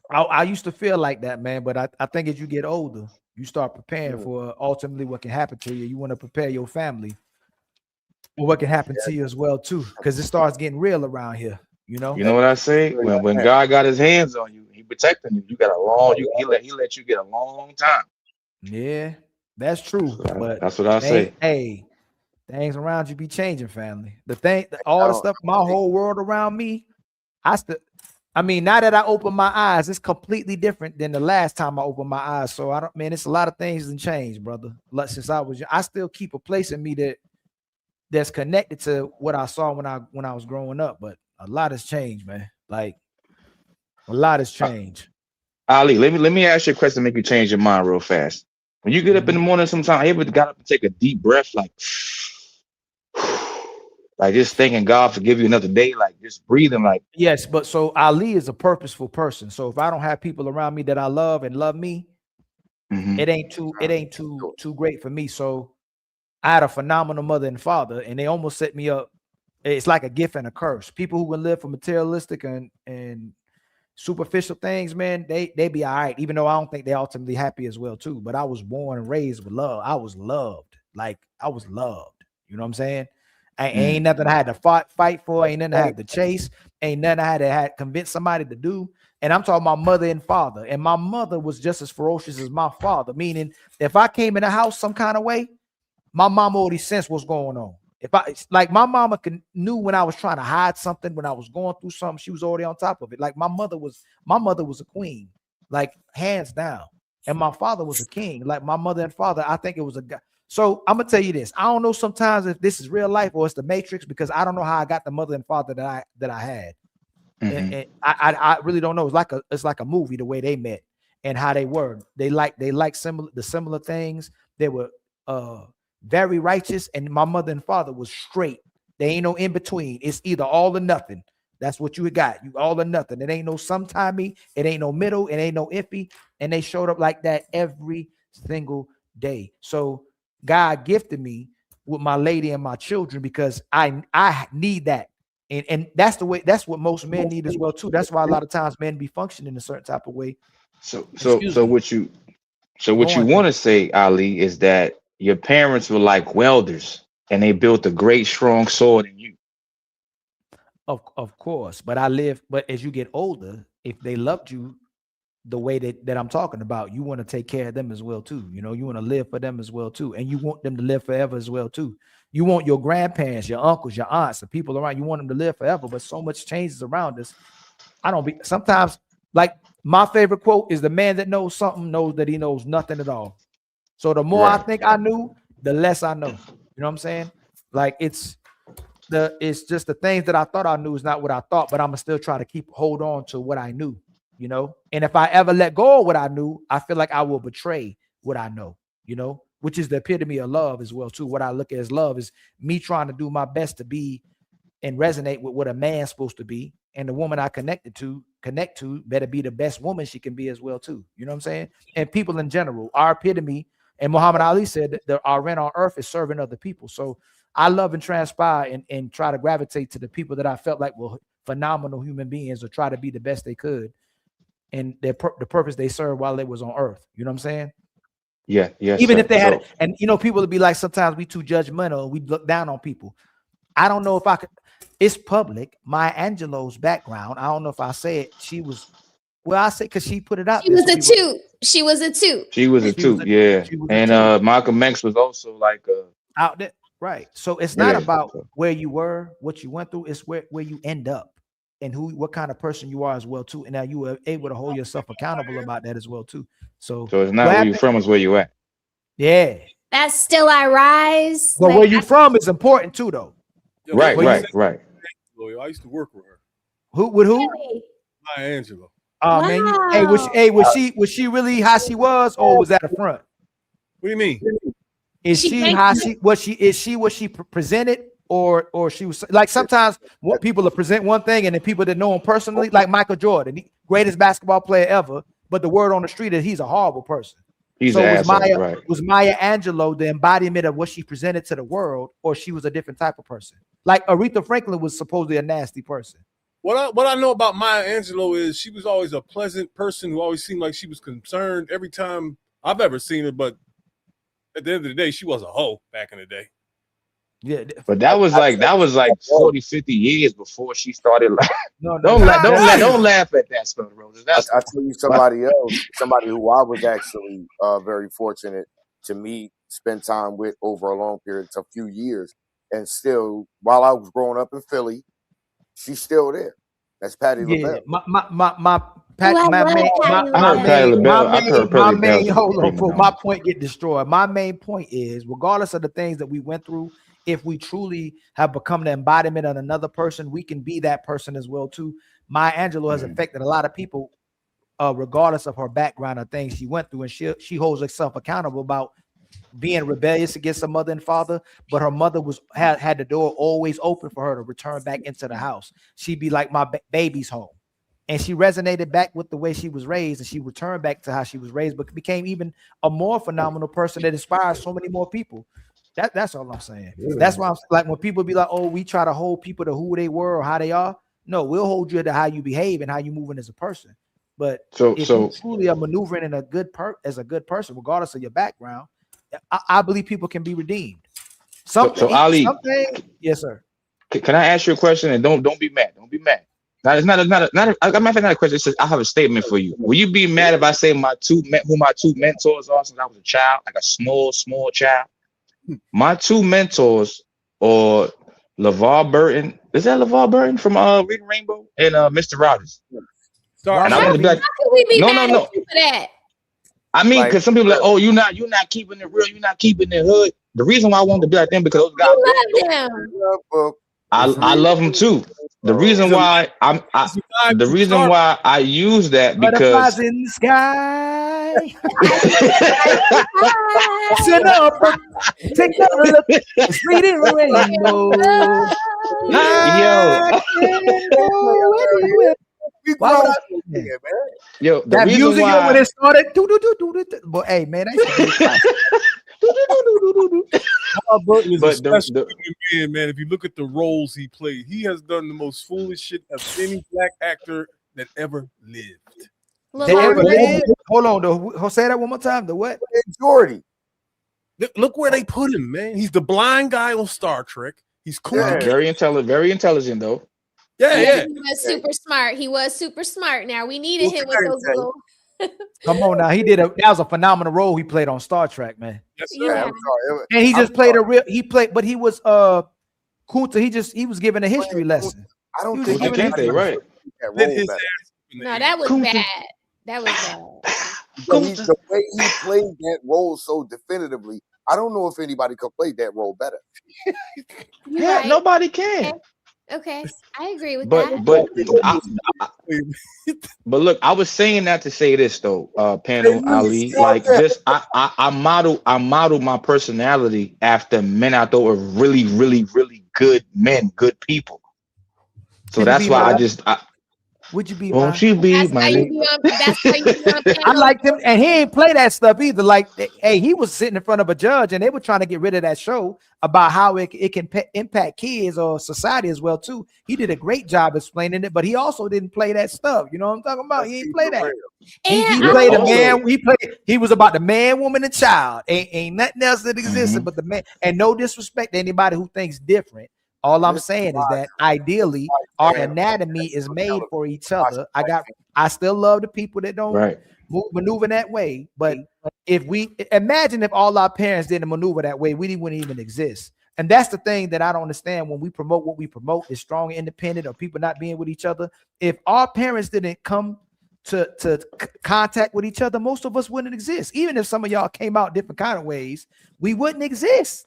Speaker 1: I used to feel like that, man. But I think as you get older, you start preparing for ultimately what can happen to you. You want to prepare your family for what can happen to you as well, too, because it starts getting real around here. You know
Speaker 12: what I say? When God got his hands on you, he protecting you. You got a long, he let you get a long time.
Speaker 1: Yeah, that's true. But
Speaker 12: that's what I say.
Speaker 1: Hey, things around you be changing, family. All the stuff, my whole world around me, now that I open my eyes, it's completely different than the last time I opened my eyes. So it's a lot of things that changed, brother. Since I still keep a place in me that's connected to what I saw when I was growing up, but a lot has changed, man. Like a lot has changed.
Speaker 12: Ali, let me ask you a question to make you change your mind real fast. When you get up in the morning, sometimes you ever got up and take a deep breath, like just thanking God for giving you another day, like just breathing, like
Speaker 1: yes. But so Ali is a purposeful person. So if I don't have people around me that I love and love me, it ain't too great for me. So I had a phenomenal mother and father, and they almost set me up. It's like a gift and a curse. People who can live for materialistic and superficial things, man, they be all right, even though I don't think they're ultimately happy as well, too. But I was born and raised with love. I was loved. Like I was loved. You know what I'm saying? Ain't nothing I had to fight for. Ain't nothing I had to chase. Ain't nothing I had to convince somebody to do. And I'm talking about mother and father. And my mother was just as ferocious as my father. Meaning, if I came in the house some kind of way, my mom already sensed what's going on. My mama knew when I was trying to hide something, when I was going through something, she was already on top of it. Like my mother was a queen, like hands down. And my father was a king. Like my mother and father, I think it was a guy. So I'm gonna tell you this. I don't know sometimes if this is real life or it's the Matrix, because I don't know how I got the mother and father that I had. And I really don't know. It's like a movie, the way they met and how they were. They like similar things. They were very righteous, and my mother and father was straight. There ain't no in between. It's either all or nothing. That's what you got. You all or nothing. It ain't no sometimey. It ain't no middle. It ain't no iffy. And they showed up like that every single day. So God gifted me with my lady and my children because I need that. And that's the way, that's what most men need as well too. That's why a lot of times men be functioning a certain type of way.
Speaker 12: So what you want to say, Ali, is that your parents were like welders and they built a great strong sword in you.
Speaker 1: Of course, but as you get older, if they loved you the way that I'm talking about, you want to take care of them as well too. You know, you want to live for them as well too, and you want them to live forever as well too. You want your grandparents, your uncles, your aunts, the people around, you want them to live forever, but so much changes around us. Sometimes, like, my favorite quote is, the man that knows something knows that he knows nothing at all. So the more I think I knew, the less I know. You know what I'm saying? Like, it's just the things that I thought I knew is not what I thought, but I'm gonna still try to hold on to what I knew, you know? And if I ever let go of what I knew, I feel like I will betray what I know, you know, which is the epitome of love as well too. What I look at as love is me trying to do my best to be and resonate with what a man's supposed to be. And the woman I connect to better be the best woman she can be as well too. You know what I'm saying? And people in general, our epitome, and Muhammad Ali said that our rent on earth is serving other people. So I love and transpire and try to gravitate to the people that I felt like were phenomenal human beings, or try to be the best they could, and the purpose they served while they was on earth. You know what I'm saying?
Speaker 12: Yeah.
Speaker 1: Even if they had it, and you know, people would be like, sometimes we too judgmental, we look down on people. I don't know if I could. It's public. Maya Angelou's background, I don't know if I say it. She was, well, I say because she put it out.
Speaker 5: She was a toot. She was a toot.
Speaker 12: Yeah. And Malcolm X was also like
Speaker 1: out there. Right. So it's not about where you were, what you went through. It's where you end up and what kind of person you are as well too. And now you are able to hold yourself accountable about that as well too. So
Speaker 12: it's not where you're from, it's where you at.
Speaker 1: Yeah.
Speaker 5: That's Still I Rise.
Speaker 1: But where you from is important too, though.
Speaker 7: Yo,
Speaker 12: right.
Speaker 7: I used to work with her.
Speaker 1: Who?
Speaker 7: Maya Angelou.
Speaker 1: Oh
Speaker 5: Wow.
Speaker 1: man, was she really how she was, or was that a front?
Speaker 7: What do you mean?
Speaker 1: Is she what she presented, or she was like, sometimes what people present one thing and then people that know him personally, like Michael Jordan, the greatest basketball player ever, but the word on the street is he's a horrible person.
Speaker 12: Was
Speaker 1: Maya Angelou the embodiment of what she presented to the world, or she was a different type of person? Like Aretha Franklin was supposedly a nasty person.
Speaker 7: What I know about Maya Angelou is she was always a pleasant person who always seemed like she was concerned every time I've ever seen her, but at the end of the day, she was a hoe back in the day.
Speaker 1: Yeah,
Speaker 12: but that was like 40, 50 years before she started. Like, don't laugh at that, Smell the Roses.
Speaker 10: I'll tell you somebody else, somebody who I was actually very fortunate to meet, spend time with over a long period, a few years, and still, while I was growing up in Philly, she's still there. That's Patti LaBelle.
Speaker 1: My point get destroyed. My main point is, regardless of the things that we went through, if we truly have become the embodiment of another person, we can be that person as well too. Maya Angelou has affected a lot of people, regardless of her background or things she went through, and she holds herself accountable about being rebellious against her mother and father, but her mother had the door always open for her to return back into the house. She'd be like, my baby's home. And she resonated back with the way she was raised, and she returned back to how she was raised, but became even a more phenomenal person that inspires so many more people. That's all I'm saying. Yeah. That's why I'm like, when people be like, oh, we try to hold people to who they were or how they are. No, we'll hold you to how you behave and how you moving as a person. But if you truly are maneuvering in as a good person, regardless of your background, I believe people can be redeemed.
Speaker 12: Ali,
Speaker 1: yes, sir.
Speaker 12: Can I ask you a question? And don't be mad. Don't be mad. Now, it's not a question. It's I have a statement for you. Will you be mad if I say who my two mentors are since I was a child, like a small child? My two mentors are LeVar Burton. Is that LeVar Burton from Reading Rainbow and Mr. Rogers?
Speaker 5: How could we be mad at you for that?
Speaker 12: I mean, because some people are like, oh, you're not keeping it real, you're not keeping it hood. The reason why I wanted to be like them because those guys I love them too. The reason why I use that because
Speaker 1: butterflies in the sky. Sit up, take a look. It's Reading Rainbow.
Speaker 12: Yo,
Speaker 1: that music when it started. But hey, man,
Speaker 7: Burton is a
Speaker 12: But
Speaker 7: special human being, man. If you look at the roles he played, he has done the most foolish shit of any black actor that ever lived.
Speaker 1: They ever lived? Hold on, say that one more time. The what?
Speaker 10: Jordy.
Speaker 7: Look where they put him, man. He's the blind guy on Star Trek. He's cool.
Speaker 12: very intelligent though.
Speaker 7: Yeah.
Speaker 5: He was super smart. He was super smart. Now we needed him with those little.
Speaker 1: Come on now, that was a phenomenal role he played on Star Trek, man.
Speaker 7: Yes,
Speaker 10: sir. Yeah.
Speaker 1: And he just played but he was Kunta. He was giving a history lesson.
Speaker 10: I don't
Speaker 1: think
Speaker 12: right.
Speaker 5: No, that was bad. That was bad.
Speaker 10: The way he played that role so definitively, I don't know if anybody could play that role better.
Speaker 12: Yeah, right. Nobody can.
Speaker 5: Okay, I agree with
Speaker 12: that. But look, I was saying that to say this though, Panel Ali. Like this, I model my personality after men I thought were really, really, really good men, good people. So that's why
Speaker 1: would you be?
Speaker 12: Won't you be my?
Speaker 1: I liked him, and he ain't play that stuff either. Like, hey, he was sitting in front of a judge, and they were trying to get rid of that show about how it can impact kids or society as well too. He did a great job explaining it, but he also didn't play that stuff. You know what I'm talking about? He ain't play that. He played a man. He was about the man, woman, and child. Ain't nothing else that existed but the man. And no disrespect to anybody who thinks different. All I'm saying is that ideally our anatomy is made for each other. I still love the people that don't maneuver that way. But if we imagine if all our parents didn't maneuver that way, we wouldn't even exist. And that's the thing that I don't understand when we promote what we promote is strong, independent, or people not being with each other. If our parents didn't come to contact with each other, most of us wouldn't exist. Even if some of y'all came out different kind of ways, we wouldn't exist.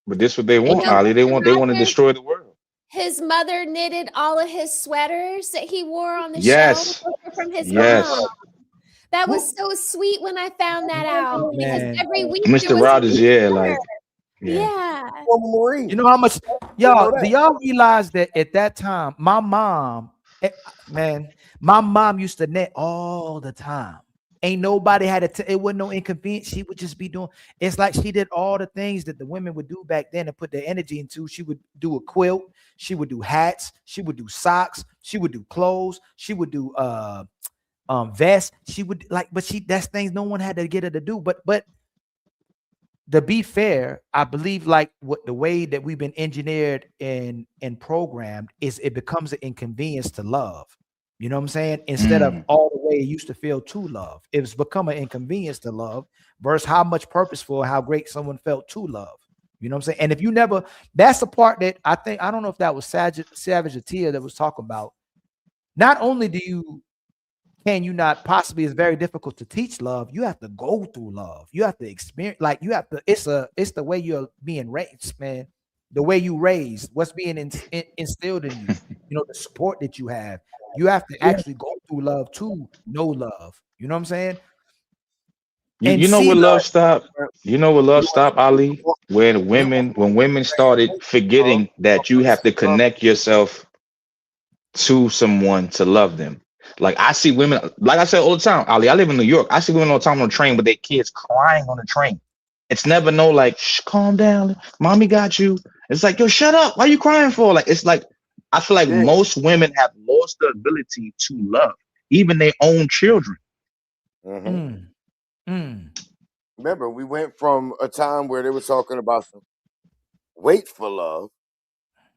Speaker 12: But this is what they want, Ali. They want to destroy the world.
Speaker 5: His mother knitted all of his sweaters that he wore on the show from his mom. That was so sweet when I found that out. Because every week,
Speaker 12: Mr. Rogers,
Speaker 5: yeah.
Speaker 1: You know how much, y'all? Do y'all realize that at that time, my mom used to knit all the time. Ain't nobody had it wasn't no inconvenience. She would just be doing. It's like she did all the things that the women would do back then and put their energy into. She would do a quilt. She would do hats. She would do socks. She would do clothes. She would do vests. She would that's things no one had to get her to do. But to be fair, I believe what the way that we've been engineered and programmed is it becomes an inconvenience to love. You know what I'm saying? Instead of all the way it used to feel to love, it's become an inconvenience to love versus how much purposeful, how great someone felt to love. You know what I'm saying? And if you never, that's the part that I don't know if that was Savage Atia that was talking about. Not only can you not possibly, it's very difficult to teach love. You have to go through love. You have to experience, it's the way you're being raised, man. The way you raised, what's being instilled in you, the support that you have. You have to actually go through love to know love. You know what I'm saying?
Speaker 12: You know what love stopped? You know what love stopped, Ali? When women started forgetting that you have to connect yourself to someone to love them. Like I see women, like I said all the time, Ali, I live in New York. I see women all the time on the train with their kids crying on the train. It's never no like, shh, calm down. Mommy got you. It's like, yo, shut up. Why are you crying for? Like, it's like, I feel like most women have lost the ability to love, even their own children.
Speaker 10: Remember, we went from a time where they were talking about some wait for love.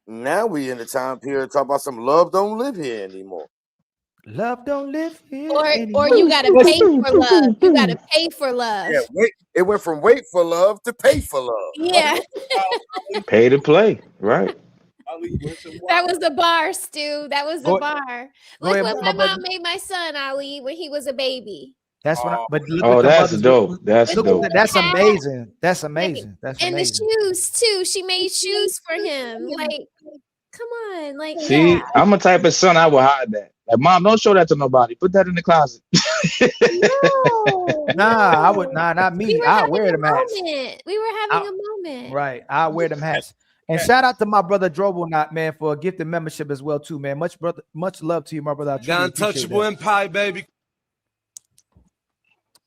Speaker 10: Now we in the time period talking about some love don't live here anymore.
Speaker 1: Love don't live here
Speaker 5: or you gotta pay for love. You gotta pay for love.
Speaker 10: Yeah, it went from wait for love to pay for love.
Speaker 5: Yeah.
Speaker 12: Pay to play, right?
Speaker 5: That was the bar, Stu. That was the bar. Look what my mom made my son, Ali, when he was a baby.
Speaker 1: That's what.
Speaker 12: That's dope. That's dope.
Speaker 1: That's amazing. That's amazing. That's
Speaker 5: and
Speaker 1: amazing.
Speaker 5: the shoes too. She made shoes for him. Like, come on, like.
Speaker 12: See, I'm a type of son. I will hide that. Like, mom, don't show that to nobody. Put that in the closet.
Speaker 5: No.
Speaker 1: I would not me. I wear them hats.
Speaker 5: We were having a moment.
Speaker 1: Right. I wear them hats. And shout out to my brother Drobonot, man, for a gifted membership as well, too, man. Much love to you, my brother.
Speaker 13: The Untouchable Empire, baby.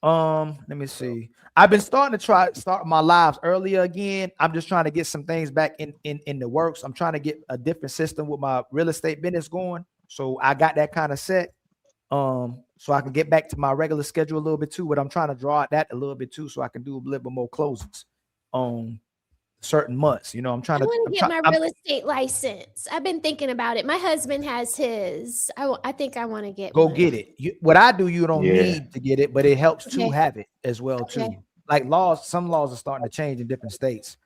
Speaker 1: Let me see. I've been starting to start my lives earlier again. I'm just trying to get some things back in the works. I'm trying to get a different system with my real estate business going. So I got that kind of set. So I can get back to my regular schedule a little bit too, but I'm trying to draw out that a little bit too, so I can do a little bit more closings on certain months. You know, I'm trying
Speaker 5: I
Speaker 1: to.
Speaker 5: want to get my real estate license. I've been thinking about it. My husband has his. I think I want to get
Speaker 1: Go
Speaker 5: one.
Speaker 1: get it. What I do, you don't
Speaker 12: Yeah.
Speaker 1: need to get it, but it helps to
Speaker 5: Okay.
Speaker 1: have it as well too.
Speaker 5: Okay.
Speaker 1: Like some laws are starting to change in different states,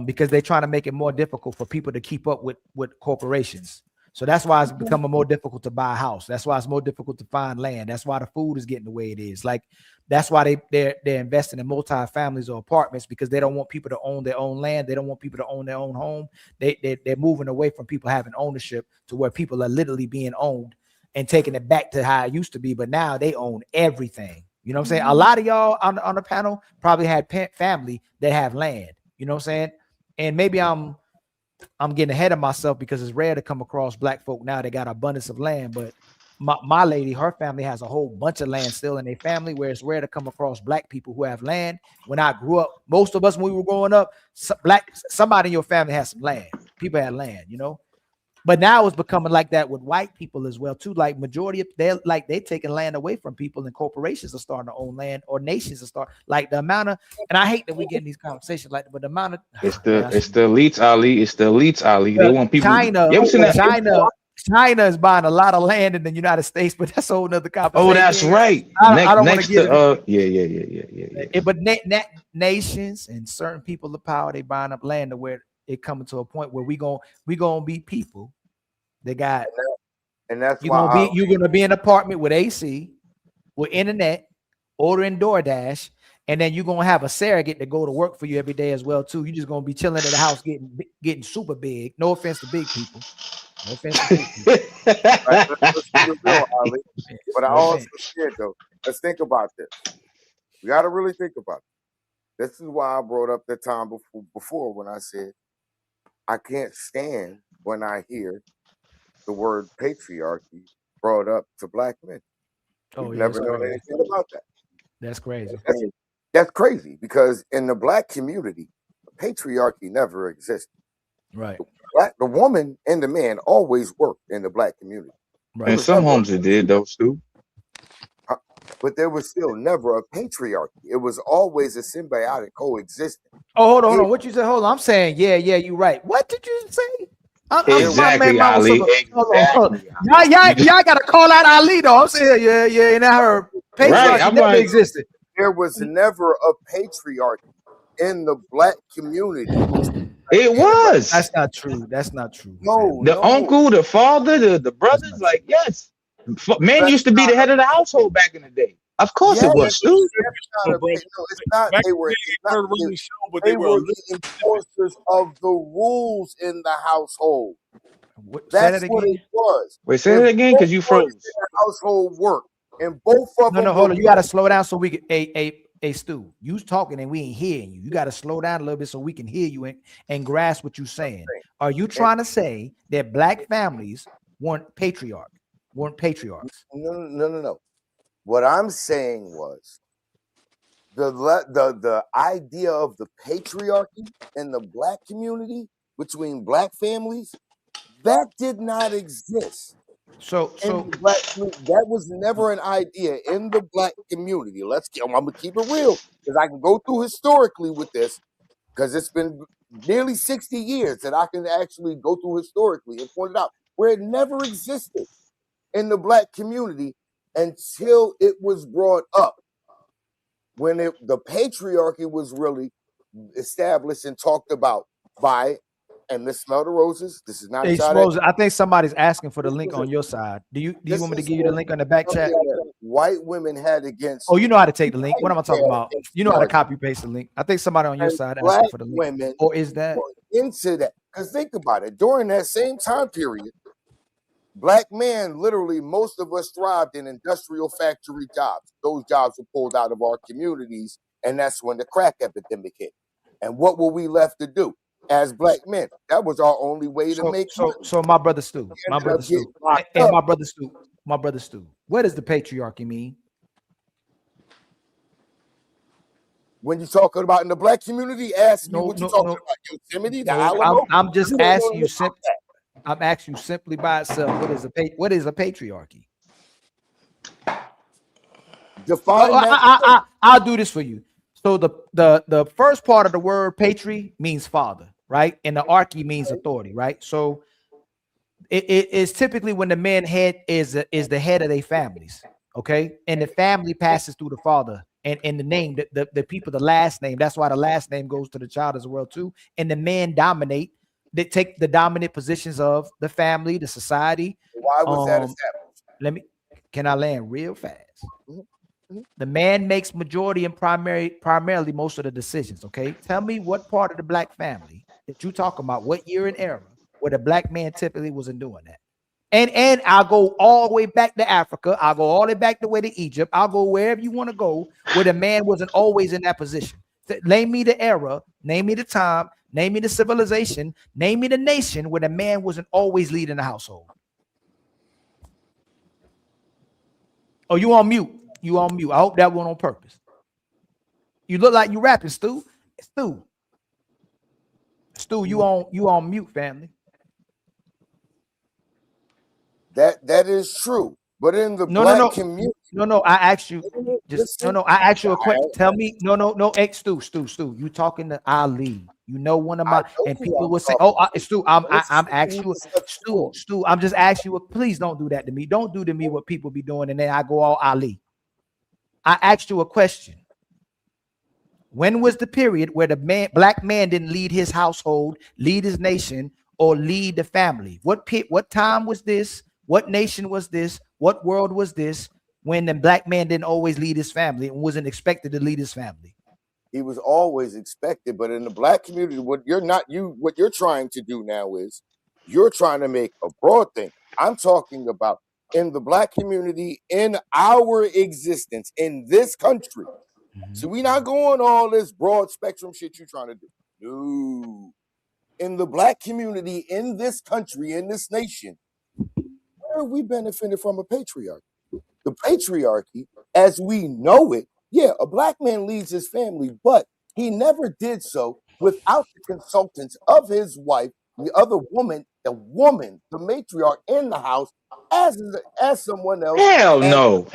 Speaker 1: because they're trying to make it more difficult for people to keep up with corporations. So that's why it's becoming more difficult to buy a house. That's why it's more difficult to find land. That's why the food is getting the way it is. Like that's why they're investing in multi-families or apartments, because they don't want people to own their own land. They don't want people to own their own home. They're moving away from people having ownership to where people are literally being owned and taking it back to how it used to be. But now they own everything. You know what I'm saying? A lot of y'all on the panel probably had family that have land. You know what I'm saying? And maybe I'm getting ahead of myself because it's rare to come across black folk now. They got abundance of land, but my lady, her family has a whole bunch of land still in their family, where it's rare to come across black people who have land. When I grew up, most of us, when we were growing up, somebody in your family has some land. People had land, you know. But now it's becoming like that with white people as well too. Like majority of they're taking land away from people, and corporations are starting to own land, or nations are starting. Like the amount of, and I hate that we get in these conversations like that, but the amount of
Speaker 12: It's the elites, Ali. It's the elites, Ali. They want people.
Speaker 1: China,
Speaker 12: You ever seen that?
Speaker 1: China is buying a lot of land in the United States, but that's a whole nother conversation.
Speaker 12: Oh, that's right.
Speaker 1: I don't want to get
Speaker 12: yeah.
Speaker 1: But nations and certain people of power, they buying up land to where it coming to a point where we gonna be people. They got,
Speaker 10: and that's
Speaker 1: you're
Speaker 10: why
Speaker 1: gonna be in an apartment with AC, with internet, ordering DoorDash, and then you're gonna have a surrogate to go to work for you every day as well too. You're just gonna be chilling at the house getting super big. No offense to big people. No offense to big people.
Speaker 10: Right, let's be real, Ali. But I also said though, let's think about this. We got to really think about it. This is why I brought up the time before when I said I can't stand when I hear the word patriarchy brought up to black men.
Speaker 1: Oh,
Speaker 10: We've
Speaker 1: yeah,
Speaker 10: never known anything about that.
Speaker 1: That's crazy.
Speaker 10: That's crazy, because in the black community, patriarchy never existed.
Speaker 1: Right.
Speaker 10: The woman and the man always worked in the black community.
Speaker 12: Right. In some homes it did, though, Stu.
Speaker 10: But there was still never a patriarchy. It was always a symbiotic coexistence.
Speaker 1: Oh, hold on. What you said? Hold on. I'm saying, yeah, you're right. What did you say?
Speaker 12: Exactly, Ali. Exactly.
Speaker 1: Y'all got to call out Ali, though. I'm saying, yeah, and I heard patriarchy never existed.
Speaker 10: There was never a patriarchy in the black community.
Speaker 12: It was.
Speaker 1: That's not true. That's not true.
Speaker 10: No,
Speaker 12: the uncle, the father, the brothers, like, yes. Men used to be the head of the household back in the day. Of course it was, Stu.
Speaker 10: It's not. They were the enforcers of the rules in the household. That's what it was.
Speaker 12: Wait, say that again, because you froze.
Speaker 10: Household work, and both of them.
Speaker 1: No, hold on. You got to slow down so we can. Hey, Stu, you talking and we ain't hearing you. You got to slow down a little bit so we can hear you and grasp what you're saying. Are you trying to say that black families weren't patriarchs?
Speaker 10: No. What I'm saying was the idea of the patriarchy in the black community between black families, that did not exist.
Speaker 1: So
Speaker 10: that was never an idea in the black community. I'm gonna keep it real, because I can go through historically with this, because it's been nearly 60 years that I can actually go through historically and point it out where it never existed in the black community until it was brought up, when the patriarchy was really established and talked about by, and Miss Smell the Roses. This is not a shot.
Speaker 1: I think somebody's asking for the link on your side. Do you want me to give you the link on the back chat?
Speaker 10: White women had against.
Speaker 1: Oh, you know how to take the link. What am I talking about? You know how to copy paste the link. I think somebody on your side asking for the link.
Speaker 10: Women,
Speaker 1: or is that
Speaker 10: into that? Because think about it. During that same time period, black men, literally, most of us thrived in industrial factory jobs. Those jobs were pulled out of our communities, and that's when the crack epidemic hit. And what were we left to do as black men? That was our only way to make money.
Speaker 1: So my brother Stu, my brother Stu, what does the patriarchy mean?
Speaker 10: When you're talking about in the black community, ask me
Speaker 1: No,
Speaker 10: what you're
Speaker 1: no,
Speaker 10: talking
Speaker 1: no,
Speaker 10: about. Yosemite, the
Speaker 1: no.
Speaker 10: Alamo.
Speaker 1: I'm just
Speaker 10: You don't know
Speaker 1: asking you
Speaker 10: anything about that.
Speaker 1: I'm asking you simply by itself. What is a patriarchy?
Speaker 10: Define that.
Speaker 1: I'll do this for you. So the first part of the word patri means father, right? And the archy means authority, right? So it is typically when the man head is the head of their families, okay? And the family passes through the father and the name, the people, the last name. That's why the last name goes to the child as well too. And the men dominate. They take the dominant positions of the family, the society.
Speaker 10: Why was that established?
Speaker 1: Can I land real fast? The man makes majority and primarily most of the decisions. Okay, tell me what part of the black family that you talking about, what year and era where the black man typically wasn't doing that. And I'll go all the way back to Africa. I'll go all the way back the way to Egypt. I'll go wherever you want to go where the man wasn't always in that position. Name me the era, name me the time, name me the civilization, name me the nation where the man wasn't always leading the household. Oh, you on mute. You on mute. I hope that went on purpose. You look like you rapping, Stu. Stu, you on mute, family.
Speaker 10: That is true. But in the black community,
Speaker 1: I asked you I asked you a question. Tell me, hey, Stu, you talking to Ali. You know one of my and people will say, Stu, I'm asking you, Stu, I'm just asking you, please don't do that to me. Don't do to me what people be doing, and then I go all Ali. I asked you a question. When was the period where the black man didn't lead his household, lead his nation, or lead the family? What time was this? What nation was this? What world was this when the black man didn't always lead his family and wasn't expected to lead his family?
Speaker 10: He was always expected, but in the black community, what you're trying to do now is you're trying to make a broad thing. I'm talking about in the black community, in our existence, in this country. So we're not going all this broad spectrum shit you're trying to do. No. In the black community, in this country, in this nation, where are we benefiting from a patriarchy? The patriarchy, as we know it, yeah, a black man leads his family, but he never did so without the consultance of his wife, the other woman, the matriarch in the house, as someone else.
Speaker 12: Hell no.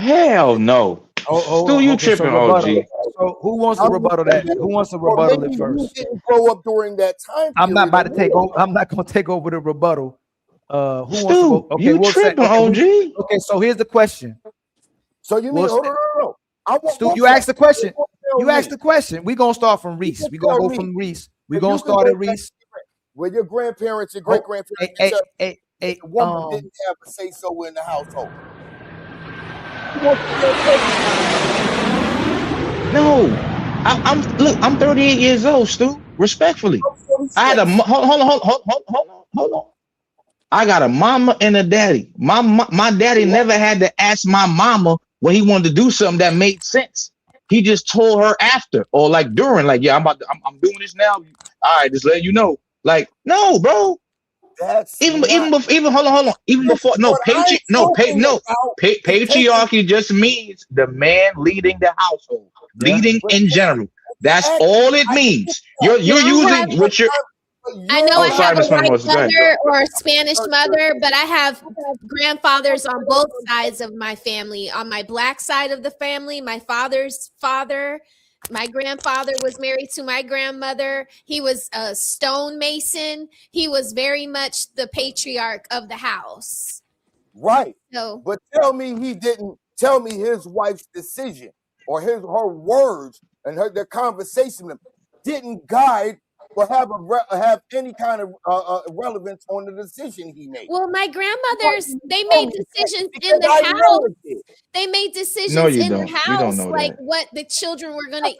Speaker 12: Stu, you tripping, OG.
Speaker 1: So who wants to rebuttal that? Who wants to rebuttal it first?
Speaker 10: You didn't grow up during that time period.
Speaker 1: I'm not about to take over. I'm not going to take over the rebuttal. Who wants to go? Okay,
Speaker 12: you tripping, OG.
Speaker 1: Okay, so here's the question.
Speaker 10: So you mean, no.
Speaker 1: Stu, you asked the question. You asked the question. We're going to start from Reese. We're going to go from Reese. We're going to start at Reese.
Speaker 10: Where your grandparents, your great-grandparents, the woman didn't have a say-so in the household.
Speaker 12: No, I'm 38 years old, Stu. Respectfully, I had a hold on. I got a mama and a daddy. My daddy never had to ask my mama when he wanted to do something that made sense. He just told her after or like during, like, yeah, I'm doing this now. All right, just letting you know. Like, no, bro.
Speaker 10: That's
Speaker 12: even hold on. Even before patriarchy just means the man leading the household, leading in general. That's all it means. You're using what you're.
Speaker 5: I know I have a white mother or a Spanish mother, but I have grandfathers on both sides of my family. On my black side of the family, my father's father, my grandfather was married to my grandmother. He was a stonemason. He was very much the patriarch of the house.
Speaker 10: Right.
Speaker 5: So,
Speaker 10: but tell me he didn't tell me his wife's decision or her words and their conversation didn't guide or have any kind of relevance on the decision he made.
Speaker 5: Well, my grandmothers, they made decisions in the house. They made decisions in the house, like what the children were going to eat.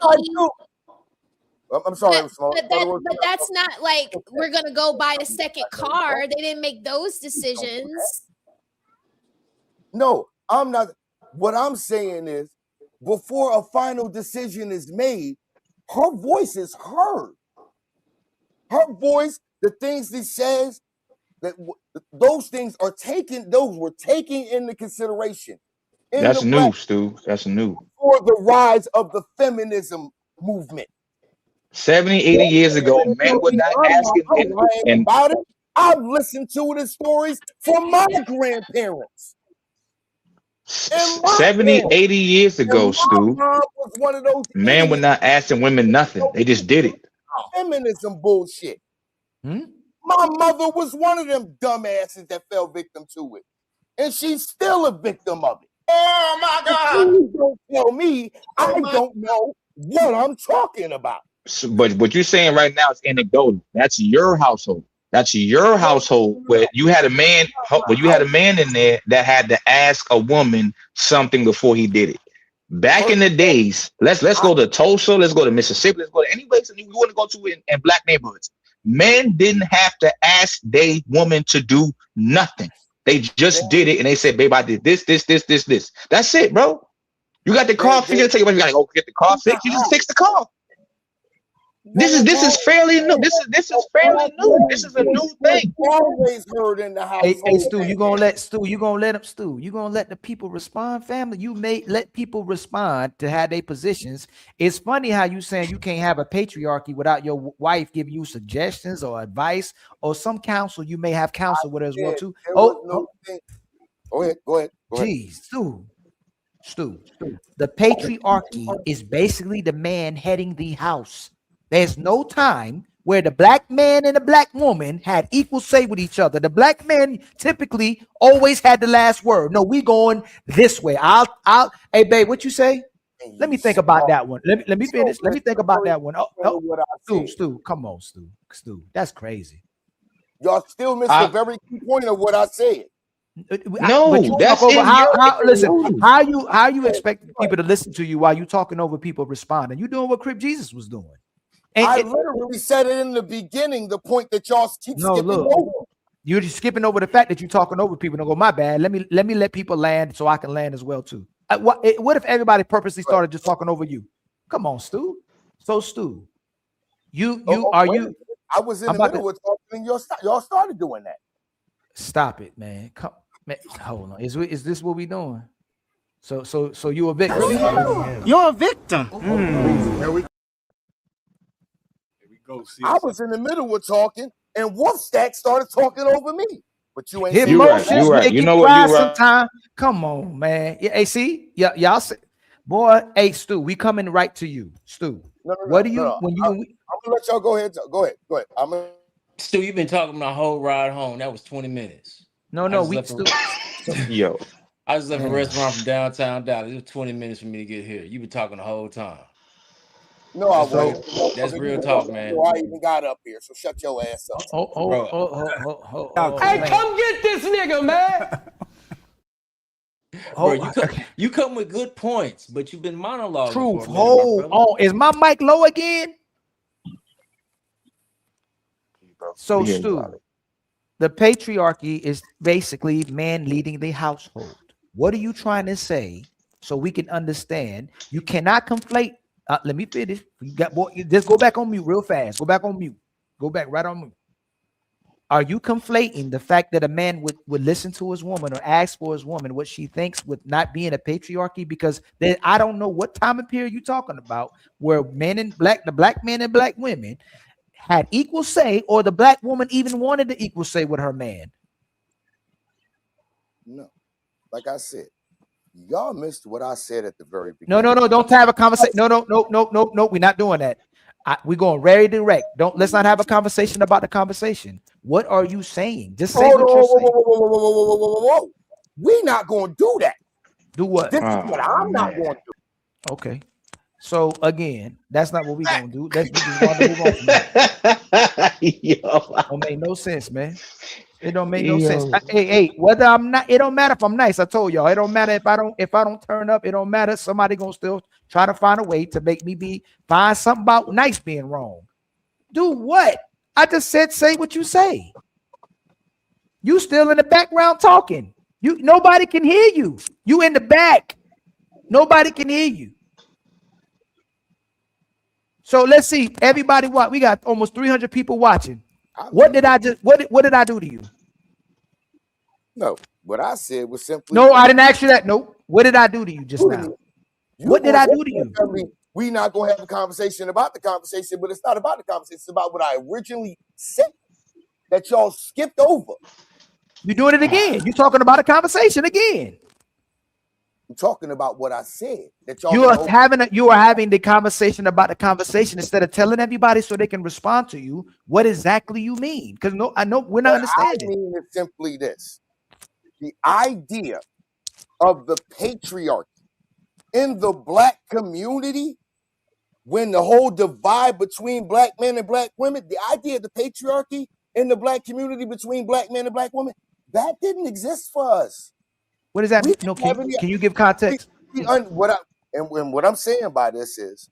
Speaker 10: I'm sorry,
Speaker 5: but that's not like we're going to go buy a second car. They didn't make those decisions.
Speaker 10: No, I'm not. What I'm saying is, before a final decision is made, her voice is heard. Her voice, the things she says, those things are taken. Those were taken into consideration.
Speaker 12: That's new, Stu. That's new.
Speaker 10: For the rise of the feminism movement.
Speaker 12: 70, 80 years ago, men were not asking
Speaker 10: I'm lying
Speaker 12: and
Speaker 10: about it. I've listened to the stories from my grandparents. And my
Speaker 12: 70,
Speaker 10: parents.
Speaker 12: 80 years ago,
Speaker 10: And my
Speaker 12: Stu,
Speaker 10: mom was one of those
Speaker 12: men were
Speaker 10: idiots.
Speaker 12: not asking women nothing. They just did it.
Speaker 10: Feminism bullshit. My mother was one of them dumbasses that fell victim to it. And she's still a victim of it.
Speaker 9: Oh my God!
Speaker 10: Please don't tell me I don't know what I'm talking about.
Speaker 12: So, but what you're saying right now is anecdotal. That's your household. That's your household where you had a man, in there that had to ask a woman something before he did it. Back in the days, let's go to Tulsa, let's go to Mississippi, let's go to any place you want to go to in black neighborhoods. Men didn't have to ask their woman to do nothing. They just did it, and they said, "Babe, I did this. That's it, bro. You got the car fixed. Tell you what, you gotta go get the car fixed. You just fix the car. This is fairly new. This is fairly new. This is a new thing.
Speaker 10: Always heard in the house.
Speaker 1: Hey, Stu, you gonna let the people respond, family? You may let people respond to have their positions. It's funny how you saying you can't have a patriarchy without your wife giving you suggestions or advice or some counsel. You may have counsel with her as well too.
Speaker 10: Go ahead.
Speaker 1: Geez, Stu. The patriarchy is basically the man heading the house. There's no time where the black man and the black woman had equal say with each other. The black man typically always had the last word. No, we going this way. Hey, babe, what you say? Let me think about that one. Let me finish. Let me think about that one. Stu, come on, Stu. That's crazy.
Speaker 10: Y'all still missed the very key point of what I said.
Speaker 12: No, that's
Speaker 1: how you expect people to listen to you while you talking over people responding? You doing what Crip Jesus was doing.
Speaker 10: I literally said it in the beginning, the point that y'all keep skipping over.
Speaker 1: You're just skipping over the fact that you're talking over people. Don't go, my bad. Let me let people land so I can land as well too. What if everybody purposely started just talking over you? Come on, Stu. So Stu,
Speaker 10: I was in the middle of talking. Y'all started doing that.
Speaker 1: Stop it, man. Come, man. Hold on. Is this what we doing? So you a victim?
Speaker 3: You're a victim.
Speaker 10: Here we go. I was in the middle of talking, and Wolfstack started talking over me. But you ain't.
Speaker 12: You're right. You know what? You're right.
Speaker 1: Sometime. Come on, man. Yeah. Hey, see, y'all say, boy. Hey, Stu, we coming right to you, Stu. What do you when you?
Speaker 10: I'm gonna let y'all go ahead. Go ahead.
Speaker 14: Stu, you've been talking my whole ride home. That was 20 minutes.
Speaker 1: No, we Stu.
Speaker 12: Yo,
Speaker 14: I just left a restaurant from downtown Dallas. It was 20 minutes for me to get here. You've been talking the whole time.
Speaker 10: No, I won't.
Speaker 14: That's real talk, man.
Speaker 10: I even got up here, so shut your ass up.
Speaker 3: Hey, come get this nigga, man.
Speaker 14: Bro, you come with good points, but you've been monologuing.
Speaker 1: Truth. Hold on. Is my mic low again? So, Stu, the patriarchy is basically man leading the household. What are you trying to say so we can understand? You cannot conflate. Let me finish. Just go back on mute real fast. Go back on mute. Go back right on mute. Are you conflating the fact that a man would listen to his woman or ask for his woman what she thinks with not being a patriarchy? Because I don't know what time of period you're talking about where the black men and black women had equal say, or the black woman even wanted the equal say with her man.
Speaker 10: No, like I said, y'all missed what I said at the very beginning.
Speaker 1: No, don't have a conversation. No, we're not doing that. We're going very direct. Let's not have a conversation about the conversation. What are you saying? Just say what you're saying.
Speaker 10: Whoa. We're not going to do that.
Speaker 1: Do what?
Speaker 10: This is what I'm not going to do.
Speaker 1: Okay. So again, that's not what we're gonna do. We just want to move on from that. Don't make no sense, man. It don't make no sense. Hey, whether I'm not, it don't matter if I'm nice. I told y'all, it don't matter if I don't turn up. It don't matter. Somebody gonna still try to find a way to make me find something about nice being wrong. Do what? I just said say what you say. You still in the background talking. Nobody can hear you. You in the back. Nobody can hear you. So let's see. Everybody, we got almost 300 people watching. What did I do to you?
Speaker 10: No, what I said was simply.
Speaker 1: No, I didn't ask you that. No. What did I do to you just now? What did I do to you?
Speaker 10: We not gonna have a conversation about the conversation, but it's not about the conversation. It's about what I originally said that y'all skipped over.
Speaker 1: You're doing it again. You're talking about a conversation again.
Speaker 10: I'm talking about what I said that y'all.
Speaker 1: You are having the conversation about the conversation instead of telling everybody so they can respond to you what exactly you mean. Because I know we're not understanding.
Speaker 10: I mean is simply this: the idea of the patriarchy in the black community, when the whole divide between black men and black women, the idea of the patriarchy in the black community between black men and black women, that didn't exist for us.
Speaker 1: What does that mean? No, can you give context?
Speaker 10: What I'm saying by this is,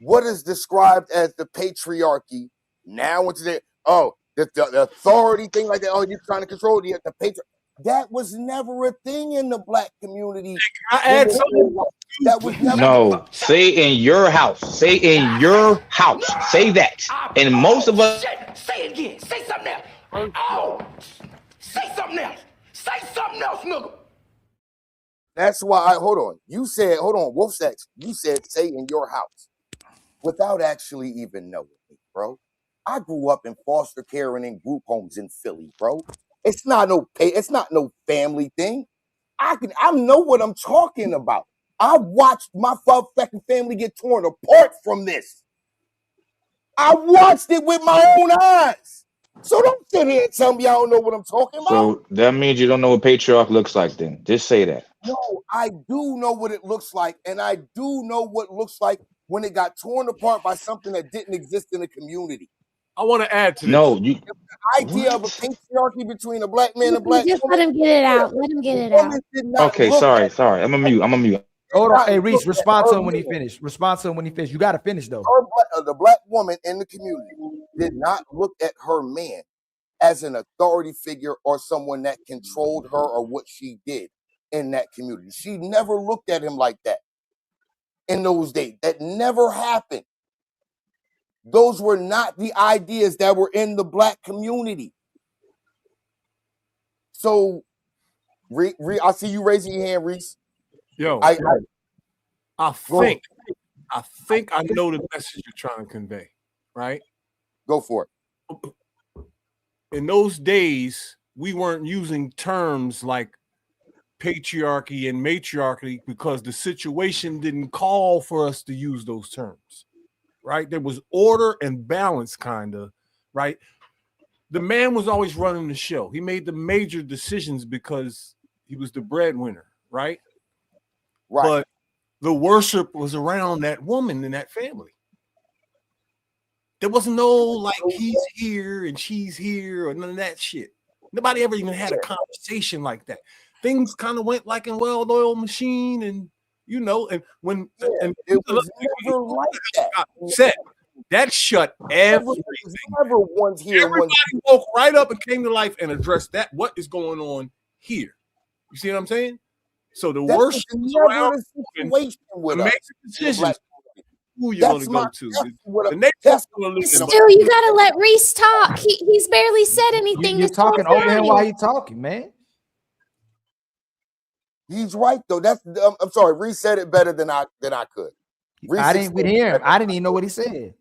Speaker 10: what is described as the patriarchy now? The authority thing like that. Oh, you're trying to control the patriarchy. That was never a thing in the black community. That was never.
Speaker 12: No, say in your house. Say in your house. Say that. And most of us.
Speaker 3: Say it again. Say something else. Oh, say something else. Say something else, nigga.
Speaker 10: That's why hold on. You said, hold on, Wolf Sex. You said, say in your house, without actually even knowing me, bro. I grew up in foster care and in group homes in Philly, bro. It's not no family thing. I know what I'm talking about. I watched my fucking family get torn apart from this. I watched it with my own eyes. So don't sit here and tell me I don't know what I'm talking about.
Speaker 12: So that means you don't know what patriarch looks like then. Just say that.
Speaker 10: No, I do know what it looks like. And I do know what it looks like when it got torn apart by something that didn't exist in the community.
Speaker 7: I want to add to this.
Speaker 12: No,
Speaker 10: the idea of a patriarchy between a black man and a black
Speaker 5: Just
Speaker 10: woman.
Speaker 5: let him get it out. Let him get it out.
Speaker 12: Okay, sorry. I'm a mute.
Speaker 1: Hold on, hey Reese, respond to him when he finished. You got to finish though.
Speaker 10: The black woman in the community did not look at her man as an authority figure or someone that controlled her or what she did in that community. She never looked at him like that in those days. That never happened. Those were not the ideas that were in the black community. So, I see you raising your hand, Reese.
Speaker 7: Yo, I think I know the message you're trying to convey, right?
Speaker 10: Go for it.
Speaker 7: In those days, we weren't using terms like patriarchy and matriarchy because the situation didn't call for us to use those terms, right? There was order and balance, kind of, right? The man was always running the show. He made the major decisions because he was the breadwinner, right?
Speaker 10: Right.
Speaker 7: But the worship was around that woman in that family. There wasn't no like he's here and she's here or none of that shit. Nobody ever even had a conversation like that. Things kind of went like a well-oiled machine, and you know, and when and
Speaker 10: it was never like that.
Speaker 7: Said that shut everything. Everybody woke right up and came to life and addressed that. What is going on here? You see what I'm saying? So the worship was around and make decisions who you're going to go to. The next
Speaker 5: Still, you got to let Reese talk. He's barely said anything.
Speaker 1: You're talking over him while he's talking, man.
Speaker 10: He's right though. I'm sorry. Reese said it better than I could.
Speaker 1: I didn't hear him. I didn't even know what he said.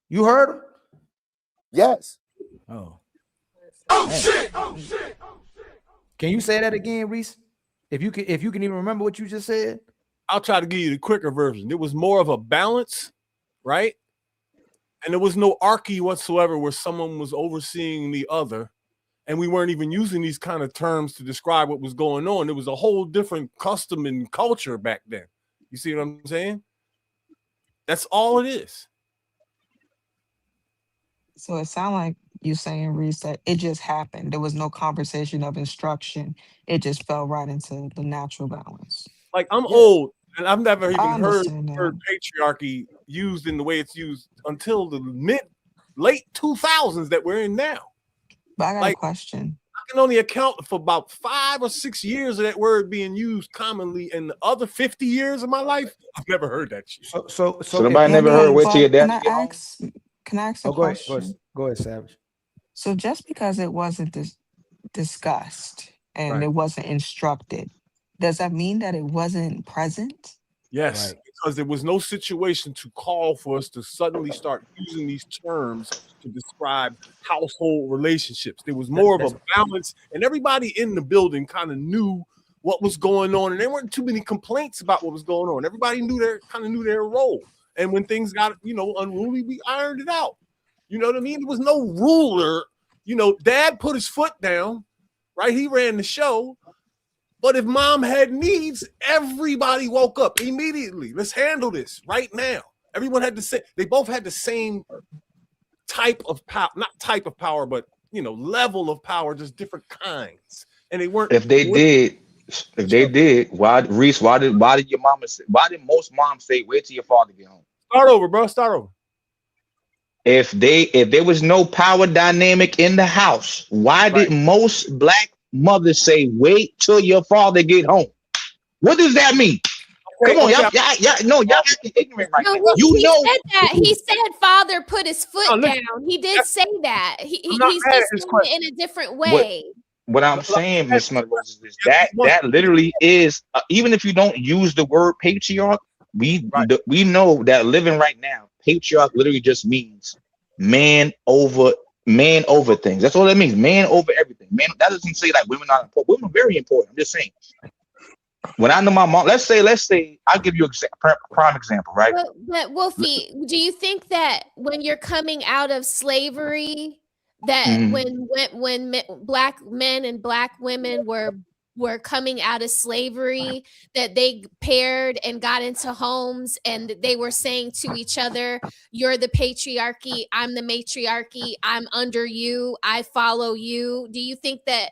Speaker 1: You heard him?
Speaker 10: Yes.
Speaker 1: Oh.
Speaker 3: Oh shit! Oh shit!
Speaker 1: Can you say that again, Reese? If you can even remember what you just said.
Speaker 7: I'll try to give you the quicker version. It was more of a balance, right? And there was no archy whatsoever where someone was overseeing the other. And we weren't even using these kind of terms to describe what was going on. It was a whole different custom and culture back then. You see what I'm saying? That's all it is.
Speaker 22: So it sounds like you saying, Reese, that it just happened. There was no conversation of instruction. It just fell right into the natural balance.
Speaker 7: Like I'm old and I've never even heard
Speaker 22: that.
Speaker 7: patriarchy used in the way it's used until the late 2000s that we're in now.
Speaker 22: But I got a question.
Speaker 7: I can only account for about 5 or 6 years of that word being used commonly. In the other 50 years of my life, I've never heard that shit.
Speaker 1: So
Speaker 12: somebody never heard wait till your dad.
Speaker 22: Can I ask a question?
Speaker 1: Go ahead, Savage.
Speaker 22: So just because it wasn't discussed and
Speaker 1: Right.
Speaker 22: it wasn't instructed, does that mean that it wasn't present?
Speaker 7: Yes, because there was no situation to call for us to suddenly start using these terms to describe household relationships. There was more of a balance, and everybody in the building kind of knew what was going on, and there weren't too many complaints about what was going on. Everybody knew their role, and when things got unruly, we ironed it out. You know what I mean? There was no ruler. Dad put his foot down, right? He ran the show. But if mom had needs, everybody woke up immediately. Let's handle this right now. Everyone had they both had the same type of power, not type of power, but level of power, just different kinds. And they weren't.
Speaker 12: If they did, why did your mama say? Why did most moms say, "Wait till your father get home"?
Speaker 7: Start over, bro. Start over.
Speaker 12: If there was no power dynamic in the house, why did most black mothers say, "Wait till your father get home"? What does that mean? Come on, y'all acting ignorant right now.
Speaker 5: He said that. He said father put his foot down. He did say that. He's just saying it in a different way.
Speaker 12: What I'm saying, Miss Melrose, is that literally is even if you don't use the word patriarch, we know that living right now, patriarch literally just means man over things. That's all that means. Man over everything. Man, that doesn't say like women are important. Women are very important. I'm just saying. When I know my mom, let's say, I'll give you a prime example, right?
Speaker 5: But Wolfie, do you think that when you're coming out of slavery, that when black men and black women were coming out of slavery, that they paired and got into homes and they were saying to each other, "You're the patriarchy, I'm the matriarchy, I'm under you, I follow you"? Do you think that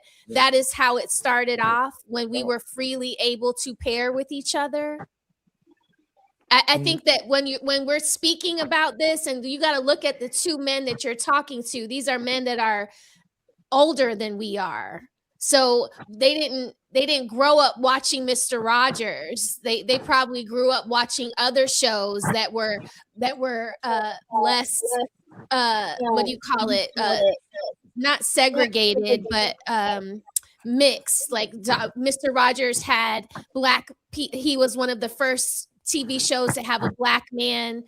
Speaker 5: is how it started off, when we were freely able to pair with each other? I think that when we're speaking about this, and you got to look at the two men that you're talking to, these are men that are older than we are. So they didn't grow up watching Mr. Rogers. They probably grew up watching other shows that were less what do you call it? Not segregated, but mixed. Like Mr. Rogers had he was one of the first TV shows to have a black man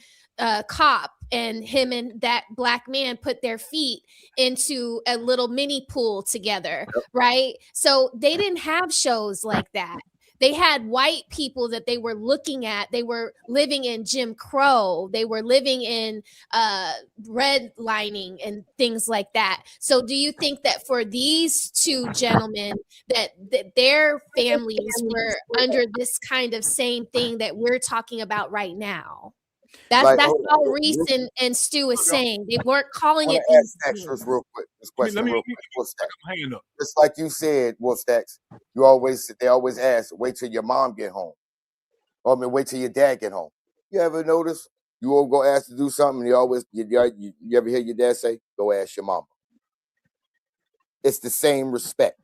Speaker 5: cop, and him and that black man put their feet into a little mini pool together, right? So they didn't have shows like that. They had white people that they were looking at. They were living in Jim Crow. They were living in redlining and things like that. So do you think that for these two gentlemen that their families were under this kind of same thing that we're talking about right now? That's all Reese and Stu is saying. They weren't calling it these things.
Speaker 10: Real quick. This question real quick. Just like you said, Wolfstacks, they always ask, wait till your mom get home. Wait till your dad get home. You ever notice you all go ask to do something, and you ever hear your dad say, go ask your mama? It's the same respect.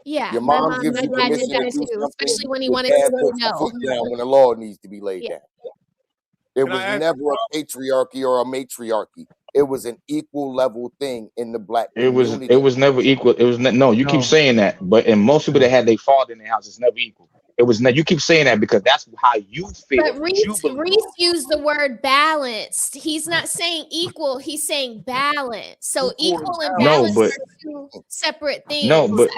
Speaker 5: Yeah,
Speaker 10: your mom gives you permission to do something,
Speaker 5: especially when he wanted to say no.
Speaker 10: Down when the law needs to be laid down. It was never a patriarchy or a matriarchy. It was an equal level thing in the black community.
Speaker 12: It was never equal. It was you keep saying that, but in most people that had their father in their house, it's never equal. It was you keep saying that because that's how you feel.
Speaker 5: But Reese used the word balanced. He's not saying equal. He's saying balance. So equal and balance are two separate things.
Speaker 12: No, but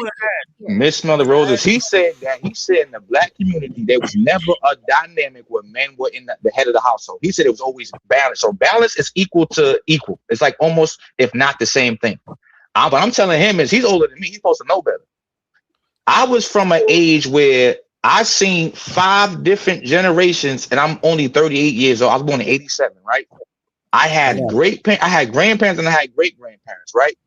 Speaker 12: Miss Mother Roses, he said in the black community there was never a dynamic where men were in the head of the household. He said it was always balanced. So balance is equal to equal. It's like almost, if not the same thing. But I'm telling him he's older than me. He's supposed to know better. I was from an age where I seen 5 different generations, and I'm only 38 years old. I was born in 87, right? I had I had grandparents and I had great grandparents, right?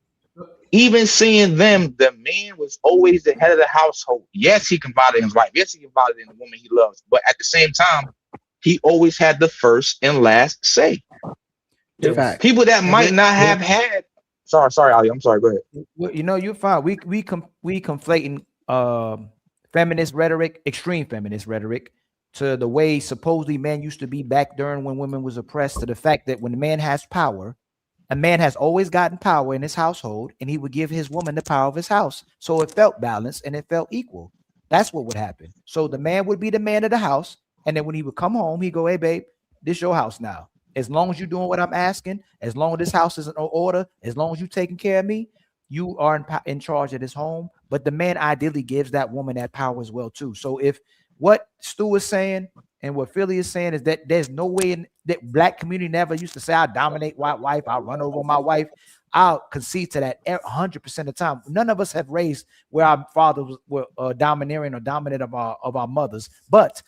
Speaker 12: Even seeing them, the man was always the head of the household. Yes, he confided in his wife. Yes, he confided in the woman he loves. But at the same time, he always had the first and last say. People that might not have had. Sorry, Ali. I'm sorry. Go ahead.
Speaker 1: Well, you're fine. We conflating feminist rhetoric, extreme feminist rhetoric, to the way supposedly men used to be back during when women was oppressed, to the fact that when a man has power, a man has always gotten power in his household, and he would give his woman the power of his house. So it felt balanced and it felt equal. That's what would happen. So the man would be the man of the house, And then when he would come home, he'd go, hey, babe, this your house now. As long as you're doing what I'm asking, as long as this house is in order, as long as you're taking care of me, you are in charge of this home. But the man ideally gives that woman that power as well, too. So if what Stu is saying and what Philly is saying is that there's no way in that black community never used to say, I dominate white wife, I'll run over my wife. I'll concede to that 100% of the time. None of us have raised where our fathers were domineering or dominant of our mothers, but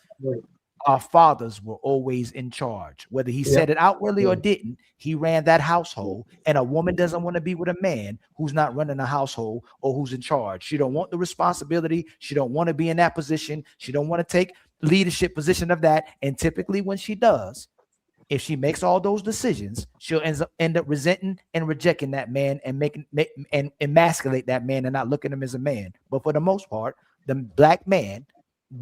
Speaker 1: our fathers were always in charge. Whether he said it outwardly or didn't, he ran that household. And a woman doesn't want to be with a man who's not running a household or who's in charge. She don't want the responsibility. She don't want to be in that position. She don't want to take leadership position of that. And typically when she does, if she makes all those decisions, she'll end up resenting and rejecting that man and and emasculate that man and not look at him as a man. But for the most part, the black man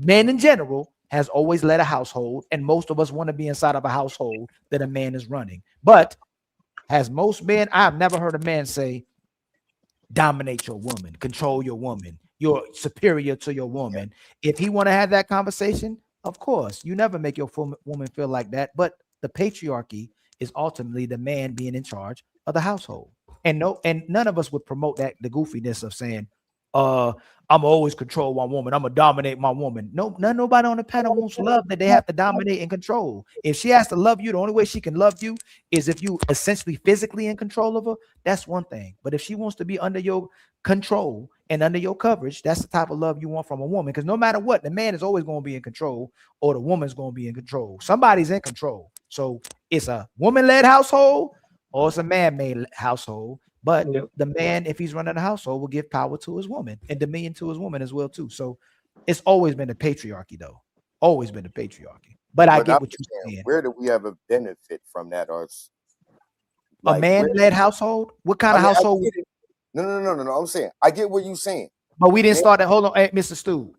Speaker 1: in general, has always led a household, and most of us want to be inside of a household that a man is running. But has most men, I've never heard a man say, dominate your woman, control your woman, you're superior to your woman. If he want to have that conversation, of course, you never make your woman feel like that. But the patriarchy is ultimately the man being in charge of the household. And none of us would promote that, the goofiness of saying, I'm always control my woman. I'm gonna dominate my woman. Nobody on the panel wants love that they have to dominate and control. If she has to love you, the only way she can love you is if you essentially physically in control of her. That's one thing. But if she wants to be under your control and under your coverage, that's the type of love you want from a woman. Because no matter what, the man is always going to be in control, or the woman's going to be in control. Somebody's in control. So it's a woman-led household or it's a man-made household. But the man, if he's running a household, will give power to his woman and dominion to his woman as well, too. So it's always been a patriarchy, though. Always been a patriarchy. But I get what you're saying.
Speaker 10: Where do we ever benefit from that? Or
Speaker 1: a man-led household? What kind of household?
Speaker 10: No. I'm saying I get what you're saying.
Speaker 1: But we didn't start that. Hold on, hey, Mr. Stu.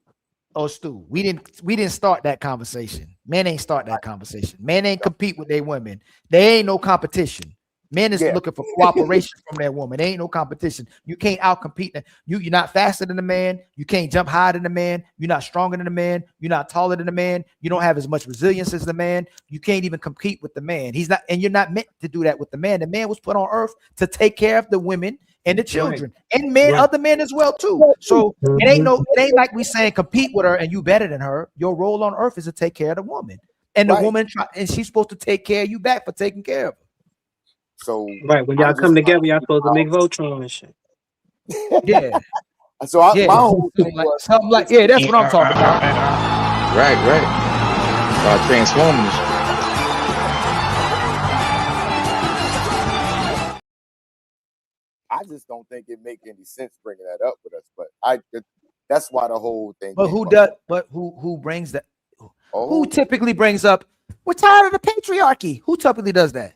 Speaker 1: Oh, Stu. We didn't start that conversation. Men ain't start that conversation. Men ain't compete with their women. There ain't no competition. Men is looking for cooperation from their woman. There ain't no competition. You can't outcompete them. You're not faster than the man. You can't jump higher than the man. You're not stronger than the man. You're not taller than the man. You don't have as much resilience as the man. You can't even compete with the man. He's not, and you're not meant to do that with the man. The man was put on earth to take care of the women and the children, and men, other men as well too. So it ain't like we saying compete with her and you better than her. Your role on earth is to take care of the woman, and the woman, and she's supposed to take care of you back for taking care of her.
Speaker 10: So
Speaker 15: when y'all come together, y'all supposed to make Voltron and shit.
Speaker 1: Yeah.
Speaker 10: So my whole thing was
Speaker 1: something like that's what I'm talking about.
Speaker 12: Right. Transformers.
Speaker 10: I just don't think it make any sense bringing that up with us. But that's why the whole thing.
Speaker 1: But who does? But who brings that? Who typically brings up? We're tired of the patriarchy. Who typically does that?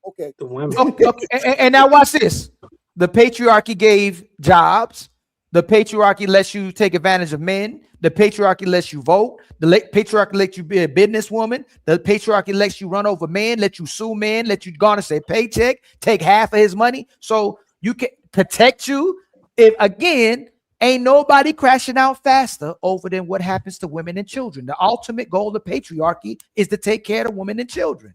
Speaker 10: Okay.
Speaker 15: The women.
Speaker 1: Okay. And now watch this. The patriarchy gave jobs. The patriarchy lets you take advantage of men. The patriarchy lets you vote. The patriarchy lets you be a businesswoman. The patriarchy lets you run over men, let you sue men, let you garnish a paycheck, take half of his money. So you can protect you. If again, ain't nobody crashing out faster over than what happens to women and children. The ultimate goal of patriarchy is to take care of women and children.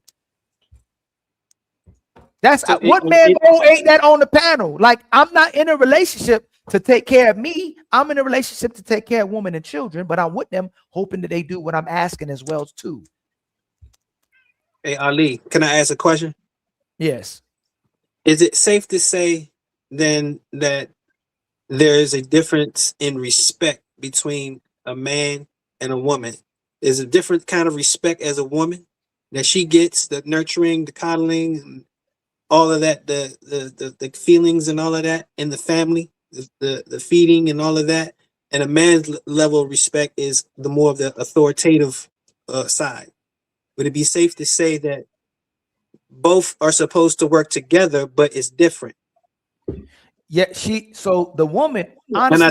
Speaker 1: That's what man ain't that on the panel. Like, I'm not in a relationship to take care of me. I'm in a relationship to take care of women and children, but I'm with them hoping that they do what I'm asking as well too.
Speaker 15: Hey, Ali, can I ask a question?
Speaker 1: Yes.
Speaker 15: Is it safe to say then that there is a difference in respect between a man and a woman? There's a different kind of respect as a woman that she gets, the nurturing, the coddling, and all of that, the feelings and all of that in the family, the feeding and all of that. And a man's level of respect is the more of the authoritative side. Would it be safe to say that both are supposed to work together, but it's different?
Speaker 1: Yeah, so the woman,
Speaker 15: and
Speaker 1: honestly,
Speaker 15: I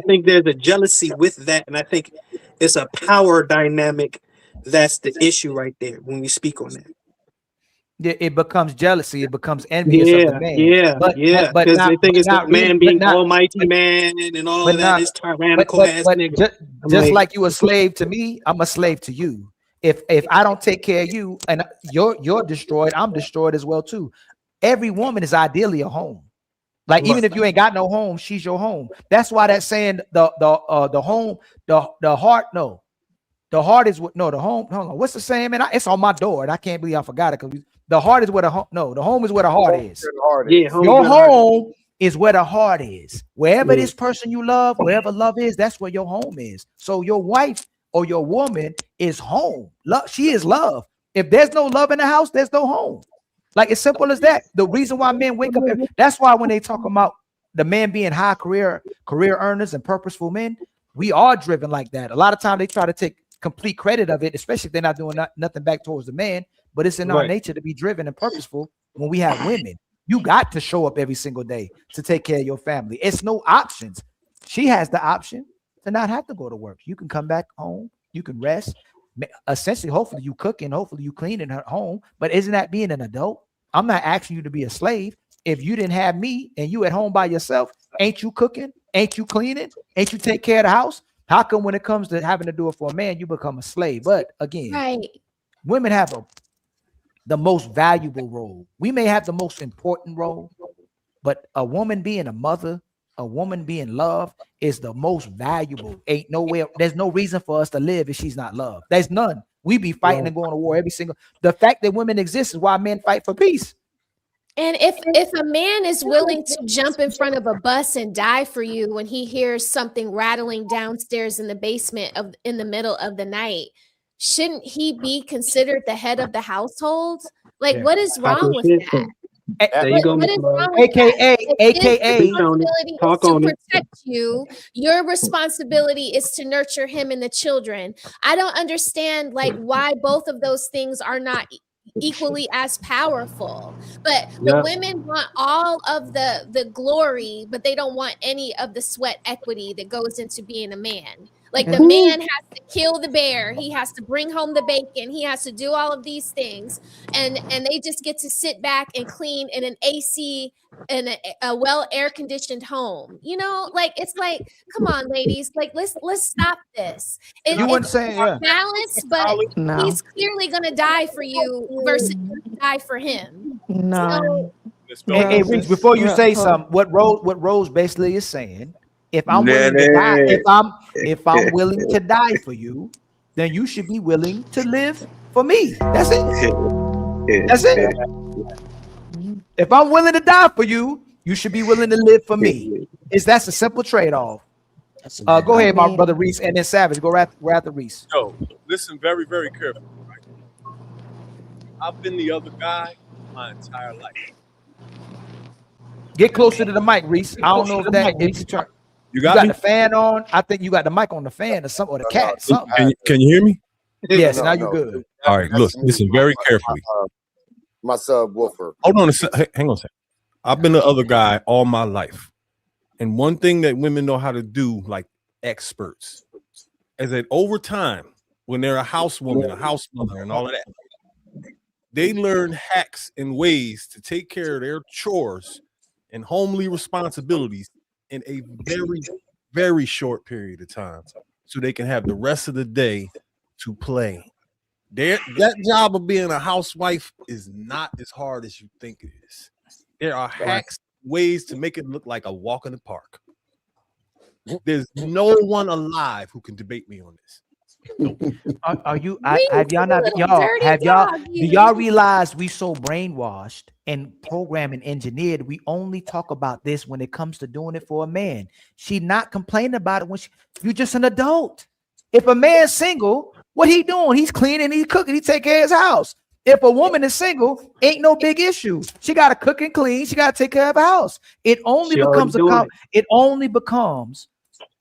Speaker 15: think there's a jealousy with that, and I think it's a power dynamic that's the issue right there when we speak on that.
Speaker 1: it becomes jealousy. It becomes envious of the man.
Speaker 15: Yeah.
Speaker 1: But
Speaker 15: Because
Speaker 1: not
Speaker 15: they think it's the
Speaker 1: not really.
Speaker 15: man being almighty man and all of that.
Speaker 1: Not.
Speaker 15: This tyrannical ass nigga.
Speaker 1: Just like you a slave to me, I'm a slave to you. If I don't take care of you and you're destroyed, I'm destroyed as well too. Every woman is ideally a home. Like even if you ain't got no home, she's your home. That's why that saying the home, the heart, no. The heart is what the home. Hold on. What's the saying, man? It's on my door, and I can't believe I forgot it because the heart is where the home. No, the home is where the heart is. Your home is where the heart is. Wherever this person you love, wherever love is, that's where your home is. So your wife or your woman is home. Love, she is love. If there's no love in the house, there's no home. Like it's simple as that. The reason why men wake up, that's why when they talk about the men being high career earners and purposeful men, we are driven like that. A lot of times they try to take complete credit of it, especially if they're not doing nothing back towards the man, but it's in our nature to be driven and purposeful. When we have women, you got to show up every single day to take care of your family. It's no options. She has the option to not have to go to work. You can come back home, you can rest. Essentially, hopefully you cooking, hopefully you cleaning her home. But isn't that being an adult? I'm not asking you to be a slave. If you didn't have me and you at home by yourself, ain't you cooking? Ain't you cleaning? Ain't you take care of the house? How come when it comes to having to do it for a man, you become a slave? But again, women have the most valuable role. We may have the most important role, but a woman being a mother, a woman being loved is the most valuable. Ain't nowhere. There's no reason for us to live if she's not loved. There's none. We be fighting and going to war every single. The fact that women exist is why men fight for peace.
Speaker 5: And if a man is willing to jump in front of a bus and die for you when he hears something rattling downstairs in the basement in the middle of the night, shouldn't he be considered the head of the household? Like, what is wrong with that?
Speaker 15: There you go,
Speaker 5: what is wrong with
Speaker 1: AKA
Speaker 5: talk on to protect you. Your responsibility is to nurture him and the children. I don't understand why both of those things are not equally as powerful. But the women want all of the glory, but they don't want any of the sweat equity that goes into being a man. Like the man has to kill the bear, he has to bring home the bacon, he has to do all of these things, and they just get to sit back and clean in an AC in a well air conditioned home. It's like, come on, ladies, let's stop this. It's balanced, but he's clearly gonna die for you versus die for him.
Speaker 1: No. Hey, Reach, before you say something, what Rose basically is saying. If I'm willing to die, if I'm willing to die for you, then you should be willing to live for me. That's it. That's it. If I'm willing to die for you, you should be willing to live for me. That's a simple trade-off. Go ahead, my brother Reese, and then Savage. Go right after Reese.
Speaker 7: Yo, listen very, very carefully. Right? I've been the other guy my entire life.
Speaker 1: Get closer to the mic, Reese. I don't know if that is turn. You got the fan on. I think you got the mic on the fan or something, or the cat. Something.
Speaker 8: Can you hear me?
Speaker 1: Yes, now you're good.
Speaker 8: All right, listen very carefully.
Speaker 10: My subwoofer.
Speaker 8: Hold on hang on a second. I've been the other guy all my life. And one thing that women know how to do, like experts, is that over time, when they're a housewoman, a house mother, and all of that, they learn hacks and ways to take care of their chores and homely responsibilities in a very, very short period of time, so they can have the rest of the day to play. That job of being a housewife is not as hard as you think it is. There are hacks, ways to make it look like a walk in the park. There's no one alive who can debate me on this.
Speaker 1: Are you? Have y'all not? Do y'all realize we so brainwashed and programmed and engineered? We only talk about this when it comes to doing it for a man. She not complaining about it when you're just an adult. If a man's single, what he doing? He's cleaning, he's cooking, he take care of his house. If a woman is single, ain't no big issue. She got to cook and clean. She got to take care of her house. It only becomes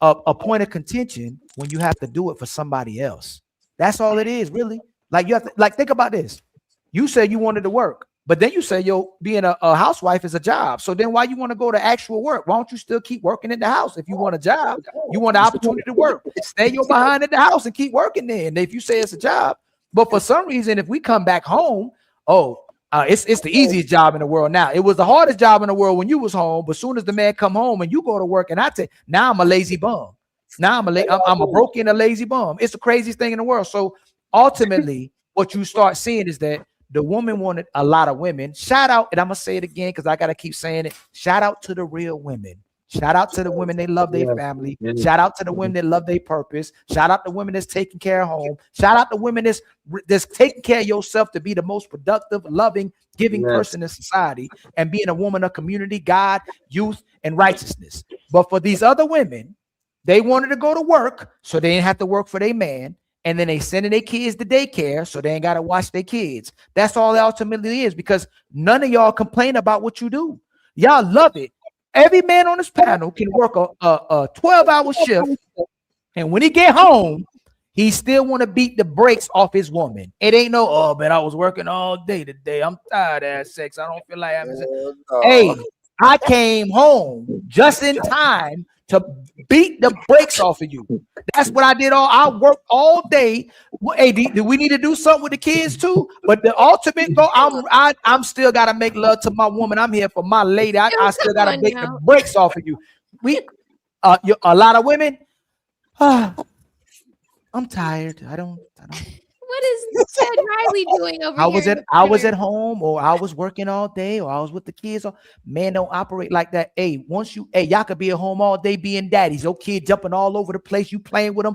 Speaker 1: a point of contention when you have to do it for somebody else. That's all it is, really. Like you have to think about this. You said you wanted to work, but then you say being a housewife is a job. So then why you want to go to actual work? Why don't you still keep working in the house? If you want a job, you want the opportunity to work. Stay your behind in the house and keep working there. And if you say it's a job, but for some reason, if we come back home, It's the easiest job in the world now. It was the hardest job in the world when you was home, but soon as the man come home and you go to work, and now I'm a lazy bum. Now I'm a broken, a lazy bum. It's the craziest thing in the world. So ultimately, what you start seeing is that the woman wanted a lot of women. Shout out, and I'm gonna say it again because I gotta keep saying it. Shout out to the real women. Shout out to the women that love their family. Shout out to the women that love their purpose. Shout out to women that's taking care of home. Shout out to women that's taking care of yourself to be the most productive, loving, giving person in society, and being a woman of community, God, youth, and righteousness. But for these other women, they wanted to go to work, so they didn't have to work for their man. And then they sending their kids to daycare, so they ain't got to watch their kids. That's all it ultimately is, because none of y'all complain about what you do. Y'all love it. Every man on this panel can work a 12-hour shift, and when he get home, he still want to beat the brakes off his woman. It ain't no, oh man, I was working all day today. I'm tired of that sex. I don't feel like having sex. Hey, I came home just in time to beat the brakes off of you. That's what I did. I worked all day. Hey, do we need to do something with the kids too? But the ultimate goal, I'm still gotta make love to my woman. I'm here for my lady. I still gotta beat the brakes off of you. A lot of women. I'm tired. I don't.
Speaker 5: What is Ted Riley doing over here?
Speaker 1: I was at home, or I was working all day, or I was with the kids. Man, don't operate like that. Hey, y'all could be at home all day being daddies. Your kid jumping all over the place. You playing with them.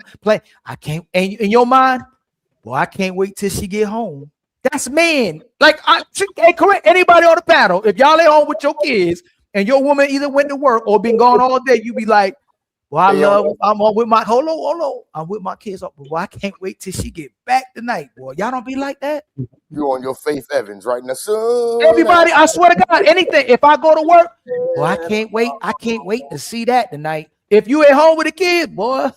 Speaker 1: I can't. And in your mind, well, I can't wait till she get home. That's man. Hey, correct anybody on the panel. If y'all at home with your kids and your woman either went to work or been gone all day, you be like, well, I'm with my hold on. I'm with my kids. Boy, I can't wait till she get back tonight, boy. Y'all don't be like that.
Speaker 10: You on your Faith Evans right now, son.
Speaker 1: Everybody, I swear to God, anything. If I go to work, boy, I can't wait. I can't wait to see that tonight. If you at home with the kids, boy,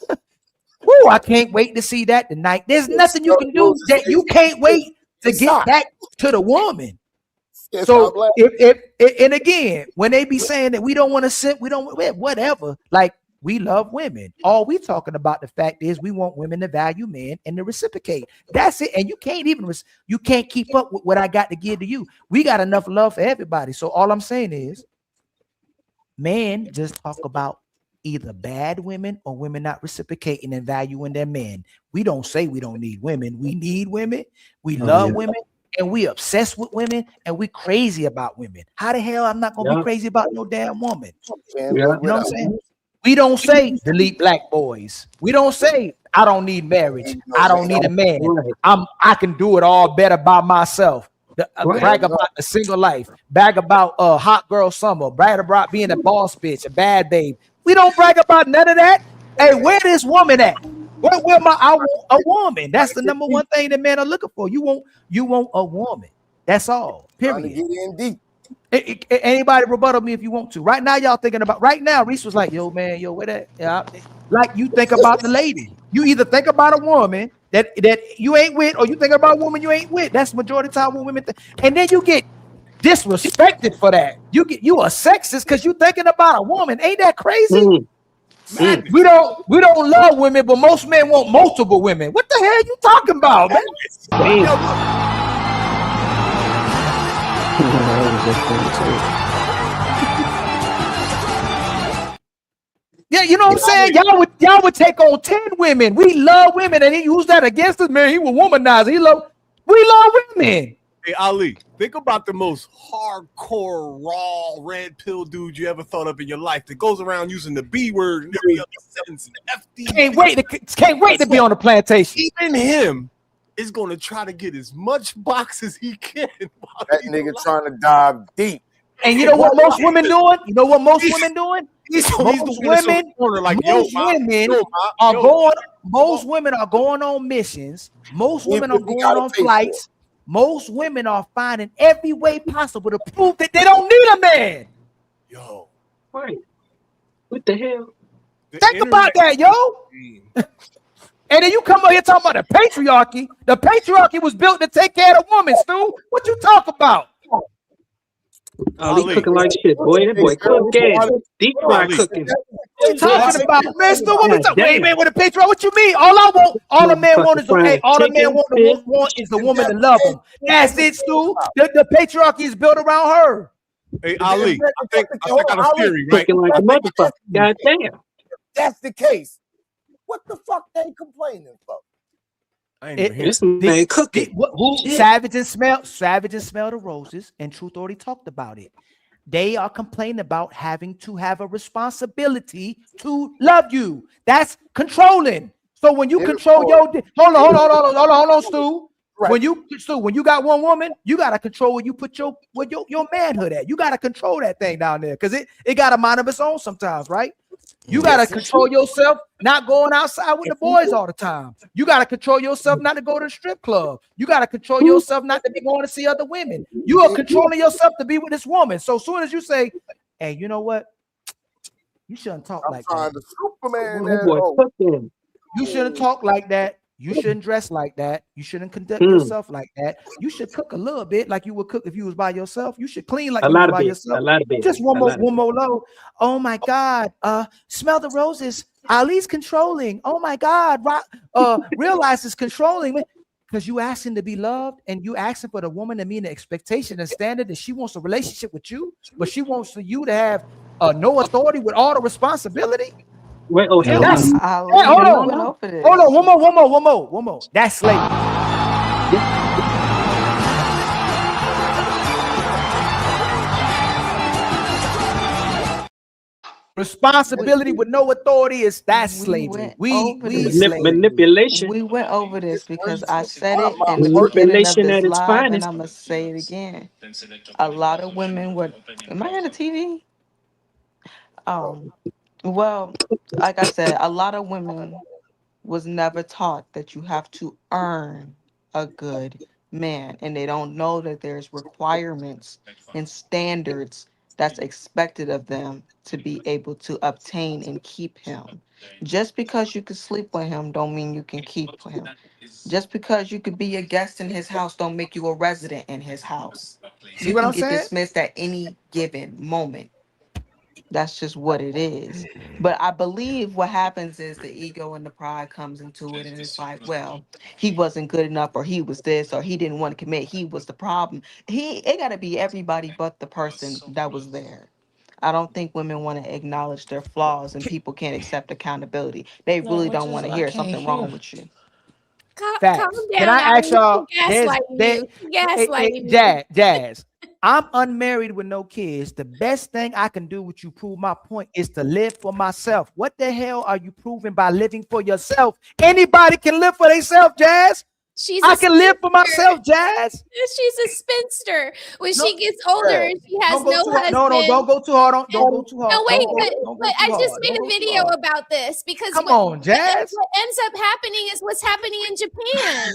Speaker 1: whoo, I can't wait to see that tonight. There's nothing you can do that you can't wait to get back to the woman. So and again, when they be saying that we don't want to sit, we don't whatever, like. We love women. All we talking about, the fact is, we want women to value men and to reciprocate. That's it. And you can't keep up with what I got to give to you. We got enough love for everybody. So all I'm saying is, men just talk about either bad women or women not reciprocating and valuing their men. We don't say we don't need women. We need women. We love women. And we obsessed with women, and we crazy about women. How the hell I'm not gonna be crazy about no damn woman? You know what I'm saying? We don't say delete black boys. We don't say I don't need marriage. I don't need a man. I can do it all better by myself. Brag about the single life. Brag about hot girl summer. Brag about being a boss bitch, a bad babe. We don't brag about none of that. Hey, where this woman at? I want a woman. That's the number one thing that men are looking for. You want a woman. That's all. Period.
Speaker 10: Get in deep.
Speaker 1: Anybody rebuttal me if you want to. Right now, y'all thinking about. Right now, Reese was like, "Yo, man, where that?" Yeah, like you think about the lady. You either think about a woman that you ain't with, or you think about a woman you ain't with. That's majority of the time what women think. And then you get disrespected for that. You a sexist because you thinking about a woman. Ain't that crazy? Man, we don't love women, but most men want multiple women. What the hell you talking about, man? Yeah, you know what I'm saying? Y'all would take on 10 women. We love women, and he used that against us, man. He was womanizer. We love women.
Speaker 8: Hey, Ali, think about the most hardcore, raw, red pill dude you ever thought of in your life that goes around using the B word and every other sentence and FD.
Speaker 1: Can't wait to be on the plantation.
Speaker 8: Even him is going to try to get as much box as he can.
Speaker 10: That nigga trying to dive deep.
Speaker 1: And you know what most women doing? Most women are going on missions. Most women are going on flights. Most women are finding every way possible to prove that they don't need a man.
Speaker 8: Yo.
Speaker 15: Right. What the hell?
Speaker 1: Think about that, yo. And then you come out here talking about the patriarchy. The patriarchy was built to take care of women, Stu. What you talk about?
Speaker 15: Ali
Speaker 8: Ali.
Speaker 15: cooking like shit, boy. That boy cooking. Deep fry
Speaker 8: Ali.
Speaker 15: cooking.
Speaker 1: What you talking about, mister? What we
Speaker 15: God
Speaker 1: talking? Wait,
Speaker 15: damn.
Speaker 1: man, with a patriarch? What you mean? All a man want is
Speaker 15: Motherfucking
Speaker 1: all a
Speaker 15: fried
Speaker 1: man
Speaker 15: chicken,
Speaker 1: want is a woman to love him. That's it, Stu. The patriarchy is built around her.
Speaker 8: Hey, Ali, I got a theory, right?
Speaker 15: cooking like a motherfucker. God damn.
Speaker 10: That's the case. What the fuck they complaining for?
Speaker 8: I ain't even hear
Speaker 15: This man cooking.
Speaker 1: Savage and smell the roses, and Truth already talked about it. They are complaining about having to have a responsibility to love you. That's controlling. So when you control your hold on, Stu. Right. When you got one woman, you gotta control where you put your manhood at. You gotta control that thing down there because it got a mind of its own sometimes, right? You gotta control yourself, not going outside with the boys all the time. You gotta control yourself not to go to the strip club. You gotta control yourself not to be going to see other women. You are controlling yourself to be with this woman. So as soon as you say, "Hey, you know what? You shouldn't talk like that." You shouldn't talk like that. You shouldn't dress like that. You shouldn't conduct yourself like that. You should cook a little bit like you would cook if you was by yourself. You should clean like you was by yourself. Just one more low. Oh my God. Smell the roses. Ali's controlling. Oh my God. Realize it's controlling. Because you asking to be loved and you asking for the woman to meet an expectation and standard that she wants a relationship with you, but she wants for you to have no authority with all the responsibility.
Speaker 15: Wait,
Speaker 1: hold on, one more. That's slavery. Responsibility with no authority is slavery.
Speaker 15: Manipulation.
Speaker 22: We went over this because I said it in the
Speaker 15: Manipulation
Speaker 22: beginning of
Speaker 15: at
Speaker 22: this
Speaker 15: its
Speaker 22: live, and
Speaker 15: finest.
Speaker 22: I'm gonna say it again. A lot of women would. Am I on the TV? Well, like I said, a lot of women was never taught that you have to earn a good man, and they don't know that there's requirements and standards that's expected of them to be able to obtain and keep him. Just because you can sleep with him don't mean you can keep him. Just because you could be a guest in his house don't make you a resident in his house.
Speaker 1: See
Speaker 22: You
Speaker 1: what
Speaker 22: can
Speaker 1: I'm
Speaker 22: get
Speaker 1: saying?
Speaker 22: dismissed at any given moment. That's just what it is. But I believe what happens is the ego and the pride comes into it, and it's like, well, he wasn't good enough, or he was this, or he didn't want to commit. He was the problem. It got to be everybody but the person that was there. I don't think women want to acknowledge their flaws, and people can't accept accountability. They really don't want to hear something wrong with you.
Speaker 5: Calm
Speaker 1: Facts. Can
Speaker 5: down,
Speaker 1: I ask
Speaker 5: Ali.
Speaker 1: y'all?
Speaker 5: She gaslighting you. She gaslighting you.
Speaker 1: Jazz. I'm unmarried with no kids. The best thing I can do with you prove my point is to live for myself. What the hell are you proving by living for yourself? Anybody can live for themselves, Jazz. I can live for myself, Jazz.
Speaker 5: She's a spinster. When she gets older and she has no husband.
Speaker 1: Don't go too hard. Don't go too hard.
Speaker 5: No, wait, but I just made a video about this because what ends up happening is what's happening in Japan.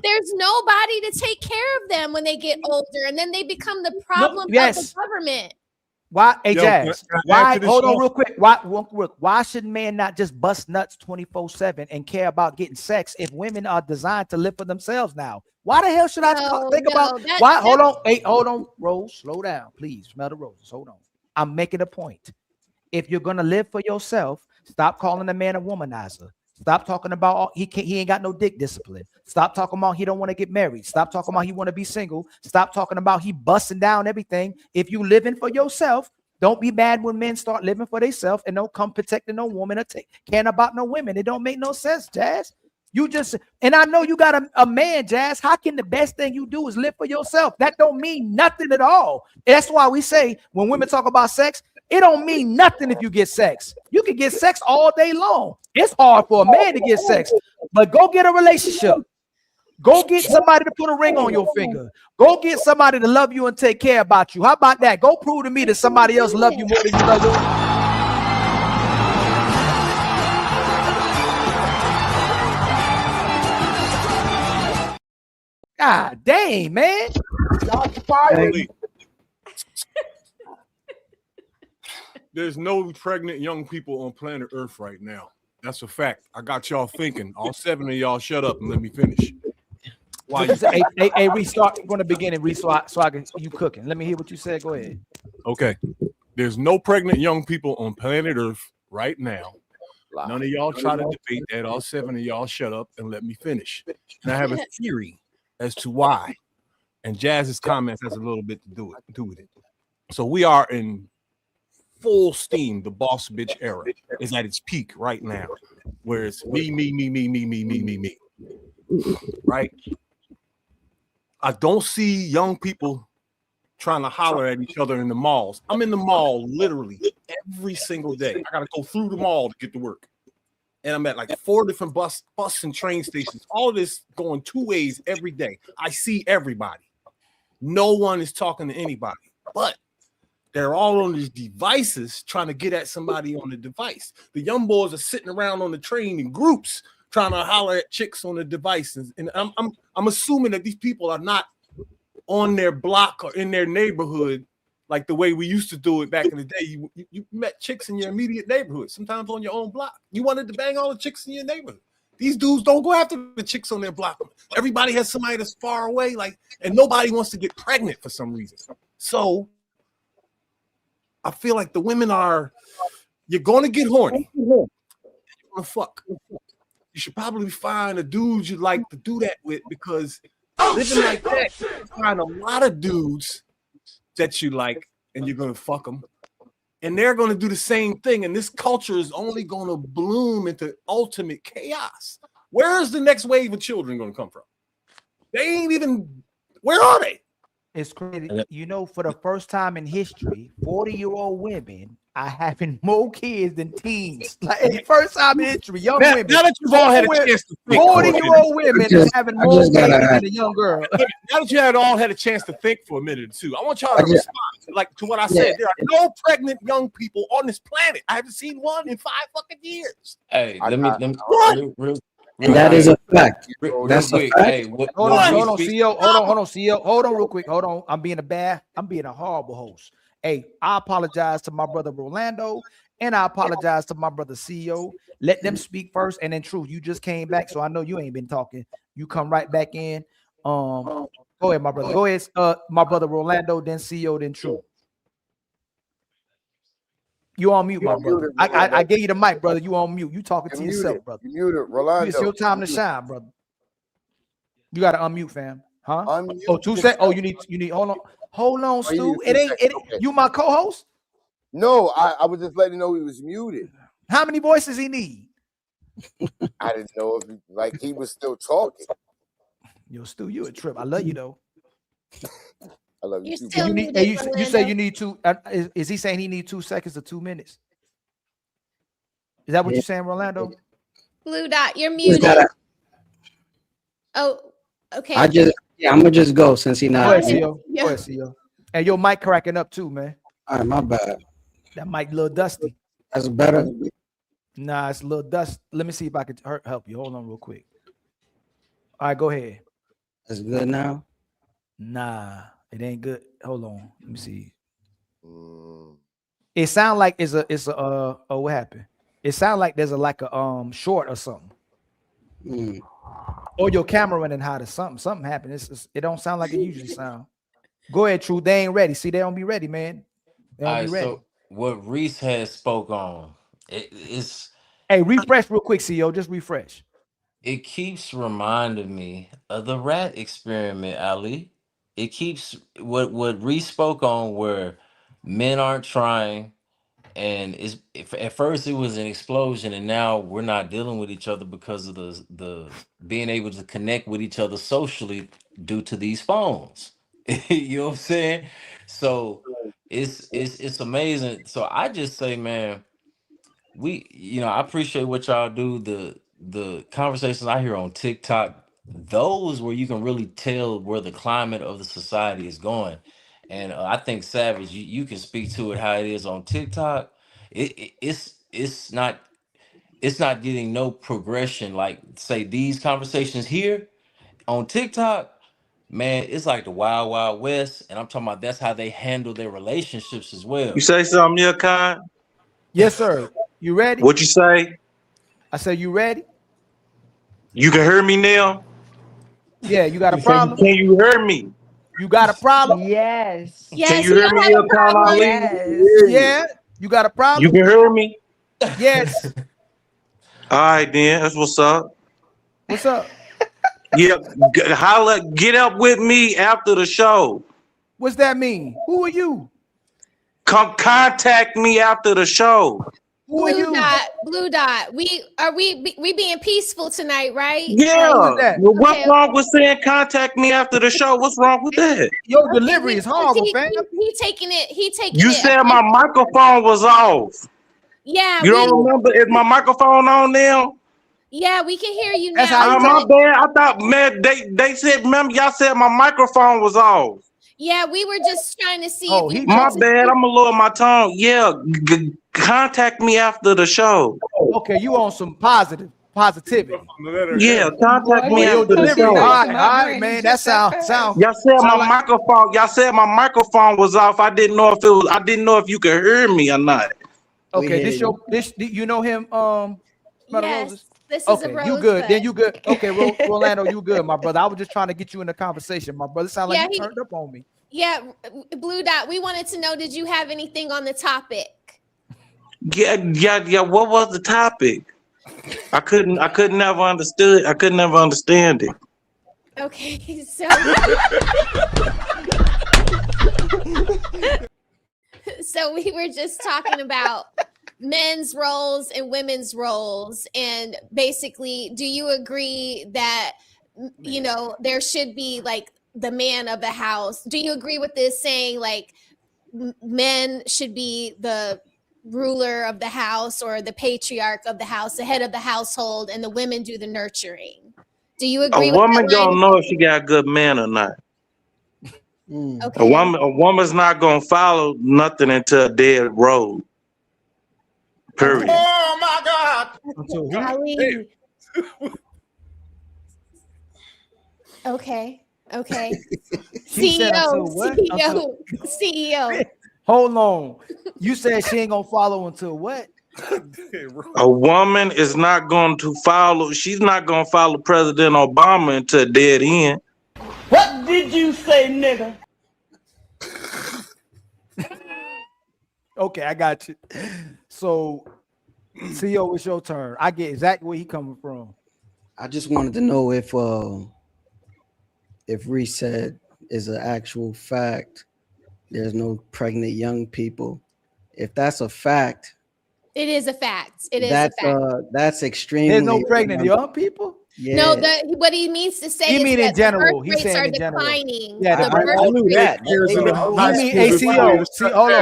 Speaker 5: There's nobody to take care of them when they get older, and then they become the problem of the government.
Speaker 1: Why, hey, Jazz? Hold on real quick. Why should men not just bust nuts 24/7 and care about getting sex if women are designed to live for themselves now? Why the hell should I think about why? Hold on. Hey, hold on, Rose. Slow down, please. Smell the roses. Hold on. I'm making a point. If you're gonna live for yourself, stop calling a man a womanizer. Stop talking about he ain't got no dick discipline. Stop talking about he don't want to get married. Stop talking about he want to be single. Stop talking about he busting down everything. If you living for yourself, don't be mad when men start living for themselves and don't come protecting no woman or caring about no women. It don't make no sense, Jazz. You just, and I know you got a man, Jazz. How can the best thing you do is live for yourself? That don't mean nothing at all. That's why we say when women talk about sex, it don't mean nothing if you get sex. You can get sex all day long. It's hard for a man to get sex, but go get a relationship. Go get somebody to put a ring on your finger. Go get somebody to love you and take care about you. How about that? Go prove to me that somebody else love you more than you love yourself. God dang, man.
Speaker 8: There's no pregnant young people on planet Earth right now. That's a fact. I got y'all thinking. All 7 of y'all shut up and let me finish. Why
Speaker 1: What you say? Hey, restart from the beginning, so I can you cooking. Let me hear what you said. Go ahead.
Speaker 8: Okay. There's no pregnant young people on planet Earth right now. None of y'all try to debate that. All 7 of y'all shut up and let me finish. And I have a theory as to why. And Jazz's comments has a little bit to do with it. So we are in full steam. The boss bitch era is at its peak right now, where it's me. Right? I don't see young people trying to holler at each other in the malls. I'm in the mall literally every single day. I gotta go through the mall to get to work. And I'm at like 4 different bus and train stations. All of this going 2 ways every day. I see everybody. No one is talking to anybody, but they're all on these devices trying to get at somebody on the device. The young boys are sitting around on the train in groups trying to holler at chicks on the devices. And I'm assuming that these people are not on their block or in their neighborhood like the way we used to do it back in the day. You met chicks in your immediate neighborhood, sometimes on your own block. You wanted to bang all the chicks in your neighborhood. These dudes don't go after the chicks on their block. Everybody has somebody that's far away, and nobody wants to get pregnant for some reason. So I feel like the women you're going to get horny. You're going to fuck. You should probably find a dude you'd like to do that with, because living like that, you find a lot of dudes that you like and you're going to fuck them. And they're going to do the same thing. And this culture is only going to bloom into ultimate chaos. Where is the next wave of children going to come from? They ain't even, where are they?
Speaker 1: It's crazy. You know, for the first time in history, 40-year-old women are having more kids than teens. Like, first time in history, young women.
Speaker 8: Now that you've all had a chance to think.
Speaker 1: 40-year-old women are having more kids than a young girl.
Speaker 8: Now that you all had a chance to think for a minute or two, I want y'all to respond to what I said. There are no pregnant young people on this planet. I haven't seen one in 5 fucking years.
Speaker 14: Hey, let me
Speaker 2: and that is a fact. That's a fact.
Speaker 14: Hey,
Speaker 1: hold on, CEO. Hold on, CEO. Hold on, real quick. Hold on. I'm being a horrible host. Hey, I apologize to my brother Rolando, and I apologize to my brother CEO. Let them speak first, and then Truth, you just came back, so I know you ain't been talking. You come right back in. Go ahead, my brother. Go ahead, my brother Rolando, then CEO, then Truth. You on mute, my brother. I gave you the mic, brother. You on mute. You talking to yourself, brother.
Speaker 10: You muted, Rolando.
Speaker 1: It's your time to shine, brother. You got to unmute, fam. Huh?
Speaker 10: Unmute.
Speaker 1: Oh, 2 seconds. Oh, you need. Hold on, Stu. It ain't. You my co-host?
Speaker 10: No, I was just letting you know he was muted.
Speaker 1: How many voices he need?
Speaker 10: I didn't know if he was still talking.
Speaker 1: Yo, Stu, you a trip. I love you though.
Speaker 10: I love you too.
Speaker 1: You say you need 2. Is he saying he need 2 seconds or 2 minutes? Is that what you're saying, Rolando?
Speaker 5: Blue dot, you're muted. Oh, okay.
Speaker 2: I'm gonna just go since he not.
Speaker 1: Go ahead, CEO. Go ahead, CEO. And your mic cracking up too, man.
Speaker 2: All right, my bad.
Speaker 1: That mic a little dusty.
Speaker 2: That's better.
Speaker 1: Nah, it's a little dust. Let me see if I can help you. Hold on real quick. All right, go ahead.
Speaker 2: That's good now?
Speaker 1: Nah, it ain't good. Hold on. Let me see. It sound like it's a what happened? It sound like there's a short or something. Or your camera running hot or something. Something happened. It don't sound like it usually sound. Go ahead, True. They ain't ready. See, they don't be ready, man. They don't be ready.
Speaker 14: So what Reese has spoke on, it's.
Speaker 1: Hey, refresh real quick, CEO. Just refresh.
Speaker 14: It keeps reminding me of the rat experiment, Ali. It keeps what Reese spoke on, where men aren't trying, and at first it was an explosion, and now we're not dealing with each other because of the being able to connect with each other socially due to these phones. You know what I'm saying? So it's amazing. So I just say, man, I appreciate what y'all do. The conversations I hear on TikTok, those where you can really tell where the climate of the society is going. And I think Savage, you can speak to it how it is on TikTok. It's not getting no progression. Like, say, these conversations here on TikTok, man, it's like the Wild Wild West. And I'm talking about that's how they handle their relationships as well.
Speaker 13: You say something, Ilkan?
Speaker 1: Yes, sir. You ready?
Speaker 13: What you say?
Speaker 1: I said, you ready?
Speaker 13: You can hear me now?
Speaker 1: Yeah, you got a problem?
Speaker 16: Can you hear me?
Speaker 1: You got a problem?
Speaker 19: Yes.
Speaker 16: Can
Speaker 5: Yes,
Speaker 16: you
Speaker 5: we
Speaker 16: hear
Speaker 5: don't
Speaker 16: me,
Speaker 5: have a
Speaker 16: Ilkan
Speaker 5: problem.
Speaker 16: Ali?
Speaker 19: Yes.
Speaker 1: Yeah, you got a
Speaker 16: You
Speaker 1: problem?
Speaker 16: can hear me?
Speaker 1: Yes.
Speaker 16: All right, then. That's what's up.
Speaker 1: What's up?
Speaker 16: Yeah, holla, get up with me after the show.
Speaker 1: What's that mean? Who are you?
Speaker 16: Come contact me after the show.
Speaker 1: Who are you?
Speaker 5: Blue dot. We being peaceful tonight, right?
Speaker 16: Yeah.
Speaker 1: Who is that?
Speaker 16: Well, what's
Speaker 5: Okay.
Speaker 16: wrong with saying contact me after the show? What's wrong with that?
Speaker 1: Your delivery is horrible, fam.
Speaker 5: He taking it. He taking
Speaker 16: You
Speaker 5: it.
Speaker 16: said my microphone was off.
Speaker 5: Yeah.
Speaker 16: You don't remember? Is my microphone on now?
Speaker 5: Yeah, we can hear you
Speaker 1: That's
Speaker 5: now.
Speaker 1: how you
Speaker 16: My bad. I thought, man, they said, remember, y'all said my microphone was off.
Speaker 5: Yeah, we were just trying to see.
Speaker 1: Oh,
Speaker 5: if you
Speaker 16: My bad. I'm gonna lower my tone. Yeah, contact me after the show.
Speaker 1: Okay, you on some positivity.
Speaker 16: Yeah, contact me
Speaker 1: Your
Speaker 16: after the
Speaker 1: delivery.
Speaker 16: show.
Speaker 1: All right, man. That sound.
Speaker 16: Y'all said my microphone. Y'all said my microphone was off. I didn't know if it was. I didn't know if you could hear me or not.
Speaker 1: Okay, this you know him,
Speaker 5: Yes, this is
Speaker 1: okay,
Speaker 5: a rose.
Speaker 1: you good.
Speaker 5: bud.
Speaker 1: Then you good. Okay, Rolando, you good, my brother. I was just trying to get you in the conversation, my brother. Sound like
Speaker 5: Yeah,
Speaker 1: you turned up on me.
Speaker 5: Yeah, Blue Dot. We wanted to know, did you have anything on the topic?
Speaker 16: Yeah. What was the topic? I couldn't never understood. I could never understand it.
Speaker 5: Okay, so so we were just talking about men's roles and women's roles, and basically, do you agree that there should be like the man of the house? Do you agree with this saying like men should be the ruler of the house or the patriarch of the house, the head of the household, and the women do the nurturing? Do you agree
Speaker 16: A
Speaker 5: with
Speaker 16: woman
Speaker 5: that line
Speaker 16: don't
Speaker 5: of-
Speaker 16: know if she got a good man or not.
Speaker 5: Okay.
Speaker 16: A woman's not gonna follow nothing into a dead road. Period.
Speaker 3: Oh my God!
Speaker 5: Ali. Okay.
Speaker 1: She said
Speaker 5: CEO,
Speaker 1: until what?
Speaker 5: CEO.
Speaker 1: Hold on. You said she ain't gonna follow until what?
Speaker 16: A woman is not going to follow. She's not gonna follow President Obama into a dead end.
Speaker 3: What did you say, nigga?
Speaker 1: Okay, I got you. So, CEO, it's your turn. I get exactly where he coming from.
Speaker 2: I just wanted to know if Reese said is an actual fact. There's no pregnant young people. If that's a fact,
Speaker 5: It is a fact. It is a fact.
Speaker 2: that's extremely.
Speaker 1: There's no pregnant young people.
Speaker 2: Yeah.
Speaker 5: No, what he means to say
Speaker 1: He
Speaker 5: is
Speaker 1: mean
Speaker 5: that
Speaker 1: in general.
Speaker 5: the
Speaker 1: He's
Speaker 5: birth rates
Speaker 1: saying
Speaker 5: are
Speaker 1: in general.
Speaker 5: declining.
Speaker 1: Yeah,
Speaker 5: the birth
Speaker 2: I knew
Speaker 5: rates-
Speaker 2: that.
Speaker 1: You mean ACO? See, hold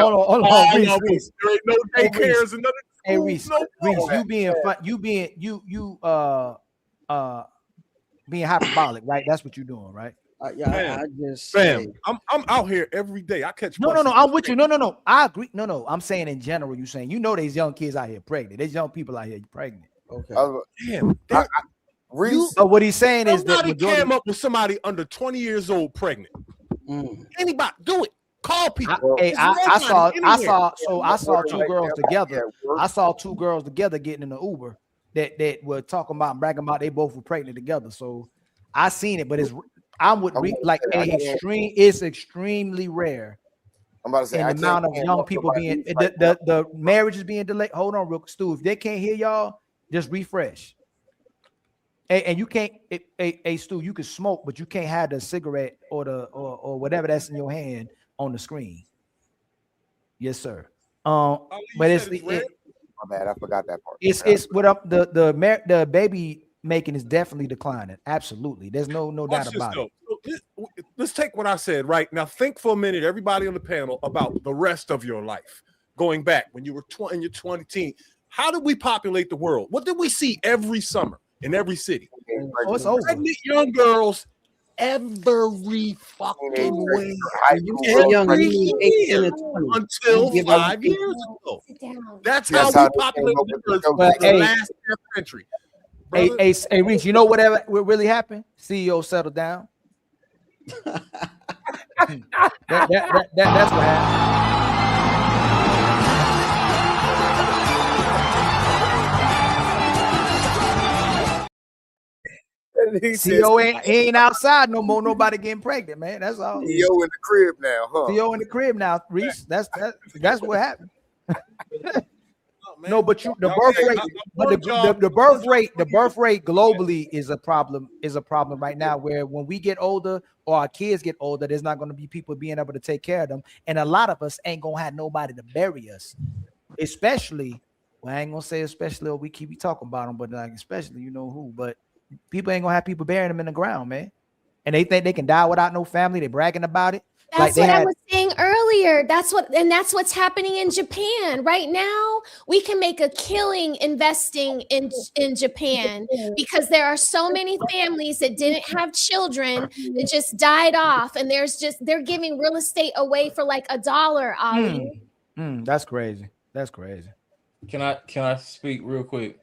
Speaker 1: on, Reese.
Speaker 7: There ain't no daycares and nothing.
Speaker 1: Hey, Reese, you being fun, you being hyperbolic, right? That's what you're doing, right?
Speaker 2: I just
Speaker 8: Fam, I'm out here every day. I catch
Speaker 1: No,
Speaker 8: buses.
Speaker 1: I'm with you. No, I agree. No, I'm saying in general. You saying there's young kids out here pregnant. There's young people out here pregnant.
Speaker 2: Okay.
Speaker 8: Damn.
Speaker 1: But what he's saying is that
Speaker 8: Somebody came up with somebody under 20 years old pregnant. Anybody do it. Call people.
Speaker 1: Hey,
Speaker 8: It's
Speaker 1: I saw
Speaker 8: nobody
Speaker 1: two
Speaker 8: anywhere.
Speaker 1: girls together. I saw two girls together getting in the Uber that were talking about bragging about they both were pregnant together. So I seen it, but it's extremely rare.
Speaker 10: I'm about to say
Speaker 1: in the amount of young people being the marriage is being delayed. Hold on, real Stu. If they can't hear y'all, just refresh. And you can't, Stu, you can smoke, but you can't have the cigarette or whatever that's in your hand on the screen. Yes, sir. But it's
Speaker 10: my bad. I forgot that part.
Speaker 1: It's what up the baby making is definitely declining. Absolutely, there's no doubt about it.
Speaker 8: Let's take what I said right now. Think for a minute, everybody on the panel, about the rest of your life, going back when you were in your 20 How did we populate the world? What did we see every summer in every city?
Speaker 1: Oh, it's over.
Speaker 8: Pregnant young girls every fucking way.
Speaker 2: Every
Speaker 8: year until 5 years ago. That's how we populated the earth for the last half century.
Speaker 1: Hey, Reach, you know what really happened? CEO settled down. That's what happened.
Speaker 10: He says
Speaker 1: CEO ain't outside no more. Nobody getting pregnant, man. That's all.
Speaker 10: CEO in the crib now, huh?
Speaker 1: CEO in the crib now, Reese. That's what happened. No, but the birth rate, but the birth rate globally is a problem. Is a problem right now. Where when we get older or our kids get older, there's not going to be people being able to take care of them, and a lot of us ain't gonna have nobody to bury us. Especially, well, I ain't gonna say especially, or we keep talking about them, but like especially, you know who. But people ain't gonna have people burying them in the ground, man. And they think they can die without no family. They're bragging about it.
Speaker 5: That's what I was saying earlier. That's what's happening in Japan right now. We can make a killing investing in Japan because there are so many families that didn't have children that just died off, and they're giving real estate away for like $1, Ali.
Speaker 1: That's crazy. That's crazy.
Speaker 14: Can I speak real quick?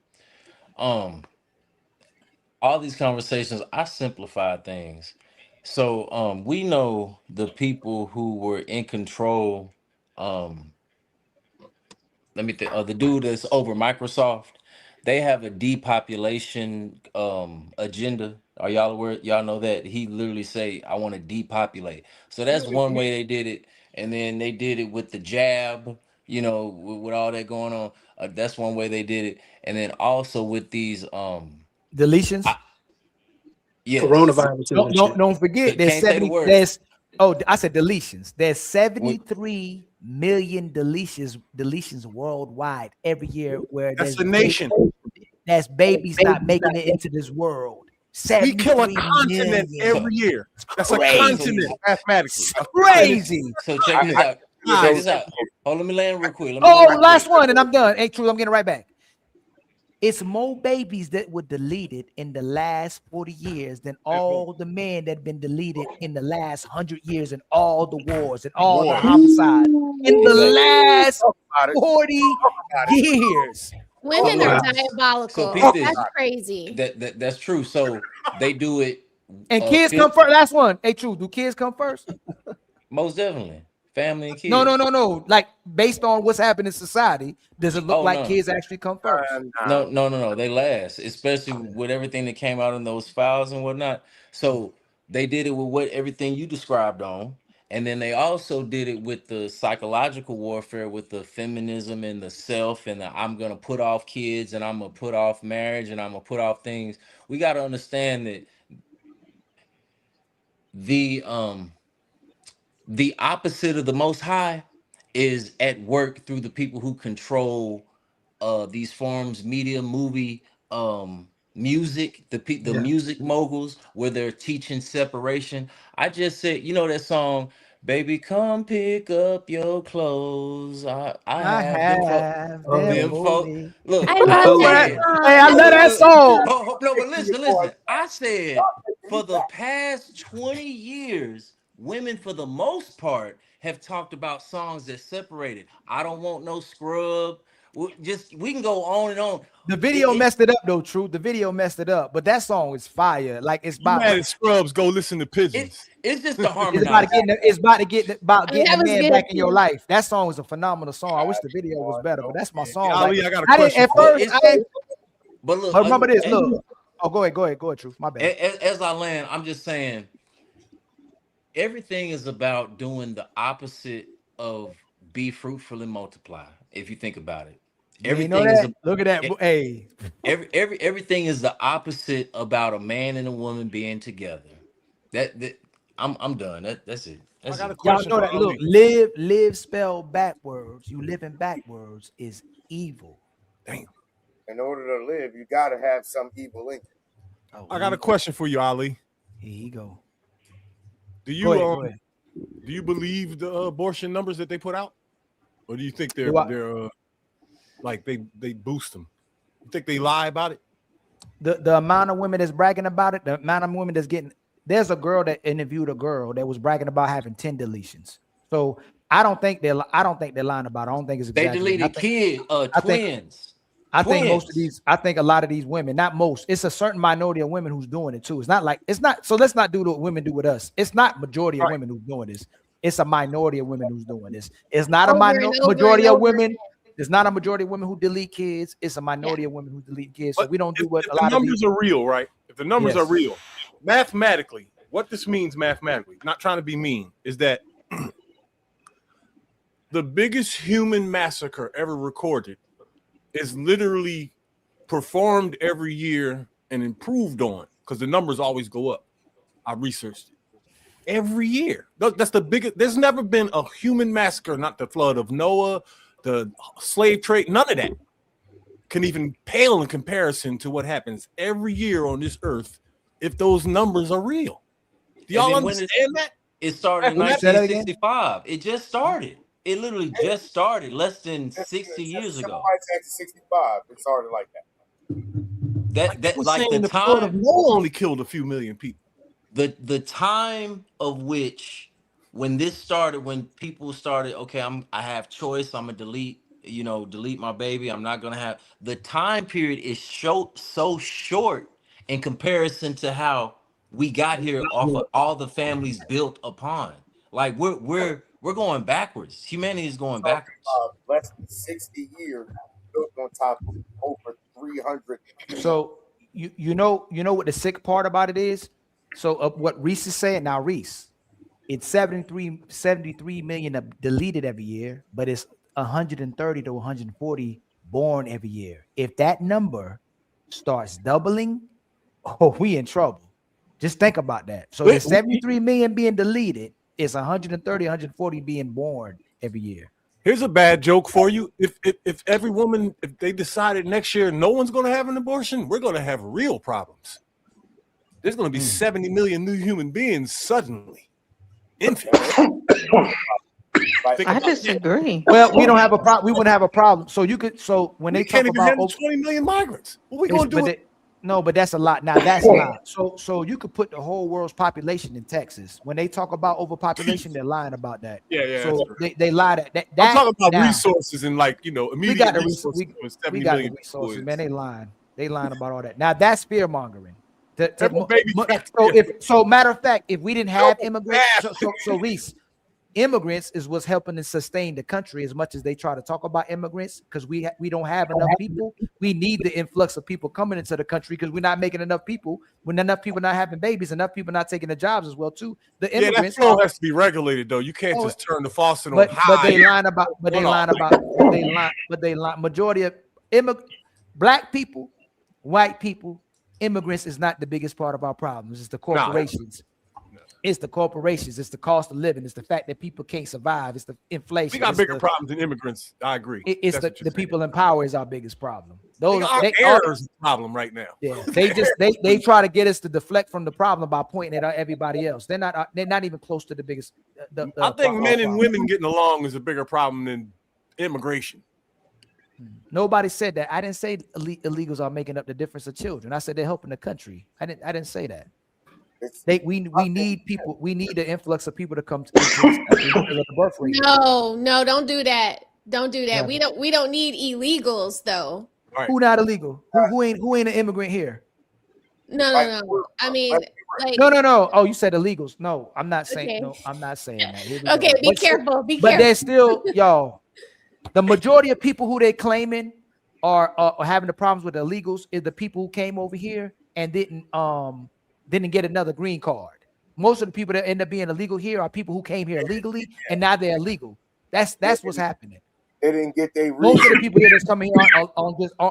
Speaker 14: All these conversations, I simplify things. So we know the people who were in control. Let me think. The dude that's over Microsoft, they have a depopulation agenda. Are y'all aware? Y'all know that he literally say, "I want to depopulate." So that's one way they did it, and then they did it with the jab. You know, with all that going on, that's one way they did it, and then also with these
Speaker 1: deletions.
Speaker 14: Yes.
Speaker 15: Coronavirus.
Speaker 1: Don't forget. There's 70. I said deletions. There's 73 million deletions worldwide every year. Where
Speaker 8: that's a nation.
Speaker 1: That's babies not making it into this world.
Speaker 8: We kill a continent every year. That's a continent. Mathematically.
Speaker 1: Crazy.
Speaker 14: So check this out. Check this out. Hold, let me land real quick.
Speaker 1: Last one, and I'm done. Hey, true. I'm getting right back. It's more babies that were deleted in the last 40 years than all the men that have been deleted in the last 100 years and all the wars and all the homicides in the last 40 years.
Speaker 5: Women are diabolical.
Speaker 14: So
Speaker 5: that's crazy.
Speaker 14: That's true. So they do it.
Speaker 1: And kids come first. Last one. Hey, true. Do kids come first?
Speaker 14: Most definitely. Family and kids.
Speaker 1: No. Like based on what's happened in society, does it look like kids actually come first?
Speaker 14: No. They last, especially with everything that came out in those files and whatnot. So they did it with everything you described on, and then they also did it with the psychological warfare, with the feminism and the self, and I'm gonna put off kids, and I'm gonna put off marriage, and I'm gonna put off things. We got to understand that the opposite of the Most High is at work through the people who control these forms, media, movie, music, the music moguls, where they're teaching separation. I just said, you know that song, "Baby, come pick up your clothes." I have them folks. Look,
Speaker 5: I love that song.
Speaker 1: Hey, I love that song.
Speaker 14: No, but listen. I said for the past 20 years, women, for the most part, have talked about songs that separated. I don't want no scrub. We can go on and on.
Speaker 1: The video messed it up though, True. The video messed it up, but that song is fire. Like it's about
Speaker 8: scrubs. Go listen to Pigeons.
Speaker 14: It's just the harmony.
Speaker 1: It's about getting a man back in your life. That song is a phenomenal song. I wish the video was better, but that's my song.
Speaker 8: Ali, I got a question.
Speaker 1: At first,
Speaker 14: but look,
Speaker 1: remember this. Look. Oh, go ahead, True. My bad.
Speaker 14: As I land, I'm just saying, everything is about doing the opposite of be fruitful and multiply. If you think about it, everything is
Speaker 1: look at that. Hey,
Speaker 14: everything is the opposite about a man and a woman being together. I'm done. That's it.
Speaker 8: I got a
Speaker 1: y'all
Speaker 8: question.
Speaker 1: know that. Look, live spelled backwards. You living backwards is evil. Damn.
Speaker 10: In order to live, you gotta have some evil in you.
Speaker 8: I got a question for you, Ali.
Speaker 1: Here you go.
Speaker 8: Do you
Speaker 1: go ahead.
Speaker 8: Do you believe the abortion numbers that they put out, or do you think they're like they boost them? You think they lie about it?
Speaker 1: The amount of women that's bragging about it, the amount of women that's getting. There's a girl that interviewed a girl that was bragging about having 10 deletions. So I don't think they're lying about it. I don't think it's
Speaker 14: they deleted twins.
Speaker 1: I think most of these, I think a lot of these women, not most, it's a certain minority of women who's doing it too. So let's not do what women do with us. It's not majority of women who's doing this. It's a minority of women who's doing this. It's not a majority of women. There's not a majority of women who delete kids. It's a minority of women who delete kids. So
Speaker 8: But
Speaker 1: we don't do what
Speaker 8: if
Speaker 1: a
Speaker 8: the
Speaker 1: lot of
Speaker 8: numbers are real, right? If the numbers are
Speaker 1: Yes.
Speaker 8: real, mathematically, what this means mathematically, not trying to be mean, is that the biggest human massacre ever recorded is literally performed every year and improved on because the numbers always go up. I researched it. Every year. That's the biggest. There's never been a human massacre, not the flood of Noah, the slave trade, none of that can even pale in comparison to what happens every year on this earth if those numbers are real. Do y'all understand that?
Speaker 14: It started in
Speaker 1: Say that again?
Speaker 14: 1965. It just started. It literally just started less than 60 years ago.
Speaker 10: After 65, it started like that.
Speaker 14: That
Speaker 8: We're
Speaker 14: like
Speaker 8: saying
Speaker 14: the
Speaker 8: flood of
Speaker 14: time
Speaker 8: Noah only killed a few million people.
Speaker 14: the time of which when this started, when people started, okay, I have choice, I'm gonna delete my baby, I'm not gonna have, the time period is so short in comparison to how we got here off of all the families built upon. Like we're going backwards. Humanity is going backwards.
Speaker 10: Less than 60 years built on top of over 300.
Speaker 1: So you know what the sick part about it is? So what Reese is saying now, Reese, it's 73 million deleted every year, but it's 130 to 140 born every year. If that number starts doubling, we in trouble. Just think about that. So there's 73 million being deleted. It's 130, 140 being born every year.
Speaker 8: Here's a bad joke for you. If every woman, if they decided next year no one's going to have an abortion, we're going to have real problems. There's going to be 70 million new human beings suddenly.
Speaker 22: I disagree.
Speaker 1: Well, we don't have a problem. We wouldn't have a problem. So you could. So when they
Speaker 8: can't
Speaker 1: talk
Speaker 8: even
Speaker 1: about
Speaker 8: handle 20 million migrants, what we going to do?
Speaker 1: No, but that's a lot. Now that's a lot. So you could put the whole world's population in Texas. When they talk about overpopulation, they're lying about that.
Speaker 8: Yeah.
Speaker 1: So they lie that.
Speaker 8: I'm talking about
Speaker 1: now,
Speaker 8: resources and immediate
Speaker 1: we got the
Speaker 8: resources.
Speaker 1: we got the resources, man. They lying. They lying about all that. Now that's fear mongering. So matter of fact, if we didn't have immigrants, so Reese, immigrants is what's helping to sustain the country as much as they try to talk about immigrants, because we don't have enough people. We need the influx of people coming into the country because we're not making enough people. When enough people not having babies, enough people not taking the jobs as well too. The immigrants
Speaker 8: that flow has to be regulated though. You can't just turn the faucet on high.
Speaker 1: But they lie. Majority of black people, white people, immigrants is not the biggest part of our problems. It's the corporations. It's the corporations. It's the cost of living. It's the fact that people can't survive. It's the inflation.
Speaker 8: We got bigger problems than immigrants. I agree.
Speaker 1: It's the people in power is our biggest problem.
Speaker 8: Our air is the problem right now.
Speaker 1: Yeah, they try to get us to deflect from the problem by pointing at everybody else. They're not even close to the biggest.
Speaker 8: I think men and women getting along is a bigger problem than immigration.
Speaker 1: Nobody said that. I didn't say illegals are making up the difference of children. I said they're helping the country. I didn't say that. We need people. We need the influx of people to come to the birth rate.
Speaker 5: No, don't do that. Don't do that.
Speaker 1: Yeah.
Speaker 5: We don't need illegals though.
Speaker 8: Right.
Speaker 1: Who not illegal? Who ain't an immigrant here?
Speaker 5: No. I mean, like
Speaker 1: no. Oh, you said illegals. No, I'm not saying.
Speaker 5: Okay.
Speaker 1: No, I'm not saying that. Here we
Speaker 5: Okay,
Speaker 1: go.
Speaker 5: be careful. Be
Speaker 1: but
Speaker 5: careful.
Speaker 1: there's still y'all. The majority of people who they claiming are having the problems with the illegals is the people who came over here and didn't get another green card. Most of the people that end up being illegal here are people who came here illegally and now they're illegal. That's what's happening.
Speaker 10: They didn't get their
Speaker 1: Most of the people here that's coming here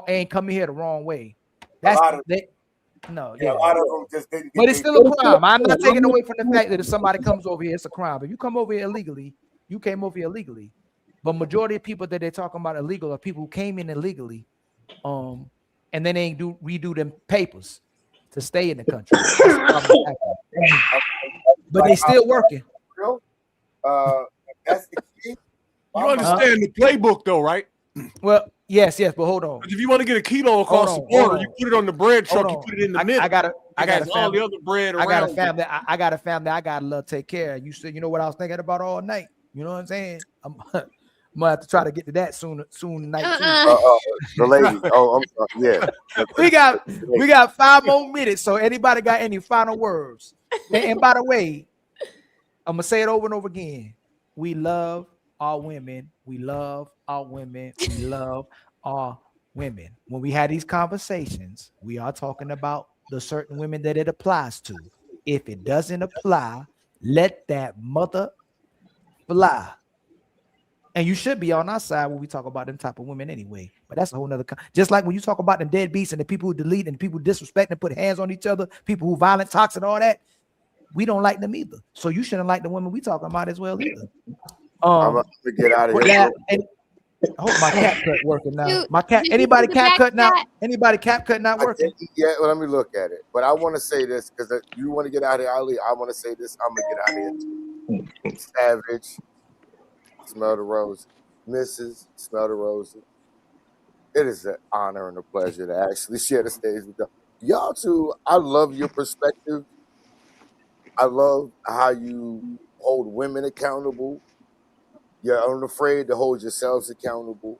Speaker 1: ain't coming here the wrong way. That's
Speaker 10: a lot of them just didn't.
Speaker 1: But it's still a crime. I'm not taking away from the fact that if somebody comes over here, it's a crime. If you come over here illegally, you came over here illegally. But majority of people that they're talking about illegal are people who came in illegally, and then they ain't redo them papers to stay in the country. But they still working.
Speaker 10: That's the key.
Speaker 8: You understand the playbook though, right?
Speaker 1: Well, yes, but hold on.
Speaker 8: If you want to get a kilo across the border, you put it on the bread truck, you put it in the middle.
Speaker 1: I got
Speaker 8: all the other bread around.
Speaker 1: I got a family. I got a family. I got to love, take care. You said, you know what I was thinking about all night. You know what I'm saying? I'm gonna have to try to get to that soon tonight.
Speaker 10: The lady. Oh, I'm sorry. Yeah.
Speaker 1: We got 5 more minutes. So anybody got any final words? And by the way, I'm gonna say it over and over again. We love our women. We love our women. We love our women. When we had these conversations, we are talking about the certain women that it applies to. If it doesn't apply, let that mother fly. And you should be on our side when we talk about them type of women anyway. But that's a whole nother. Just like when you talk about the deadbeats and the people who delete and the people who disrespect and put hands on each other, people who violent, toxic, and all that, we don't like them either. So you shouldn't like the women we talking about as well either.
Speaker 10: I'm gonna get out of here.
Speaker 1: I hope my cap cut working now. My cap. Anybody cap cut now? Anybody cap cut not working?
Speaker 10: Yeah, well, let me look at it. But I want to say this because you want to get out of here, Ali. I want to say this. I'm gonna get out of here. Savage, smell the rose. Mrs. Smell the roses. It is an honor and a pleasure to actually share the stage with y'all too. I love your perspective. I love how you hold women accountable. You're unafraid to hold yourselves accountable.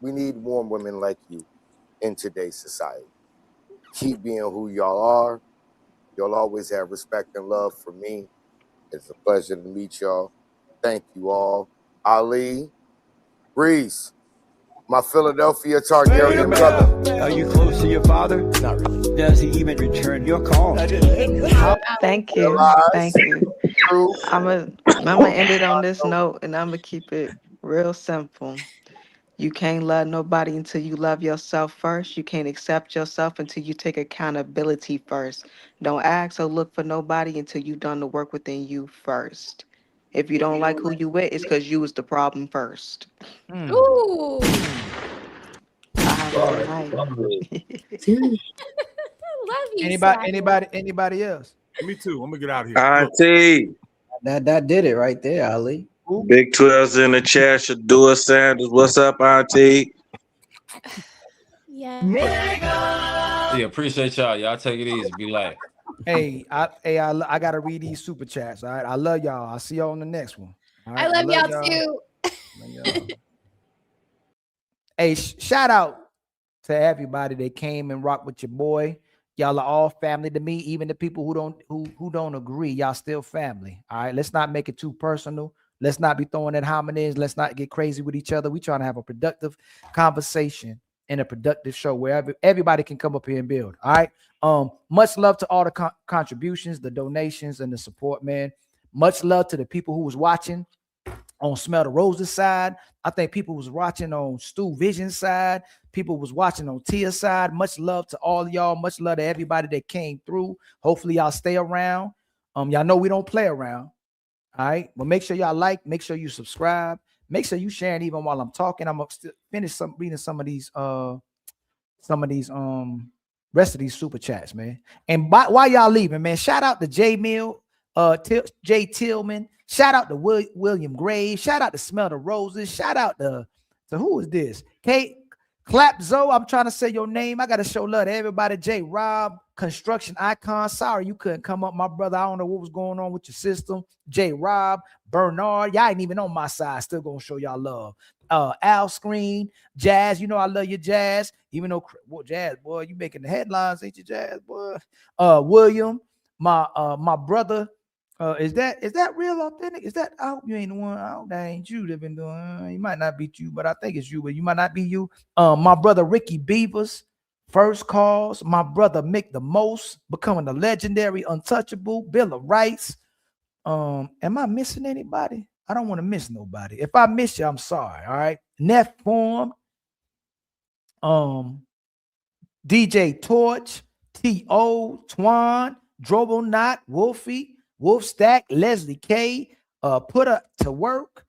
Speaker 10: We need more women like you in today's society. Keep being who y'all are. You'll always have respect and love for me. It's a pleasure to meet y'all. Thank you all. Ali, Breeze, my Philadelphia Targaryen brother.
Speaker 19: Are you close to your father? Not really. Does he even return your call?
Speaker 22: Thank you. Thank you. I'm gonna end it on this note, and I'm gonna keep it real simple. You can't love nobody until you love yourself first. You can't accept yourself until you take accountability first. Don't ask or look for nobody until you've done the work within you first. If you don't like who you with, it's because you was the problem first.
Speaker 5: Ooh. Love you.
Speaker 1: Anybody else?
Speaker 8: Me too. I'm gonna get out of here.
Speaker 16: Auntie.
Speaker 2: That did it right there, Ali.
Speaker 16: Big 12's in the chat. Shadua Sanders. What's up, Auntie?
Speaker 5: Yeah.
Speaker 14: Yeah, appreciate y'all. Y'all take it easy. Be like.
Speaker 1: I gotta read these super chats. All right. I love y'all. I'll see y'all on the next one. All right?
Speaker 5: I love y'all too.
Speaker 1: Hey, shout out to everybody that came and rocked with your boy. Y'all are all family to me. Even the people who don't agree, y'all still family. All right. Let's not make it too personal. Let's not be throwing at homonyms. Let's not get crazy with each other. We trying to have a productive conversation and a productive show where everybody can come up here and build. All right. Much love to all the contributions, the donations, and the support, man. Much love to the people who was watching on Smell the Roses side. I think people was watching on Stu Vision side. People was watching on Tia side. Much love to all y'all. Much love to everybody that came through. Hopefully y'all stay around. Y'all know we don't play around. All right. But make sure y'all like, make sure you subscribe, make sure you sharing even while I'm talking. I'm gonna finish reading some of these rest of these super chats, man. And while y'all leaving, man, shout out to J Mill, Jay Tillman. Shout out to William Graves. Shout out to Smell the Roses. Shout out to who is this? Kate Clapzo. I'm trying to say your name. I got to show love to everybody. J Rob, Construction Icon. Sorry you couldn't come up, my brother. I don't know what was going on with your system. J Rob, Bernard. Y'all ain't even on my side. Still gonna show y'all love. Al Screen, Jazz. You know I love you, Jazz. Even though Jazz, boy, you making the headlines, ain't you, Jazz, boy? William, my brother. Is that real authentic? Is that, I hope you ain't the one. I hope that ain't you that been doing. It might not be you, but I think it's you, but you might not be you. My brother Ricky Beavers, First Cause, my brother Mick the Most, becoming the legendary Untouchable, Bill of Rights. Am I missing anybody? I don't want to miss nobody. If I miss you, I'm sorry. All right. Neff Form, DJ Torch, T.O., Twan, Drobo Knot, Wolfie, Wolf Stack, Leslie K, Put Up to Work,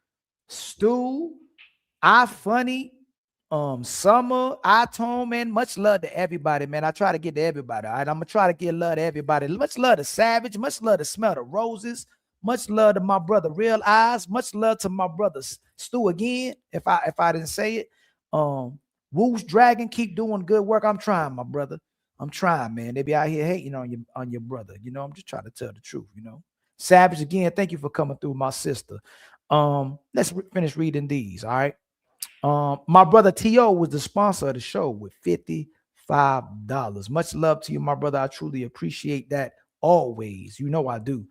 Speaker 1: Stu, I Funny, Summer, I Tone, man. Much love to everybody, man. I try to get to everybody. All right. I'm gonna try to get love to everybody. Much love to Savage, much love to Smell the Roses, much love to my brother Real Eyes, much love to my brother Stu again. If I didn't say it. Woo's Dragon, keep doing good work. I'm trying, my brother. I'm trying, man. They be out here hating on your brother. You know, I'm just trying to tell the truth, you know. Savage, again, thank you for coming through, my sister. Let's finish reading these, all right? My brother T.O. was the sponsor of the show with $55. Much love to you, my brother. I truly appreciate that always. You know I do.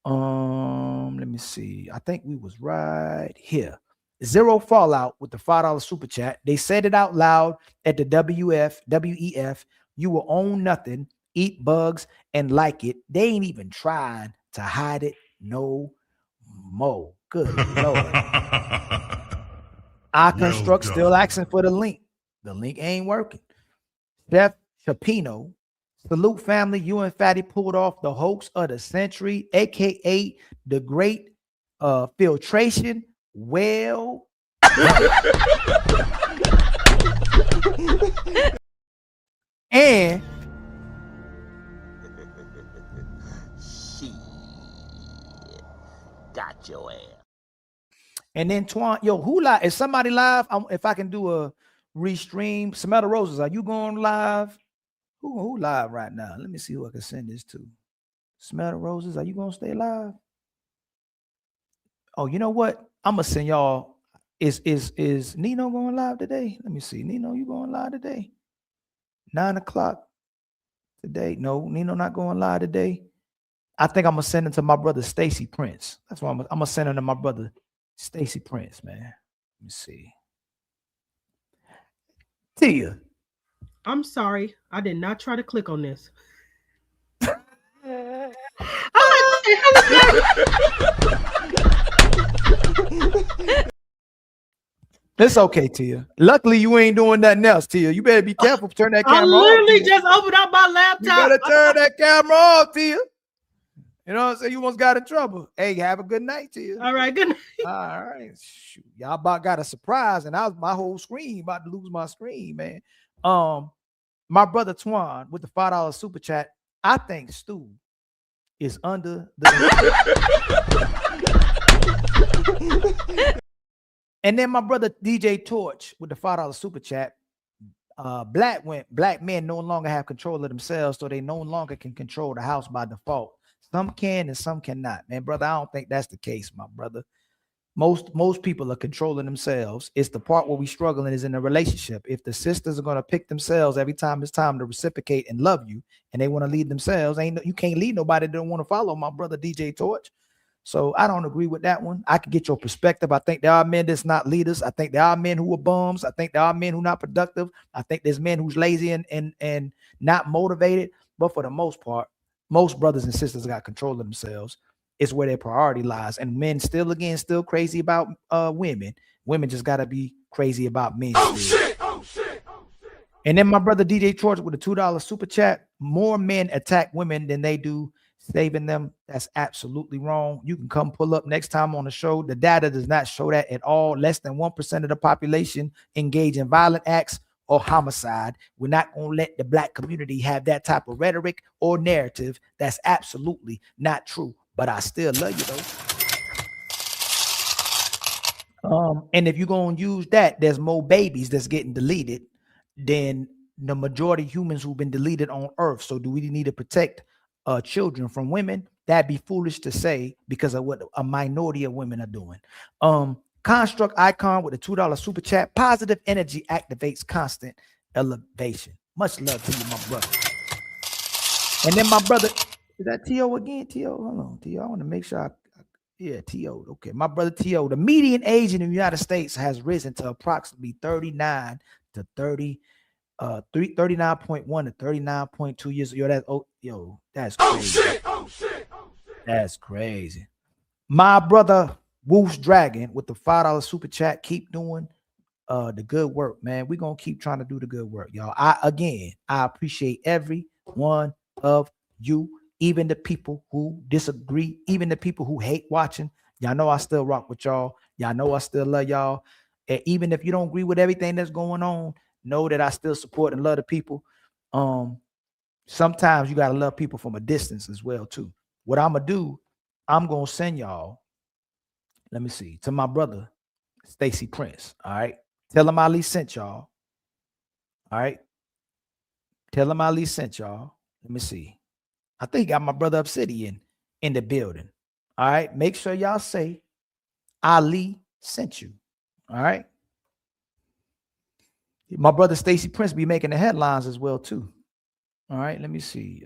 Speaker 1: Let me see. I think we was right here. Zero Fallout with the $5 super chat. They said it out loud at the WEF. You will own nothing, eat bugs, and like it. They ain't even trying to hide it no more. Good Lord. I construct still asking for the link. The link ain't working. Chef Chapino. Salute family. You and Fatty pulled off the hoax of the century, aka the great filtration. Well, and
Speaker 3: Got your ass.
Speaker 1: and then Twan, yo, who live? Is somebody live? If I can do a restream, Smell the Roses, are you going live? Who live right now? Let me see who I can send this to. Smell the Roses, are you gonna stay live? Oh, you know what? I'm gonna send y'all. Is Nino going live today? Let me see. Nino, you going live today? 9 o'clock today. No, Nino not going live today. I think I'm gonna send it to my brother Stacy Prince. That's why I'm gonna send it to my brother Stacy Prince, man. Let me see. Tia.
Speaker 4: I'm sorry. I did not try to click on this.
Speaker 1: It's okay, Tia. Luckily, you ain't doing nothing else, Tia. You better be careful. Turn that camera
Speaker 4: I
Speaker 1: off.
Speaker 4: literally
Speaker 1: Tia.
Speaker 4: just opened up my laptop.
Speaker 1: You better turn that camera off, Tia. You know what I'm saying? You almost got in trouble. Hey, have a good night, Tia.
Speaker 4: All right, good night.
Speaker 1: All right. Shoot. Y'all about got a surprise, and I was my whole screen about to lose my screen, man. My brother Twan with the $5 super chat. I think Stu is under the and then my brother DJ Torch with the $5 super chat. Black men no longer have control of themselves, so they no longer can control the house by default. Some can and some cannot. Man, brother, I don't think that's the case, my brother. Most people are controlling themselves. It's the part where we struggling is in a relationship. If the sisters are going to pick themselves every time it's time to reciprocate and love you, and they want to lead themselves, you can't lead nobody that don't want to follow, my brother DJ Torch. So I don't agree with that one. I can get your perspective. I think there are men that's not leaders. I think there are men who are bums. I think there are men who are not productive. I think there's men who's lazy and not motivated. But for the most part, most brothers and sisters got control of themselves. It's where their priority lies. And men still crazy about women. Women just got to be crazy about men. Oh, shit. And then my brother DJ Torch with a $2 super chat. More men attack women than they do saving them. That's absolutely wrong. You can come pull up next time on the show. The data does not show that at all. Less than 1% of the population engage in violent acts or homicide. We're not going to let the black community have that type of rhetoric or narrative. That's absolutely not true. But I still love you though. And if you're going to use that, there's more babies that's getting deleted than the majority of humans who've been deleted on Earth. So do we need to protect children from women? That'd be foolish to say because of what a minority of women are doing. Construct Icon with a $2 super chat. Positive energy activates constant elevation. Much love to you, my brother. And then my brother, is that T.O. again? T.O. Hold on, T.O. I want to make sure yeah, T.O. Okay, my brother T.O. The median age in the United States has risen to approximately 39 to 30, 39.1 to 39.2 years. That's crazy. Oh shit. That's crazy. My brother Wolf's Dragon with the $5 super chat. Keep doing the good work, man. We're gonna keep trying to do the good work, y'all. I appreciate every one of you, even the people who disagree, even the people who hate watching. Y'all know I still rock with y'all. Y'all know I still love y'all. And even if you don't agree with everything that's going on, know that I still support and love the people. Sometimes you gotta love people from a distance as well too. What I'm gonna do, I'm gonna send y'all, let me see, to my brother Stacy Prince. All right, tell him Ali sent y'all. All right, tell him Ali sent y'all. Let me see. I think he got my brother Obsidian in the building. All right, make sure y'all say Ali sent you. All right. My brother Stacy Prince be making the headlines as well too. All right, let me see.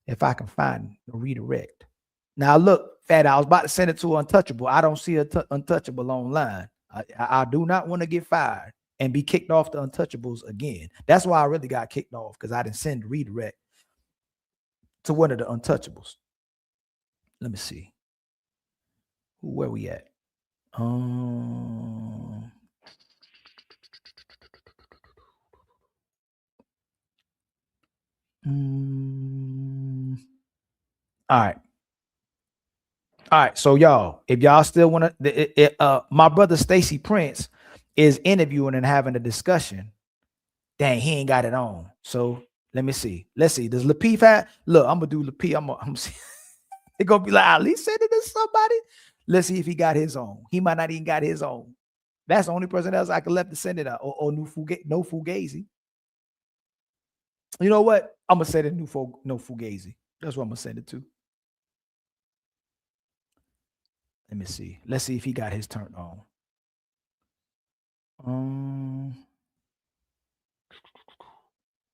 Speaker 1: If I can find a redirect. Now look, Fat, I was about to send it to Untouchable. I don't see Untouchable online. I do not want to get fired and be kicked off the Untouchables again. That's why I really got kicked off, because I didn't send redirect to one of the Untouchables. Let me see. Where we at? All right. So y'all, if y'all still want to, my brother Stacy Prince is interviewing and having a discussion. Dang, he ain't got it on. So let me see. Let's see. Does Lapeef have? Look, I'm gonna do Lapeef. I'm gonna see. It's gonna be like, Ali send it to somebody. Let's see if he got his own. He might not even got his own. That's the only person else I could left to send it out. Or no Fugazi. You know what? I'm gonna send it no Fugazi. That's what I'm gonna send it to. Let me see. Let's see if he got his turned on.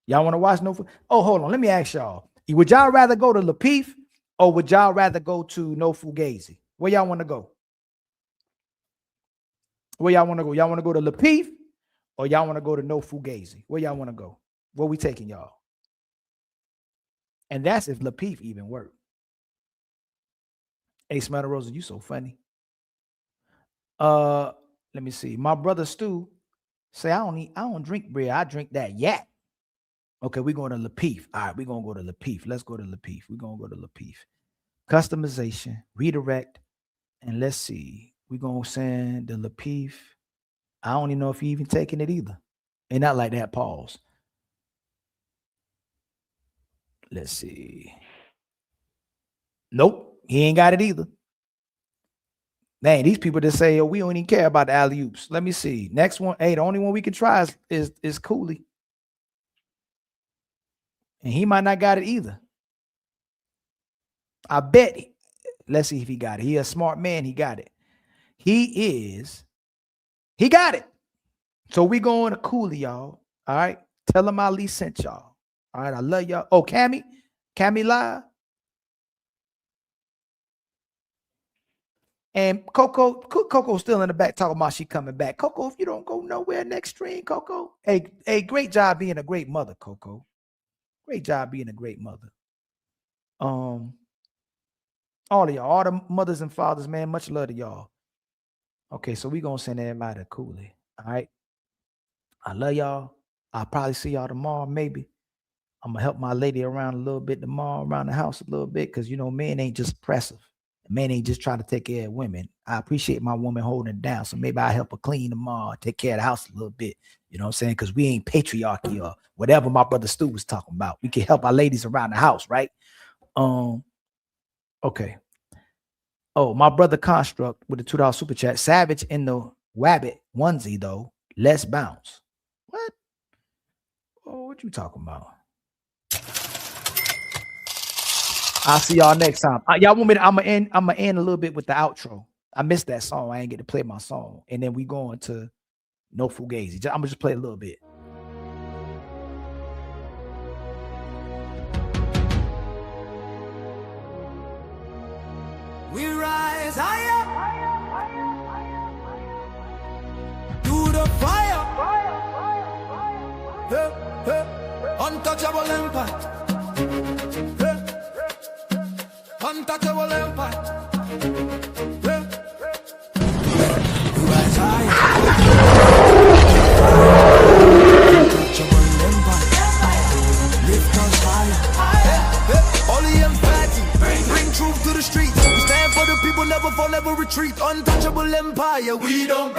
Speaker 1: Y'all want to watch no? Oh, hold on. Let me ask y'all. Would y'all rather go to Lapeef or would y'all rather go to No Fugazi? Where y'all want to go? Where y'all want to go? Y'all want to go to Lapeef or y'all want to go to No Fugazi? Where y'all want to go? Where we taking y'all? And that's if Lapeef even worked. Hey, Smell the Rosa, you so funny. Let me see. My brother Stu say I don't drink beer. I drink that yak. Okay, we're going to Lapeef. All right, we're gonna go to Lapeef. Let's go to Lapeef. We're gonna go to Lapeef. Customization, redirect, and let's see. We're gonna send the Lapeef. I don't even know if he even taking it either. Ain't not like that. Pause. Let's see. Nope, he ain't got it either. Dang, these people that say, oh, we don't even care about the alley-oops. Let me see. Next one. Hey, the only one we can try is Cooley. And he might not got it either. I bet. Let's see if he got it. He a smart man. He got it. He got it. So we going to Cooley, y'all. All right. Tell him Ali sent y'all. All right. I love y'all. Oh, Cammy live. And Coco's still in the back talking about she coming back. Coco, if you don't go nowhere next stream, Coco. Hey, great job being a great mother, Coco. Great job being a great mother. All of y'all, all the mothers and fathers, man, much love to y'all. Okay, so we gonna send everybody to Cooley. All right. I love y'all. I'll probably see y'all tomorrow, maybe. I'm gonna help my lady around a little bit tomorrow, around the house a little bit, because men ain't just oppressive. Men ain't just trying to take care of women. I appreciate my woman holding it down. So maybe I'll help her clean tomorrow, take care of the house a little bit. You know what I'm saying? Because we ain't patriarchy or whatever my brother Stu was talking about. We can help our ladies around the house, right? Okay. Oh, my brother Construct with the $2 super chat. Savage in the Wabbit onesie, though. Let's bounce. What? Oh, what you talking about? I'll see y'all next time. Y'all want me to, I'm gonna end a little bit with the outro. I missed that song. I ain't get to play my song. And then we going to No Fugazi. I'm gonna just play a little bit.
Speaker 3: We rise higher to the fire. Untouchable empire. Untouchable empire. We rise higher. Untouchable empire. Lift us higher. Only empathy. Bring truth to the streets. We stand for the people, never fall, never retreat. Untouchable empire. We don't